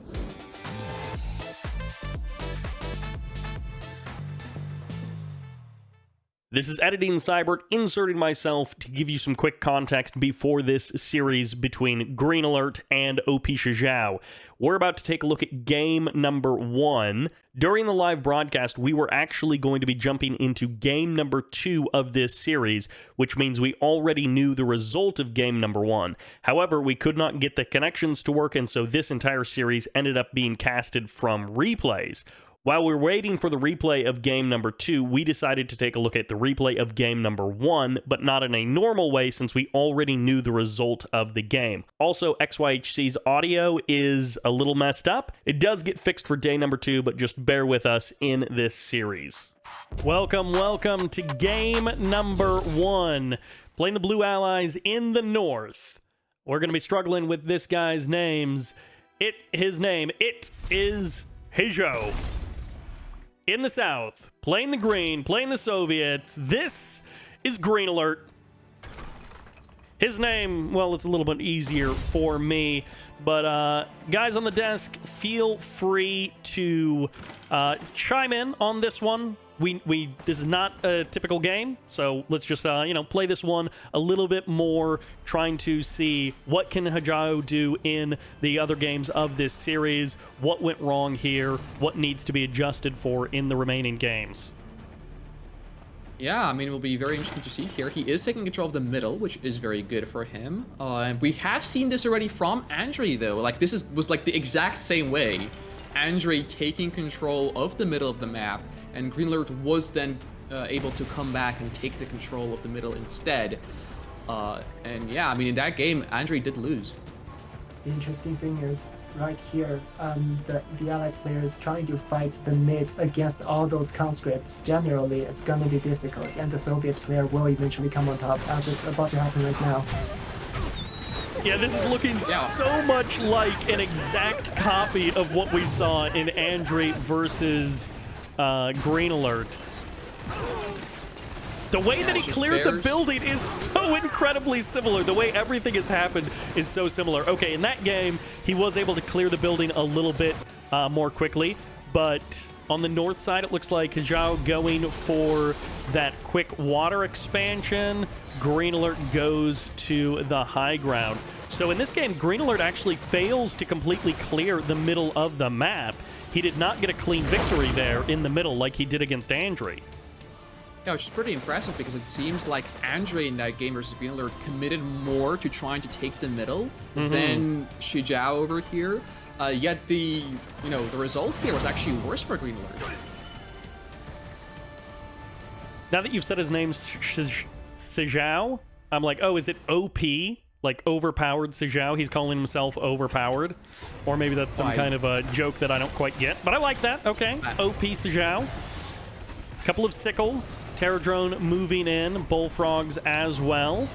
This is Editing Sybert, inserting myself to give you some quick context before this series between GreenAlert and OP Shizhao. We're about to take a look at game number 1. During the live broadcast, we were actually going to be jumping into game number 2 of this series, which means we already knew the result of game number 1. However, we could not get the connections to work, and so this entire series ended up being casted from replays. While we're waiting for the replay of game number 2, we decided to take a look at the replay of game number 1, but not in a normal way since we already knew the result of the game. Also, XYHC's audio is a little messed up. It does get fixed for day number 2, but just bear with us in this series. Welcome to game number 1. Playing the Blue Allies in the north. We're going to be struggling with this guy's names. His name is Hijo. In the south, playing the green, playing the Soviets, this is GreenAlert. His name, well, it's a little bit easier for me, but guys on the desk, feel free to chime in on this one. This is not a typical game, so let's just play this one a little bit more, trying to see what can Hajao do in the other games of this series, what went wrong here, what needs to be adjusted for in the remaining games. Yeah, I mean, it will be very interesting to see here. He is taking control of the middle, which is very good for him. And we have seen this already from Andre, though. Like, this was like the exact same way. Andre taking control of the middle of the map, and GreenAlert was then able to come back and take the control of the middle instead. And yeah, I mean, in that game, Andre did lose. The interesting thing is right here, the allied players trying to fight the mid against all those conscripts. Generally, it's going to be difficult, and the Soviet player will eventually come on top, as it's about to happen right now. Yeah, this is looking so much like an exact copy of what we saw in Andre versus GreenAlert. The way that he cleared the building is so incredibly similar. The way everything has happened is so similar. Okay, in that game, he was able to clear the building a little bit more quickly, but on the north side, it looks like Zhao going for that quick water expansion. GreenAlert goes to the high ground. So in this game, GreenAlert actually fails to completely clear the middle of the map. He did not get a clean victory there in the middle like he did against Andre. Yeah, which is pretty impressive because it seems like Andre in that game versus GreenAlert committed more to trying to take the middle than Shijao over here. Yet the result here was actually worse for GreenAlert. Now that you've said his name, Shijao, I'm like, oh, is it OP? Like overpowered Shijao? He's calling himself overpowered, or maybe that's some kind of a joke that I don't quite get. But I like that. Okay, OP Shijao. Couple of sickles, Terror Drone moving in, Bullfrogs as well.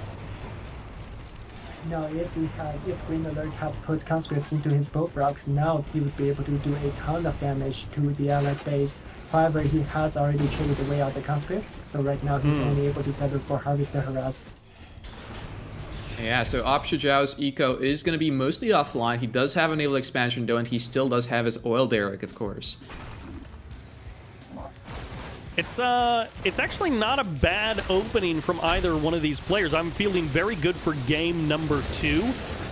Now, if GreenAlert had put conscripts into his Bullfrogs, now he would be able to do a ton of damage to the allied base. However, he has already traded away all the conscripts, so right now he's only able to settle for Harvester Harass. Yeah, so Opshijao's eco is going to be mostly offline. He does have a naval expansion though, and he still does have his oil derrick, of course. It's actually not a bad opening from either one of these players. I'm feeling very good for game number 2.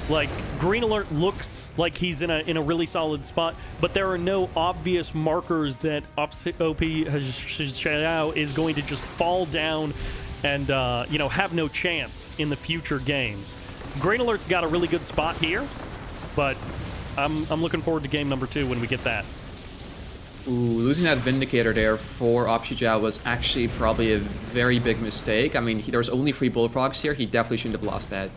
Like, GreenAlert looks like he's in a really solid spot, but there are no obvious markers that OP Xiao is going to just fall down and have no chance in the future games. GreenAlert's got a really good spot here, but I'm looking forward to game number 2 when we get that. Ooh, losing that Vindicator there for Opshijao was actually probably a very big mistake. I mean, there was only 3 Bullfrogs here. He definitely shouldn't have lost that.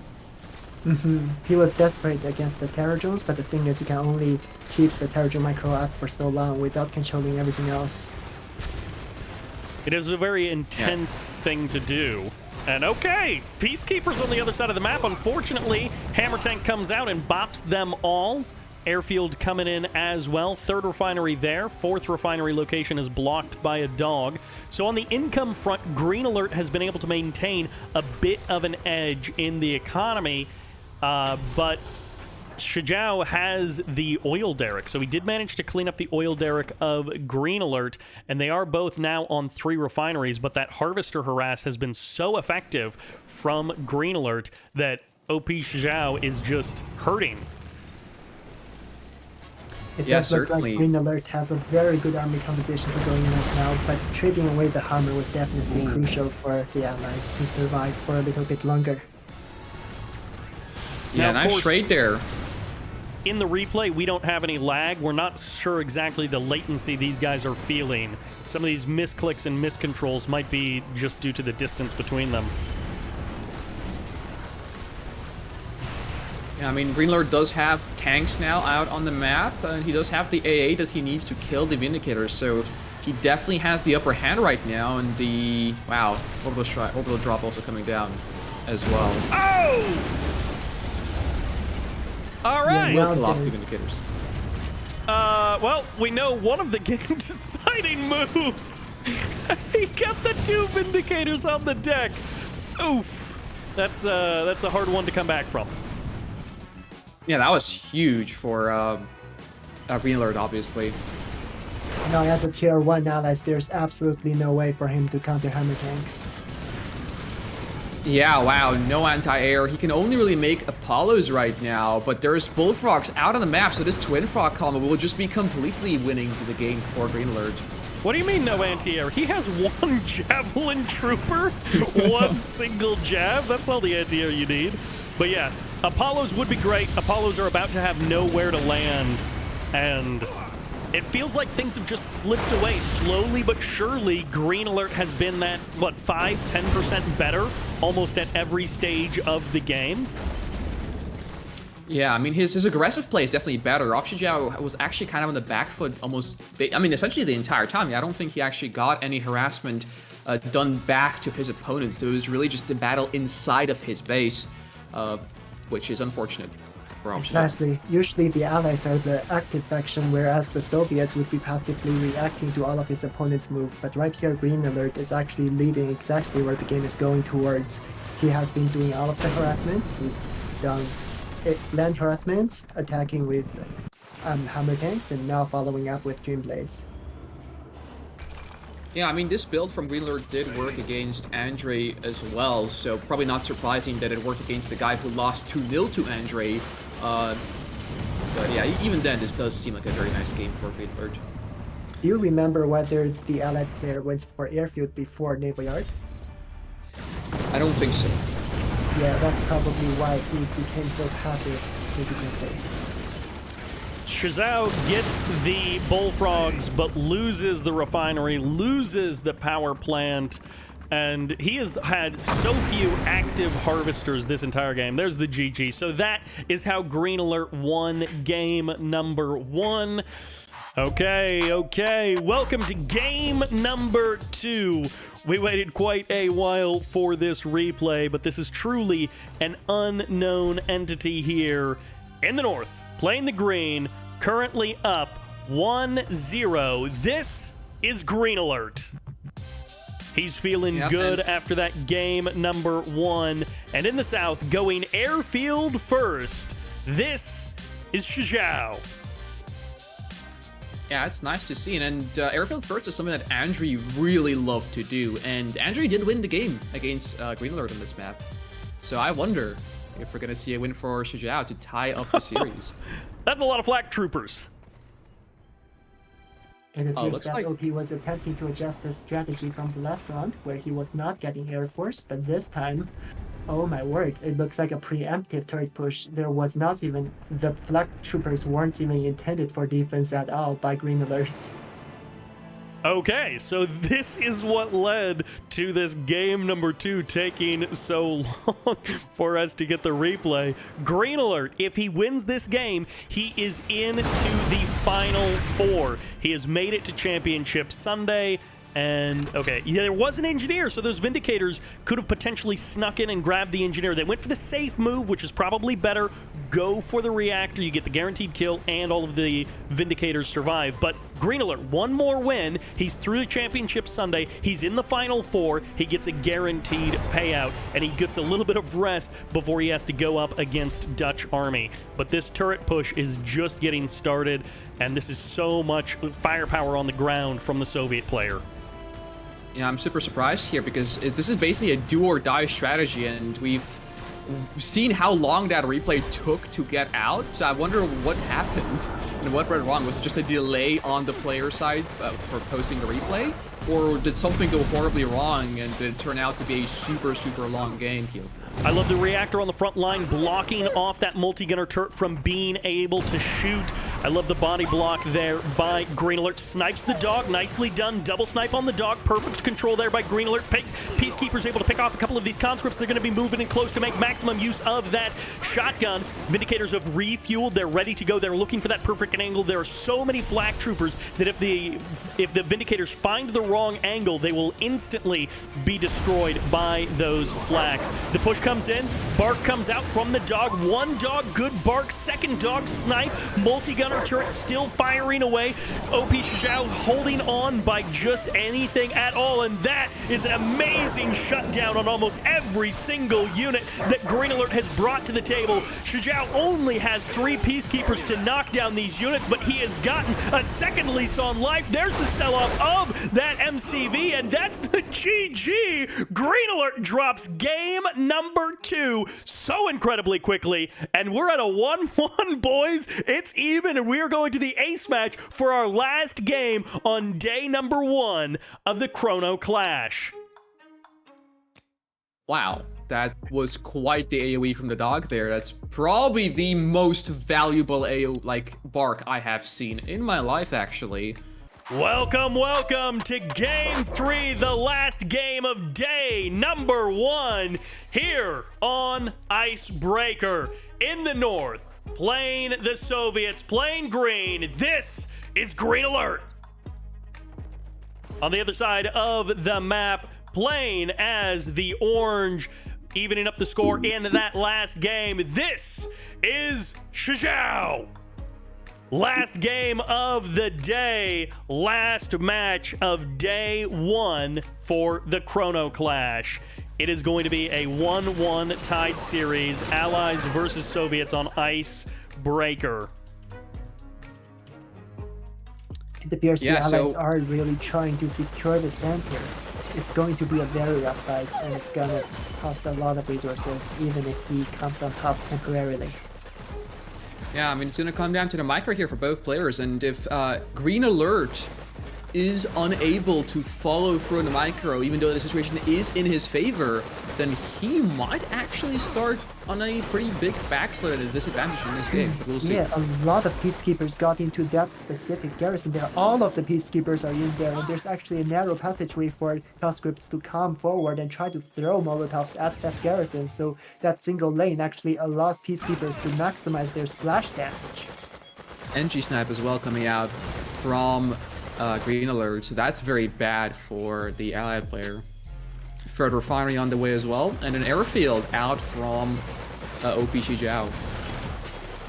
He was desperate against the Terror Drones, but the thing is, you can only keep the Terror Drone micro up for so long without controlling everything else. It is a very intense thing to do. And okay, Peacekeepers on the other side of the map. Unfortunately, Hammer Tank comes out and bops them all. Airfield coming in as well. 3rd refinery there. 4th refinery location is blocked by a dog. So on the income front, GreenAlert has been able to maintain a bit of an edge in the economy, but Shijao has the oil derrick. So he did manage to clean up the oil derrick of GreenAlert, and they are both now on 3 refineries, but that Harvester Harass has been so effective from GreenAlert that OP Shijao is just hurting. It does look like GreenAlert has a very good army composition going right now, but trading away the Hammer was definitely crucial for the Allies to survive for a little bit longer. Yeah, nice trade there. In the replay, we don't have any lag. We're not sure exactly the latency these guys are feeling. Some of these misclicks and miscontrols might be just due to the distance between them. Yeah, I mean, GreenAlert does have tanks now out on the map, and he does have the AA that he needs to kill the Vindicators, so he definitely has the upper hand right now, and the... Wow, orbital drop also coming down as well. Oh! All right! We'll kill off 2 Vindicators. Well, we know one of the game's deciding moves. He got the 2 Vindicators on the deck. Oof. That's a hard one to come back from. Yeah, that was huge for GreenAlert, obviously. Now, as a tier 1 allies, there's absolutely no way for him to counter Hammer Tanks. Yeah, wow, no anti-air. He can only really make Apollos right now, but there's Bullfrogs out on the map, so this Twin Frog combo will just be completely winning the game for GreenAlert. What do you mean no anti-air? He has 1 Javelin Trooper, 1 single jab. That's all the anti-air you need. But yeah, Apollos would be great. Apollos are about to have nowhere to land, and it feels like things have just slipped away slowly but surely. GreenAlert has been that, what, 5-10% better almost at every stage of the game. Yeah, I mean, his aggressive play is definitely better. Opshijao was actually kind of on the back foot almost, I mean, essentially the entire time. I don't think he actually got any harassment done back to his opponents. So it was really just the battle inside of his base, which is unfortunate for Opshijao. Exactly. Usually the Allies are the active faction, whereas the Soviets would be passively reacting to all of his opponent's moves. But right here, GreenAlert is actually leading exactly where the game is going towards. He has been doing all of the harassments. He's done land harassments, attacking with hammer tanks, and now following up with Dream Blades. Yeah, I mean, this build from GreenAlert did work against Andre as well, so probably not surprising that it worked against the guy who lost 2-0 to Andre. But yeah, even then, this does seem like a very nice game for GreenAlert. Do you remember whether the Allied player went for airfield before Naval Yard? I don't think so. Yeah, that's probably why he became so passive, as you can say. Shizao gets the bullfrogs, but loses the refinery, loses the power plant, and he has had so few active harvesters this entire game. There's the GG. So that is how GreenAlert won game number 1. Okay. Welcome to game number 2. We waited quite a while for this replay, but this is truly an unknown entity here in the north, playing the green, currently up 1-0. This is GreenAlert. He's feeling good after that game number 1. And in the south, going airfield first, this is Shizao. Yeah, it's nice to see. And airfield first is something that Andre really loved to do. And Andre did win the game against GreenAlert on this map. So I wonder if we're going to see a win for Shizao to tie up the series. That's a lot of flak troopers. It appears looks that like OP was attempting to adjust the strategy from the last round, where he was not getting Air Force, but this time, oh my word, it looks like a preemptive turret push. There was not even, the flak troopers weren't even intended for defense at all by GreenAlert. Okay, so this is what led to this game number 2 taking so long for us to get the replay. GreenAlert, if he wins this game, he is into the Final 4. He has made it to Championship Sunday. And, okay, yeah, there was an engineer, so those Vindicators could have potentially snuck in and grabbed the engineer. They went for the safe move, which is probably better. Go for the reactor, you get the guaranteed kill, and all of the Vindicators survive. But GreenAlert, one more win. He's through the Championship Sunday. He's in the Final 4. He gets a guaranteed payout, and he gets a little bit of rest before he has to go up against DutchArmy. But this turret push is just getting started, and this is so much firepower on the ground from the Soviet player. Yeah, I'm super surprised here because this is basically a do-or-die strategy, and we've seen how long that replay took to get out. So I wonder what happened and what went wrong. Was it just a delay on the player side for posting the replay? Or did something go horribly wrong and did it turn out to be a super, super long game here? I love the reactor on the front line blocking off that multi-gunner turret from being able to shoot. I love the body block there by GreenAlert. Snipes the dog. Nicely done. Double snipe on the dog. Perfect control there by GreenAlert. Peacekeeper's able to pick off a couple of these conscripts. They're going to be moving in close to make maximum use of that shotgun. Vindicators have refueled. They're ready to go. They're looking for that perfect angle. There are so many flak troopers that if the Vindicators find the wrong angle, they will instantly be destroyed by those flags. The push comes in. Bark comes out from the dog. One dog, good bark. Second dog, snipe. Multi-gunner turret still firing away. OP Shizao holding on by just anything at all, and that is an amazing shutdown on almost every single unit that GreenAlert has brought to the table. Shizao only has 3 peacekeepers to knock down these units, but he has gotten a second lease on life. There's the sell-off of that MCV, and that's the GG. GreenAlert drops game number 2 so incredibly quickly, and we're at a 1-1, boys. It's even, and we are going to the ace match for our last game on day number 1 of the Chrono Clash. Wow, that was quite the AoE from the dog there. That's probably the most valuable AoE, like, bark I have seen in my life, actually. Welcome, welcome to Game 3, the last game of day number 1 here on Icebreaker. In the north, playing the Soviets, playing green. This is GreenAlert. On the other side of the map, playing as the orange, evening up the score in that last game. This is Shizhao. Last game of the day, last match of day 1 for the Chrono Clash. It is going to be a 1-1 tied series, Allies versus Soviets on Icebreaker. It appears the Allies are really trying to secure the center. It's going to be a very rough fight, and it's going to cost a lot of resources, even if he comes on top temporarily. Yeah, I mean, it's going to come down to the micro here for both players, and if GreenAlert is unable to follow through on the micro, even though the situation is in his favor, then he might actually start on a pretty big back foot at a disadvantage in this game. But we'll see. Yeah, a lot of Peacekeepers got into that specific garrison there. All of the Peacekeepers are in there, and there's actually a narrow passageway for conscripts to come forward and try to throw Molotovs at that garrison, so that single lane actually allows Peacekeepers to maximize their splash damage. NG Snipe as well coming out from GreenAlert, so that's very bad for the allied player. Third refinery on the way as well, and an airfield out from OP Shizhao.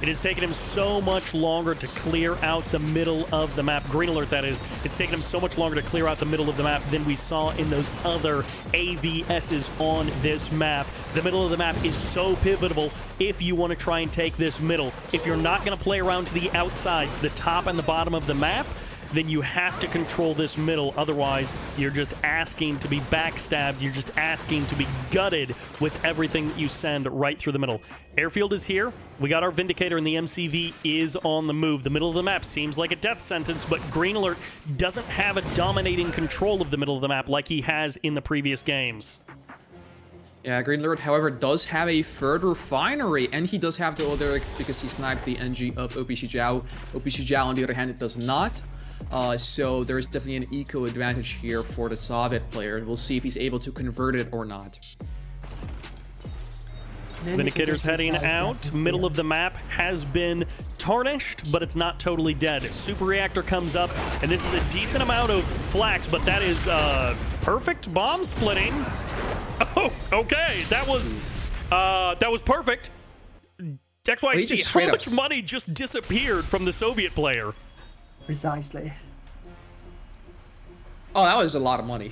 It has taken him so much longer to clear out the middle of the map. GreenAlert, that is. It's taken him so much longer to clear out the middle of the map than we saw in those other AVSs on this map. The middle of the map is so pivotal if you want to try and take this middle. If you're not going to play around to the outsides, the top and the bottom of the map, then you have to control this middle. Otherwise, you're just asking to be backstabbed. You're just asking to be gutted with everything that you send right through the middle. Airfield is here. We got our Vindicator, and the MCV is on the move. The middle of the map seems like a death sentence, but GreenAlert doesn't have a dominating control of the middle of the map like he has in the previous games. Yeah, GreenAlert, however, does have a third refinery, and he does have the Oderic because he sniped the NG of OP Shizhao. OP Shizhao, on the other hand, it does not. So there's definitely an eco advantage here for the Soviet player. We'll see if he's able to convert it or not. Vindicator's heading out. Middle of the map has been tarnished, but it's not totally dead. Super Reactor comes up, and this is a decent amount of flax, but that is perfect bomb splitting. Oh, okay. That was perfect. XYZ, how much money just disappeared from the Soviet player? Precisely. Oh, that was a lot of money.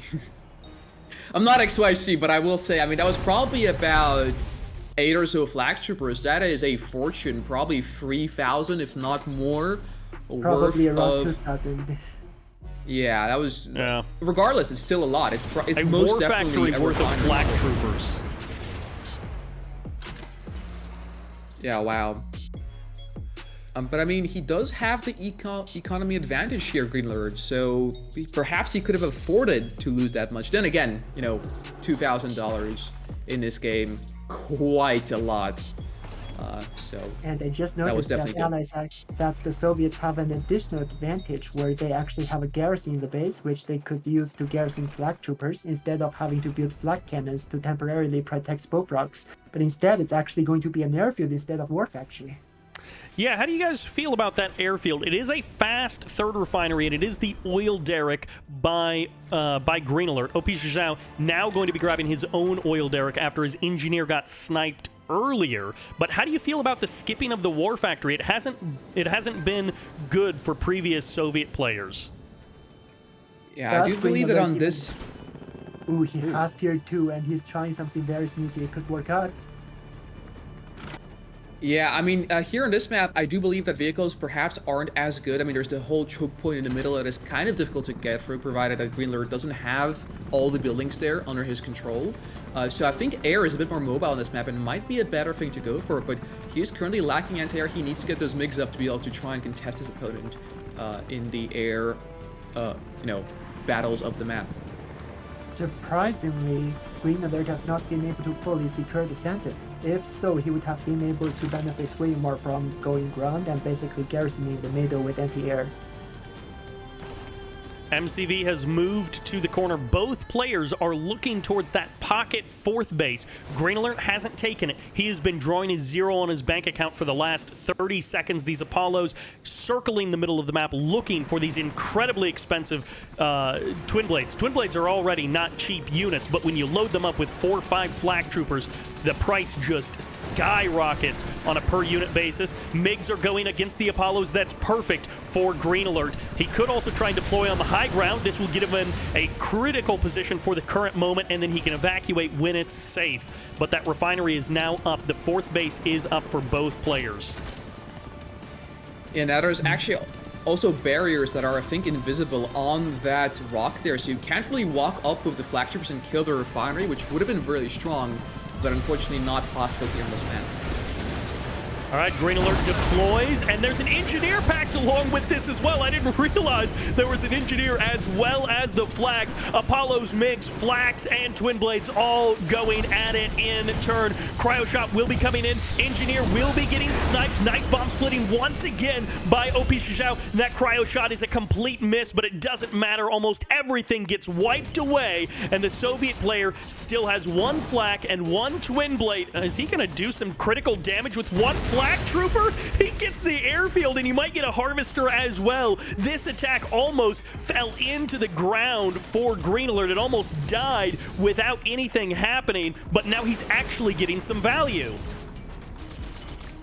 I'm not XYZ, but I will say, I mean, that was probably about 8 or so flag troopers. That is a fortune, probably 3,000, if not more, probably worth around of... 2,000. Yeah, that was... Yeah. Regardless, it's still a lot. It's a most war definitely factory worth of flag troopers. Yeah, wow. But I mean, he does have the economy advantage here, GreenAlert, so perhaps he could have afforded to lose that much. Then again, you know, $2,000 in this game, quite a lot. And I just noticed that the Soviets have an additional advantage where they actually have a garrison in the base, which they could use to garrison flag troopers instead of having to build flag cannons to temporarily protect Bofrogs. But instead, it's actually going to be an airfield instead of war factory. Yeah, how do you guys feel about that airfield? It is a fast third refinery, and it is the oil derrick by GreenAlert. OP Shizhao now going to be grabbing his own oil derrick after his engineer got sniped earlier. But how do you feel about the skipping of the war factory? It hasn't been good for previous Soviet players. Yeah, I do believe that on this... Ooh, he has tier 2, and he's trying something very sneaky. It could work out. Yeah, I mean, here on this map, I do believe that vehicles perhaps aren't as good. I mean, there's the whole choke point in the middle that is kind of difficult to get through, provided that GreenAlert doesn't have all the buildings there under his control. So I think air is a bit more mobile on this map and might be a better thing to go for, but he is currently lacking anti-air. He needs to get those MiGs up to be able to try and contest his opponent in the air, battles of the map. Surprisingly, GreenAlert has not been able to fully secure the center. If so, he would have been able to benefit way more from going ground and basically garrisoning the middle with anti-air. MCV has moved to the corner. Both players are looking towards that pocket fourth base. GreenAlert hasn't taken it. He has been drawing his 0 on his bank account for the last 30 seconds. These Apollos circling the middle of the map, looking for these incredibly expensive Twin Blades. Twin Blades are already not cheap units, but when you load them up with 4 or 5 Flak Troopers, the price just skyrockets on a per unit basis. MiGs are going against the Apollos. That's perfect for GreenAlert. He could also try and deploy on the high ground. This will give him a critical position for the current moment, and then he can evacuate when it's safe. But that refinery is now up. The fourth base is up for both players. Yeah, now there's actually also barriers that are, I think, invisible on that rock there, so you can't really walk up with the Flak Troopers and kill the refinery, which would have been really strong, but unfortunately not possible here on this map. All right, GreenAlert deploys, and there's an engineer packed along with this as well. I didn't realize there was an engineer as well as the Flags. Apollos, MiGs, Flags, and Twin Blades all going at it in turn. Cryo Shot will be coming in. Engineer will be getting sniped. Nice bomb splitting once again by OP Shizhao. That Cryo Shot is a complete miss, but it doesn't matter. Almost everything gets wiped away, and the Soviet player still has 1 Flak and 1 Twin Blade. Is he going to do some critical damage with 1 Flak Trooper? He gets the airfield, and you might get a Harvester as well. This attack almost fell into the ground for GreenAlert. It almost died without anything happening, but now he's actually getting some value.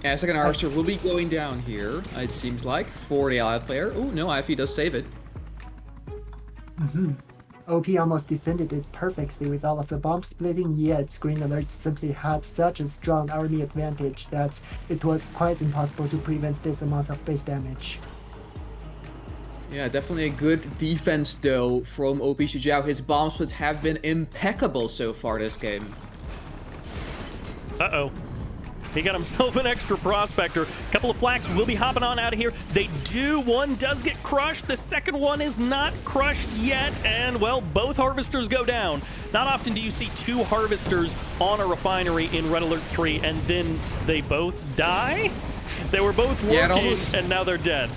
Yeah, second Harvester will be going down here, it seems like, for the Allied player. Oh, no, IFE does save it. OP almost defended it perfectly with all of the bomb splitting, yet GreenAlert simply had such a strong army advantage that it was quite impossible to prevent this amount of base damage. Yeah, definitely a good defense though from OP Shizhao. His bomb splits have been impeccable so far this game. Uh-oh. He got himself an extra prospector. A couple of Flaks will be hopping on out of here. They do. One does get crushed. The second one is not crushed yet. And, well, both Harvesters go down. Not often do you see 2 Harvesters on a refinery in Red Alert 3, and then they both die? They were both working, and now they're dead.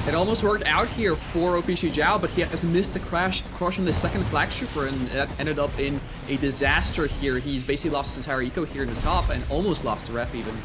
It almost worked out here for OP Shizhao, but he has missed the crush on the second Flak Trooper, and that ended up in a disaster here. He's basically lost his entire eco here in the top, and almost lost the ref even.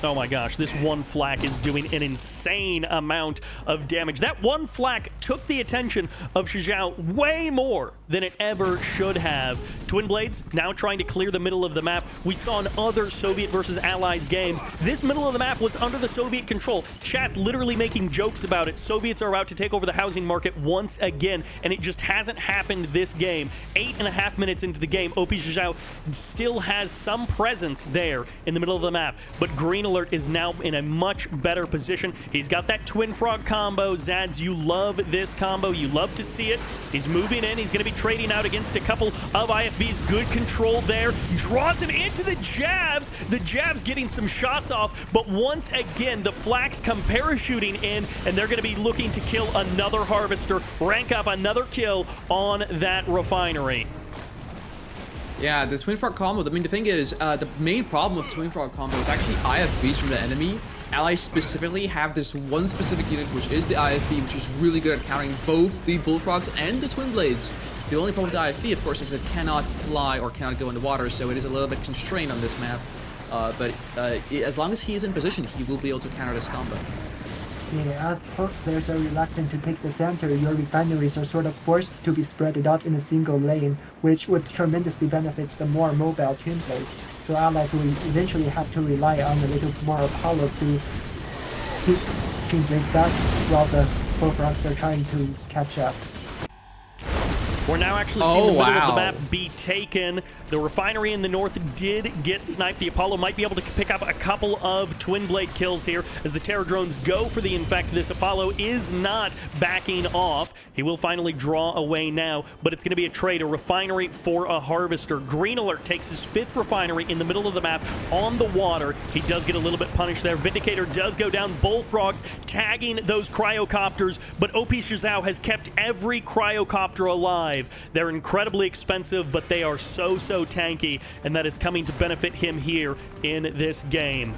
Oh my gosh, this 1 Flak is doing an insane amount of damage. That 1 Flak took the attention of Shizhao way more than it ever should have. Twin Blades now trying to clear the middle of the map. We saw in other Soviet versus Allies games, this middle of the map was under the Soviet control. Chat's literally making jokes about it. Soviets are out to take over the housing market once again, and it just hasn't happened this game. 8.5 minutes into the game, OP Shizhao still has some presence there in the middle of the map, but GreenAlert is now in a much better position. He's got that Twin Frog combo. Zads, you love this combo. You love to see it. He's moving in. He's going to be trading out against a couple of IFVs. Good control there. Draws him into the jabs. The jabs getting some shots off, but once again, the Flaks come parachuting in, and they're going to be looking to kill another Harvester, rank up another kill on that refinery. Yeah, the Twin Frog combo, I mean, the thing is, the main problem with Twin Frog combo is actually IFVs from the enemy. Allies specifically have this one specific unit, which is the IFV, which is really good at countering both the Bullfrogs and the Twin Blades. The only problem with the IFV, of course, is it cannot fly or cannot go in the water, so it is a little bit constrained on this map. But as long as he is in position, he will be able to counter this combo. Yeah, as both players are reluctant to take the center, your refineries are sort of forced to be spread out in a single lane, which would tremendously benefit the more mobile Twin Blades. So allies will eventually have to rely on a little more Apollos to keep Twin Blades back, while the Bullfrogs are trying to catch up. We're now actually seeing the middle of the map be taken. The refinery in the north did get sniped. The Apollo might be able to pick up a couple of Twin Blade kills here as the Terror drones go for the infect. This Apollo is not backing off. He will finally draw away now, but it's going to be a trade, a refinery for a Harvester. GreenAlert takes his 5th refinery in the middle of the map on the water. He does get a little bit punished there. Vindicator does go down. Bullfrogs tagging those cryocopters, but OP Shizhao has kept every cryocopter alive. They're incredibly expensive, but they are so tanky, and that is coming to benefit him here in this game.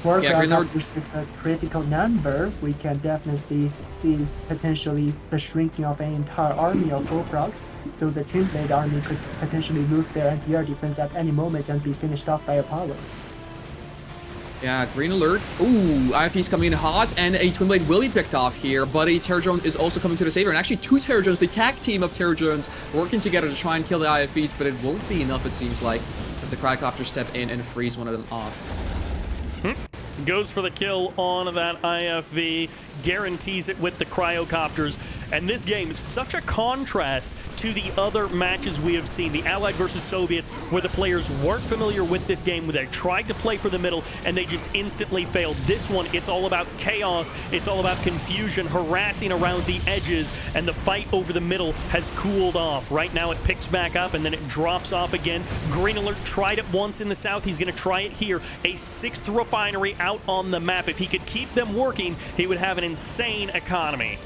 4 Yeah, crowdcopters is a critical number. We can definitely see potentially the shrinking of an entire army of bullfrogs. So the Twin Blade army could potentially lose their anti-air defense at any moment and be finished off by Apollos. Yeah, GreenAlert. Ooh, IFE's coming in hot, and a Twin Blade will be picked off here, but a Terror Drone is also coming to the savior, and actually 2 Terror Drones, the tag team of Terror Drones, working together to try and kill the IFEs, but it won't be enough, it seems like, as the Cryocopters step in and freeze one of them off. Goes for the kill on that IFV, guarantees it with the Cryocopters. And this game is such a contrast to the other matches we have seen, the Allied versus Soviets, where the players weren't familiar with this game, where they tried to play for the middle and they just instantly failed. This one, it's all about chaos, it's all about confusion, harassing around the edges, and the fight over the middle has cooled off. Right now it picks back up and then it drops off again. GreenAlert tried it once in the south, he's going to try it here. A 6th refinery out on the map. If he could keep them working, he would have an insane economy.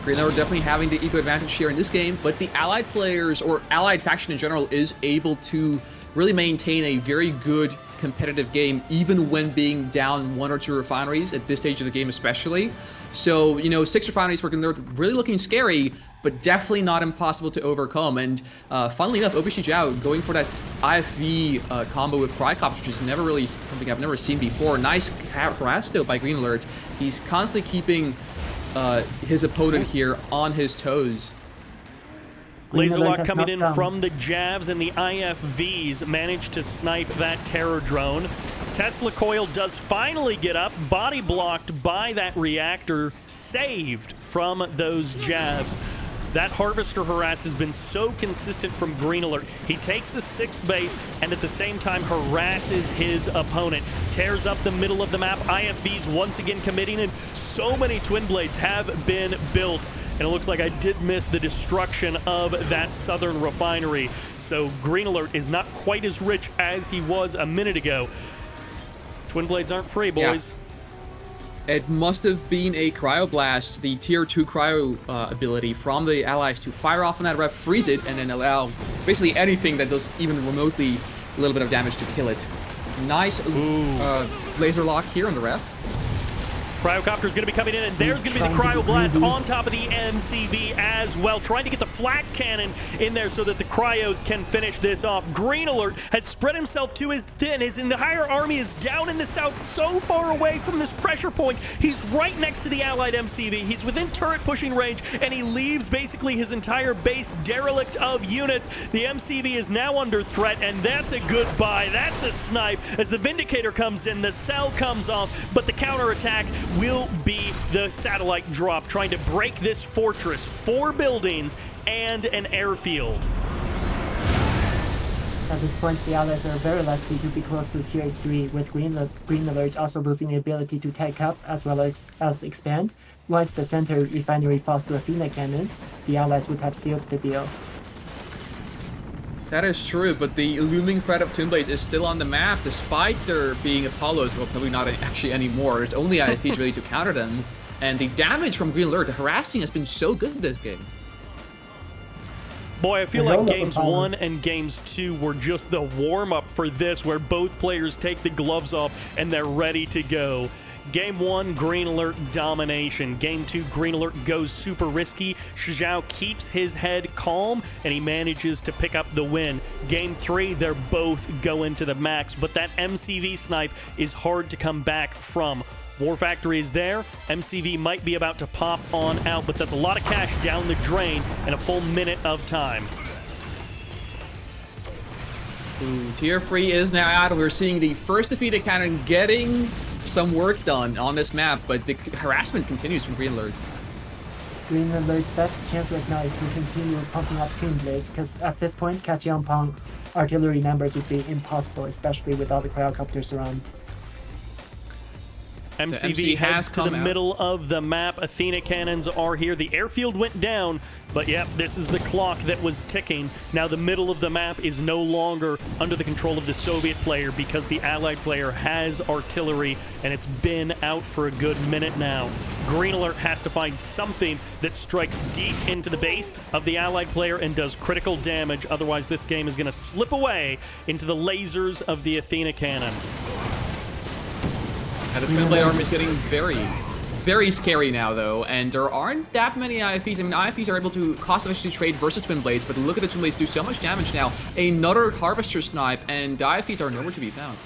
GreenAlert definitely having the eco advantage here in this game, but the Allied players, or Allied faction in general, is able to really maintain a very good competitive game, even when being down 1 or 2 refineries at this stage of the game especially. So, you know, 6 refineries for GreenAlert really looking scary, but definitely not impossible to overcome. And funnily enough, OBC Zhao going for that IFV combo with Cryocopters, which is never really something I've never seen before. Nice harass though by GreenAlert. He's constantly keeping his opponent here on his toes. Laser lock coming in from the Javs, and the IFVs managed to snipe that Terror Drone. Tesla Coil does finally get up, body blocked by that reactor, saved from those Javs. That Harvester harass has been so consistent from GreenAlert. He takes the 6th base and at the same time harasses his opponent. Tears up the middle of the map. IFVs once again committing, and so many Twin Blades have been built. And it looks like I did miss the destruction of that southern refinery. So GreenAlert is not quite as rich as he was a minute ago. Twin Blades aren't free, boys. Yeah. It must have been a Cryoblast, the tier 2 cryo ability from the Allies to fire off on that ref, freeze it, and then allow basically anything that does even remotely a little bit of damage to kill it. Nice laser lock here on the ref. Cryocopter is going to be coming in, and there's going to be the Cryoblast on top of the MCV as well, trying to get the flak cannon in there so that the Cryos can finish this off. GreenAlert has spread himself to his thin. His entire army is down in the south, so far away from this pressure point. He's right next to the Allied MCV. He's within turret pushing range, and he leaves basically his entire base derelict of units. The MCV is now under threat, and that's a goodbye. That's a snipe. As the Vindicator comes in, the cell comes off, but the counterattack will be the satellite drop, trying to break this fortress. 4 buildings and an airfield. At this point, the Allies are very likely to be close to tier 3, with GreenAlert also losing the ability to take up as well as expand. Once the center refinery falls to Athena cannons, the Allies would have sealed the deal. That is true, but the looming threat of Twin Blades is still on the map, despite there being Apollos. Well, probably not actually anymore. There's only IFPs ready to counter them, and the damage from GreenAlert, the harassing, has been so good this game. Boy, I feel like games 1 and games 2 were just the warm-up for this, where both players take the gloves off and they're ready to go. Game 1, GreenAlert domination. Game 2, GreenAlert goes super risky. Zhao keeps his head calm, and he manages to pick up the win. Game 3, they're both going to the max, but that MCV snipe is hard to come back from. War Factory is there. MCV might be about to pop on out, but that's a lot of cash down the drain in a full minute of time. Tier 3 is now out. We're seeing the first defeated cannon getting some work done on this map, but the harassment continues from GreenAlert. GreenAlert's best chance right now is to continue pumping up Twin Blades, because at this point, catching on artillery numbers would be impossible, especially with all the Cryocopters around. MCV heads to the middle of the map. Athena cannons are here. The airfield went down, but yep, this is the clock that was ticking. Now the middle of the map is no longer under the control of the Soviet player because the Allied player has artillery, and it's been out for a good minute now. GreenAlert has to find something that strikes deep into the base of the Allied player and does critical damage. Otherwise, this game is going to slip away into the lasers of the Athena cannon. And the Twin Blade army is getting very scary now, though, and there aren't that many IFVs. I mean, IFVs are able to cost-effectively trade versus Twin Blades, but look at the Twin Blades do so much damage now. Another Harvester Snipe, and the IFVs are nowhere to be found.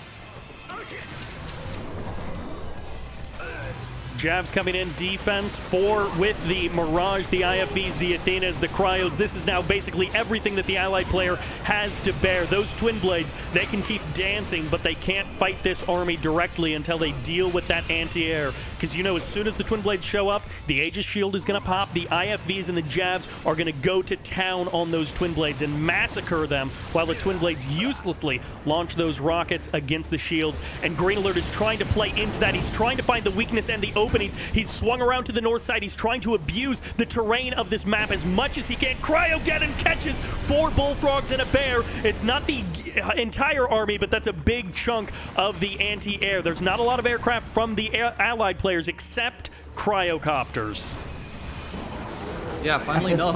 Javs coming in defense, 4 with the Mirage, the IFVs, the Athenas, the Cryos. This is now basically everything that the allied player has to bear. Those Twin Blades, they can keep dancing, but they can't fight this army directly until they deal with that anti-air. Because, you know, as soon as the Twin Blades show up, the Aegis Shield is going to pop, the IFVs and the Javs are going to go to town on those Twin Blades and massacre them, while the Twin Blades uselessly launch those rockets against the shields. And GreenAlert is trying to play into that. He's trying to find the weakness and the openings. He's swung around to the north side. He's trying to abuse the terrain of this map as much as he can. Cryogeddon catches 4 bullfrogs and a bear. It's not the entire army, but that's a big chunk of the anti-air. There's not a lot of aircraft from the allied players except cryocopters. Yeah, finally enough.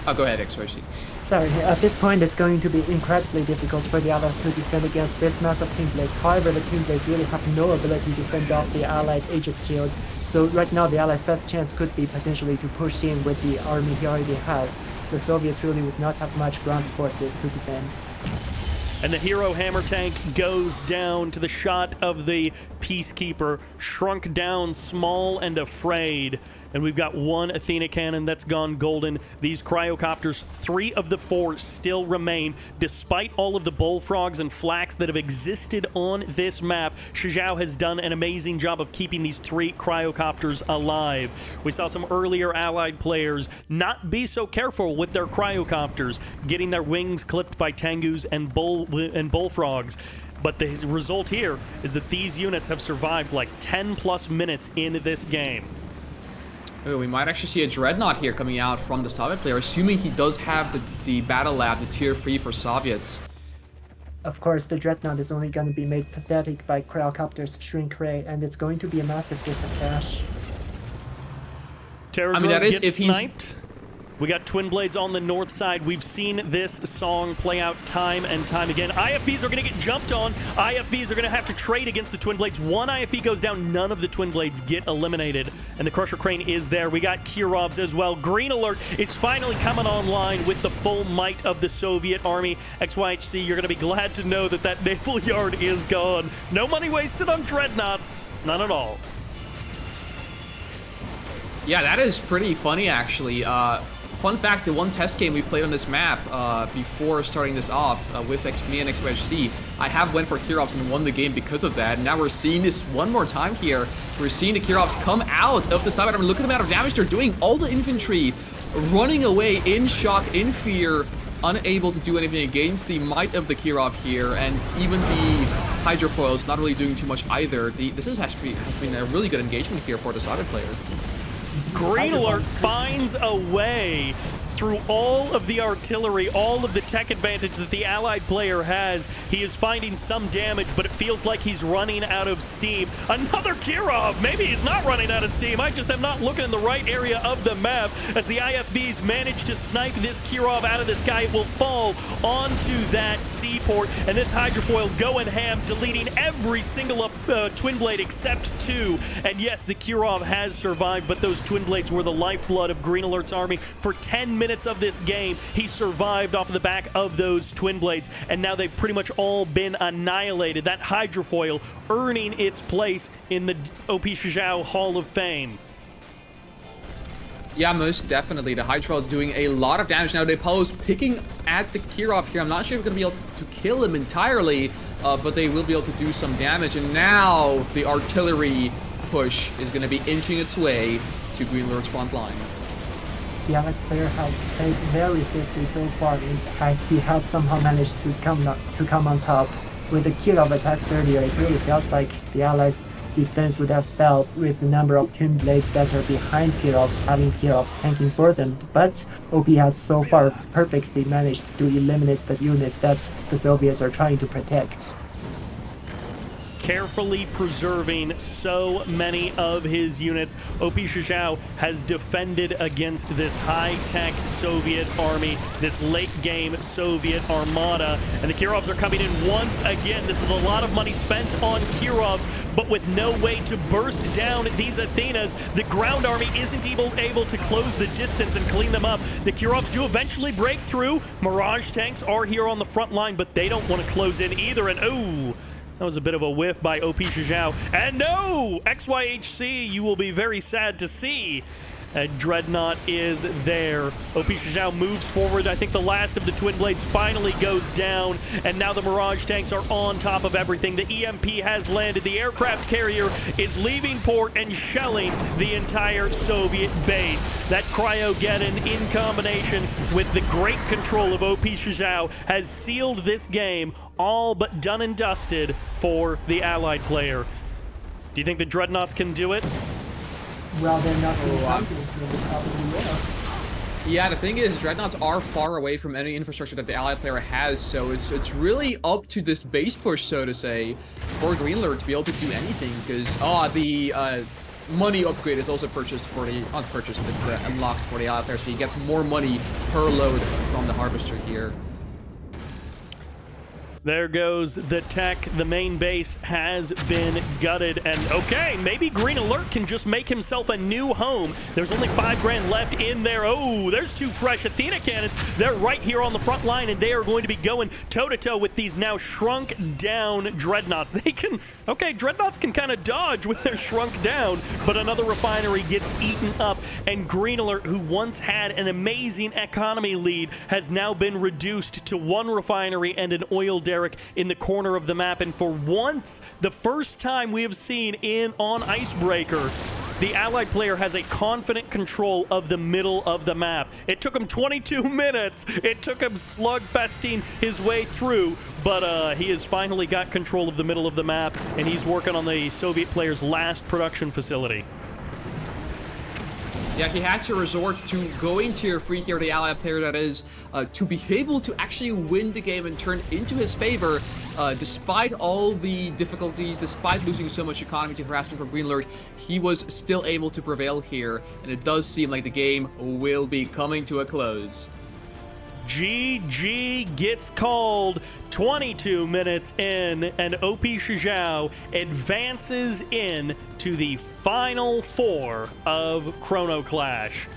Oh, go ahead, XYZ. Sorry, at this point it's going to be incredibly difficult for the Allies to defend against this mass of Twin Blades. However, the Twin Blades really have no ability to fend off the Allied Aegis Shield. So right now the Allies' best chance could be potentially to push in with the army he already has. The Soviets really would not have much ground forces to defend. And the hero hammer tank goes down to the shot of the Peacekeeper, shrunk down, small and afraid. And we've got 1 Athena cannon that's gone golden. These cryocopters, 3 of the 4 still remain. Despite all of the bullfrogs and flaks that have existed on this map, Shizhao has done an amazing job of keeping these 3 cryocopters alive. We saw some earlier allied players not be so careful with their cryocopters, getting their wings clipped by Tengus and bullfrogs. But the result here is that these units have survived like 10+ minutes in this game. Oh, we might actually see a Dreadnought here coming out from the Soviet player, assuming he does have the Battle Lab, the tier 3 for Soviets. Of course, the Dreadnought is only going to be made pathetic by Cryocopter's shrink ray, and it's going to be a massive disadvantage. Terror drone gets sniped. We got Twin Blades on the north side. We've seen this song play out time and time again. IFVs are going to get jumped on. IFVs are going to have to trade against the Twin Blades. 1 IFV goes down. None of the Twin Blades get eliminated. And the Crusher Crane is there. We got Kirovs as well. GreenAlert is finally coming online with the full might of the Soviet army. XYHC, you're going to be glad to know that that naval yard is gone. No money wasted on dreadnoughts. None at all. Yeah, that is pretty funny, actually. Fun fact, the one test game we've played on this map before starting this off with me and XYHC, I have went for Kirovs and won the game because of that. And now we're seeing this one more time here. We're seeing the Kirovs come out of the Sybert. I mean, look at the amount of damage they're doing. All the infantry running away in shock, in fear, unable to do anything against the might of the Kirov here. And even the Hydrofoils not really doing too much either. This has been a really good engagement here for the Sybert player. GreenAlert finds a way through all of the artillery, all of the tech advantage that the allied player has. He is finding some damage, but it feels like he's running out of steam. Another Kirov! Maybe he's not running out of steam. I just am not looking in the right area of the map. As the IFVs manage to snipe this Kirov out of the sky, it will fall onto that seaport, and this Hydrofoil going ham, deleting every single Twin Blade except 2. And yes, the Kirov has survived, but those Twin Blades were the lifeblood of GreenAlert's army for 10 minutes of this game. He survived off of the back of those Twin Blades, and now they've pretty much all been annihilated. That Hydrofoil earning its place in the OP Shizhao Hall of Fame. Yeah, most definitely. The Hydrofoil doing a lot of damage. Now, the Apollo's picking at the Kirov here. I'm not sure if we're going to be able to kill him entirely, but they will be able to do some damage. And now the artillery push is going to be inching its way to GreenAlert's front line. The allied player has played very safely so far. In fact, he has somehow managed to come on top. With the Kirov attacks earlier, it really feels like the allies' defense would have failed with the number of Twin Blades that are behind Kirovs, having Kirovs tanking for them. But OP has so far perfectly managed to eliminate the units that the Soviets are trying to protect. carefully preserving so many of his units. OP Shizhao has defended against this high-tech Soviet army, this late-game Soviet armada, and the Kirovs are coming in once again. This is a lot of money spent on Kirovs, but with no way to burst down these Athenas. The ground army isn't able to close the distance and clean them up. The Kirovs do eventually break through. Mirage tanks are here on the front line, but they don't want to close in either. And oh, that was a bit of a whiff by OP Shizhao. And no, XYHC, you will be very sad to see. Dreadnought is there. OP Shizhao moves forward. I think the last of the Twin Blades finally goes down, and now the Mirage tanks are on top of everything. The EMP has landed. The aircraft carrier is leaving port and shelling the entire Soviet base. That Cryogeddon, in combination with the great control of OP Shizhao, has sealed this game all but done and dusted for the Allied player. Do you think the Dreadnoughts can do it? Well, they're not being counted, so they probably will. Yeah, the thing is, Dreadnoughts are far away from any infrastructure that the Allied player has, so it's really up to this base push, so to say, for GreenAlert to be able to do anything, because, the money upgrade is also purchased for the, not purchased, but unlocked for the Allied player, so he gets more money per load from the Harvester here. There goes the tech. The main base has been gutted. And okay, maybe GreenAlert can just make himself a new home. There's only 5 grand left in there. Oh, there's 2 fresh Athena cannons. They're right here on the front line, and they are going to be going toe-to-toe with these now shrunk down Dreadnoughts. They can, okay, Dreadnoughts can kind of dodge with their shrunk down, but another refinery gets eaten up, and GreenAlert, who once had an amazing economy lead, has now been reduced to 1 refinery and an oil derrick in the corner of the map. And for once, the first time we have seen on Icebreaker, the Allied player has a confident control of the middle of the map. It took him 22 minutes. It took him slugfesting his way through, but he has finally got control of the middle of the map, and he's working on the Soviet player's last production facility. Yeah, he had to resort to going tier 3 here, the Allied player that is, to be able to actually win the game and turn into his favor, despite all the difficulties, despite losing so much economy to harassment from GreenAlert, he was still able to prevail here, and it does seem like the game will be coming to a close. GG gets called 22 minutes in, and OP Shizhao advances in to the final 4 of Chrono Clash.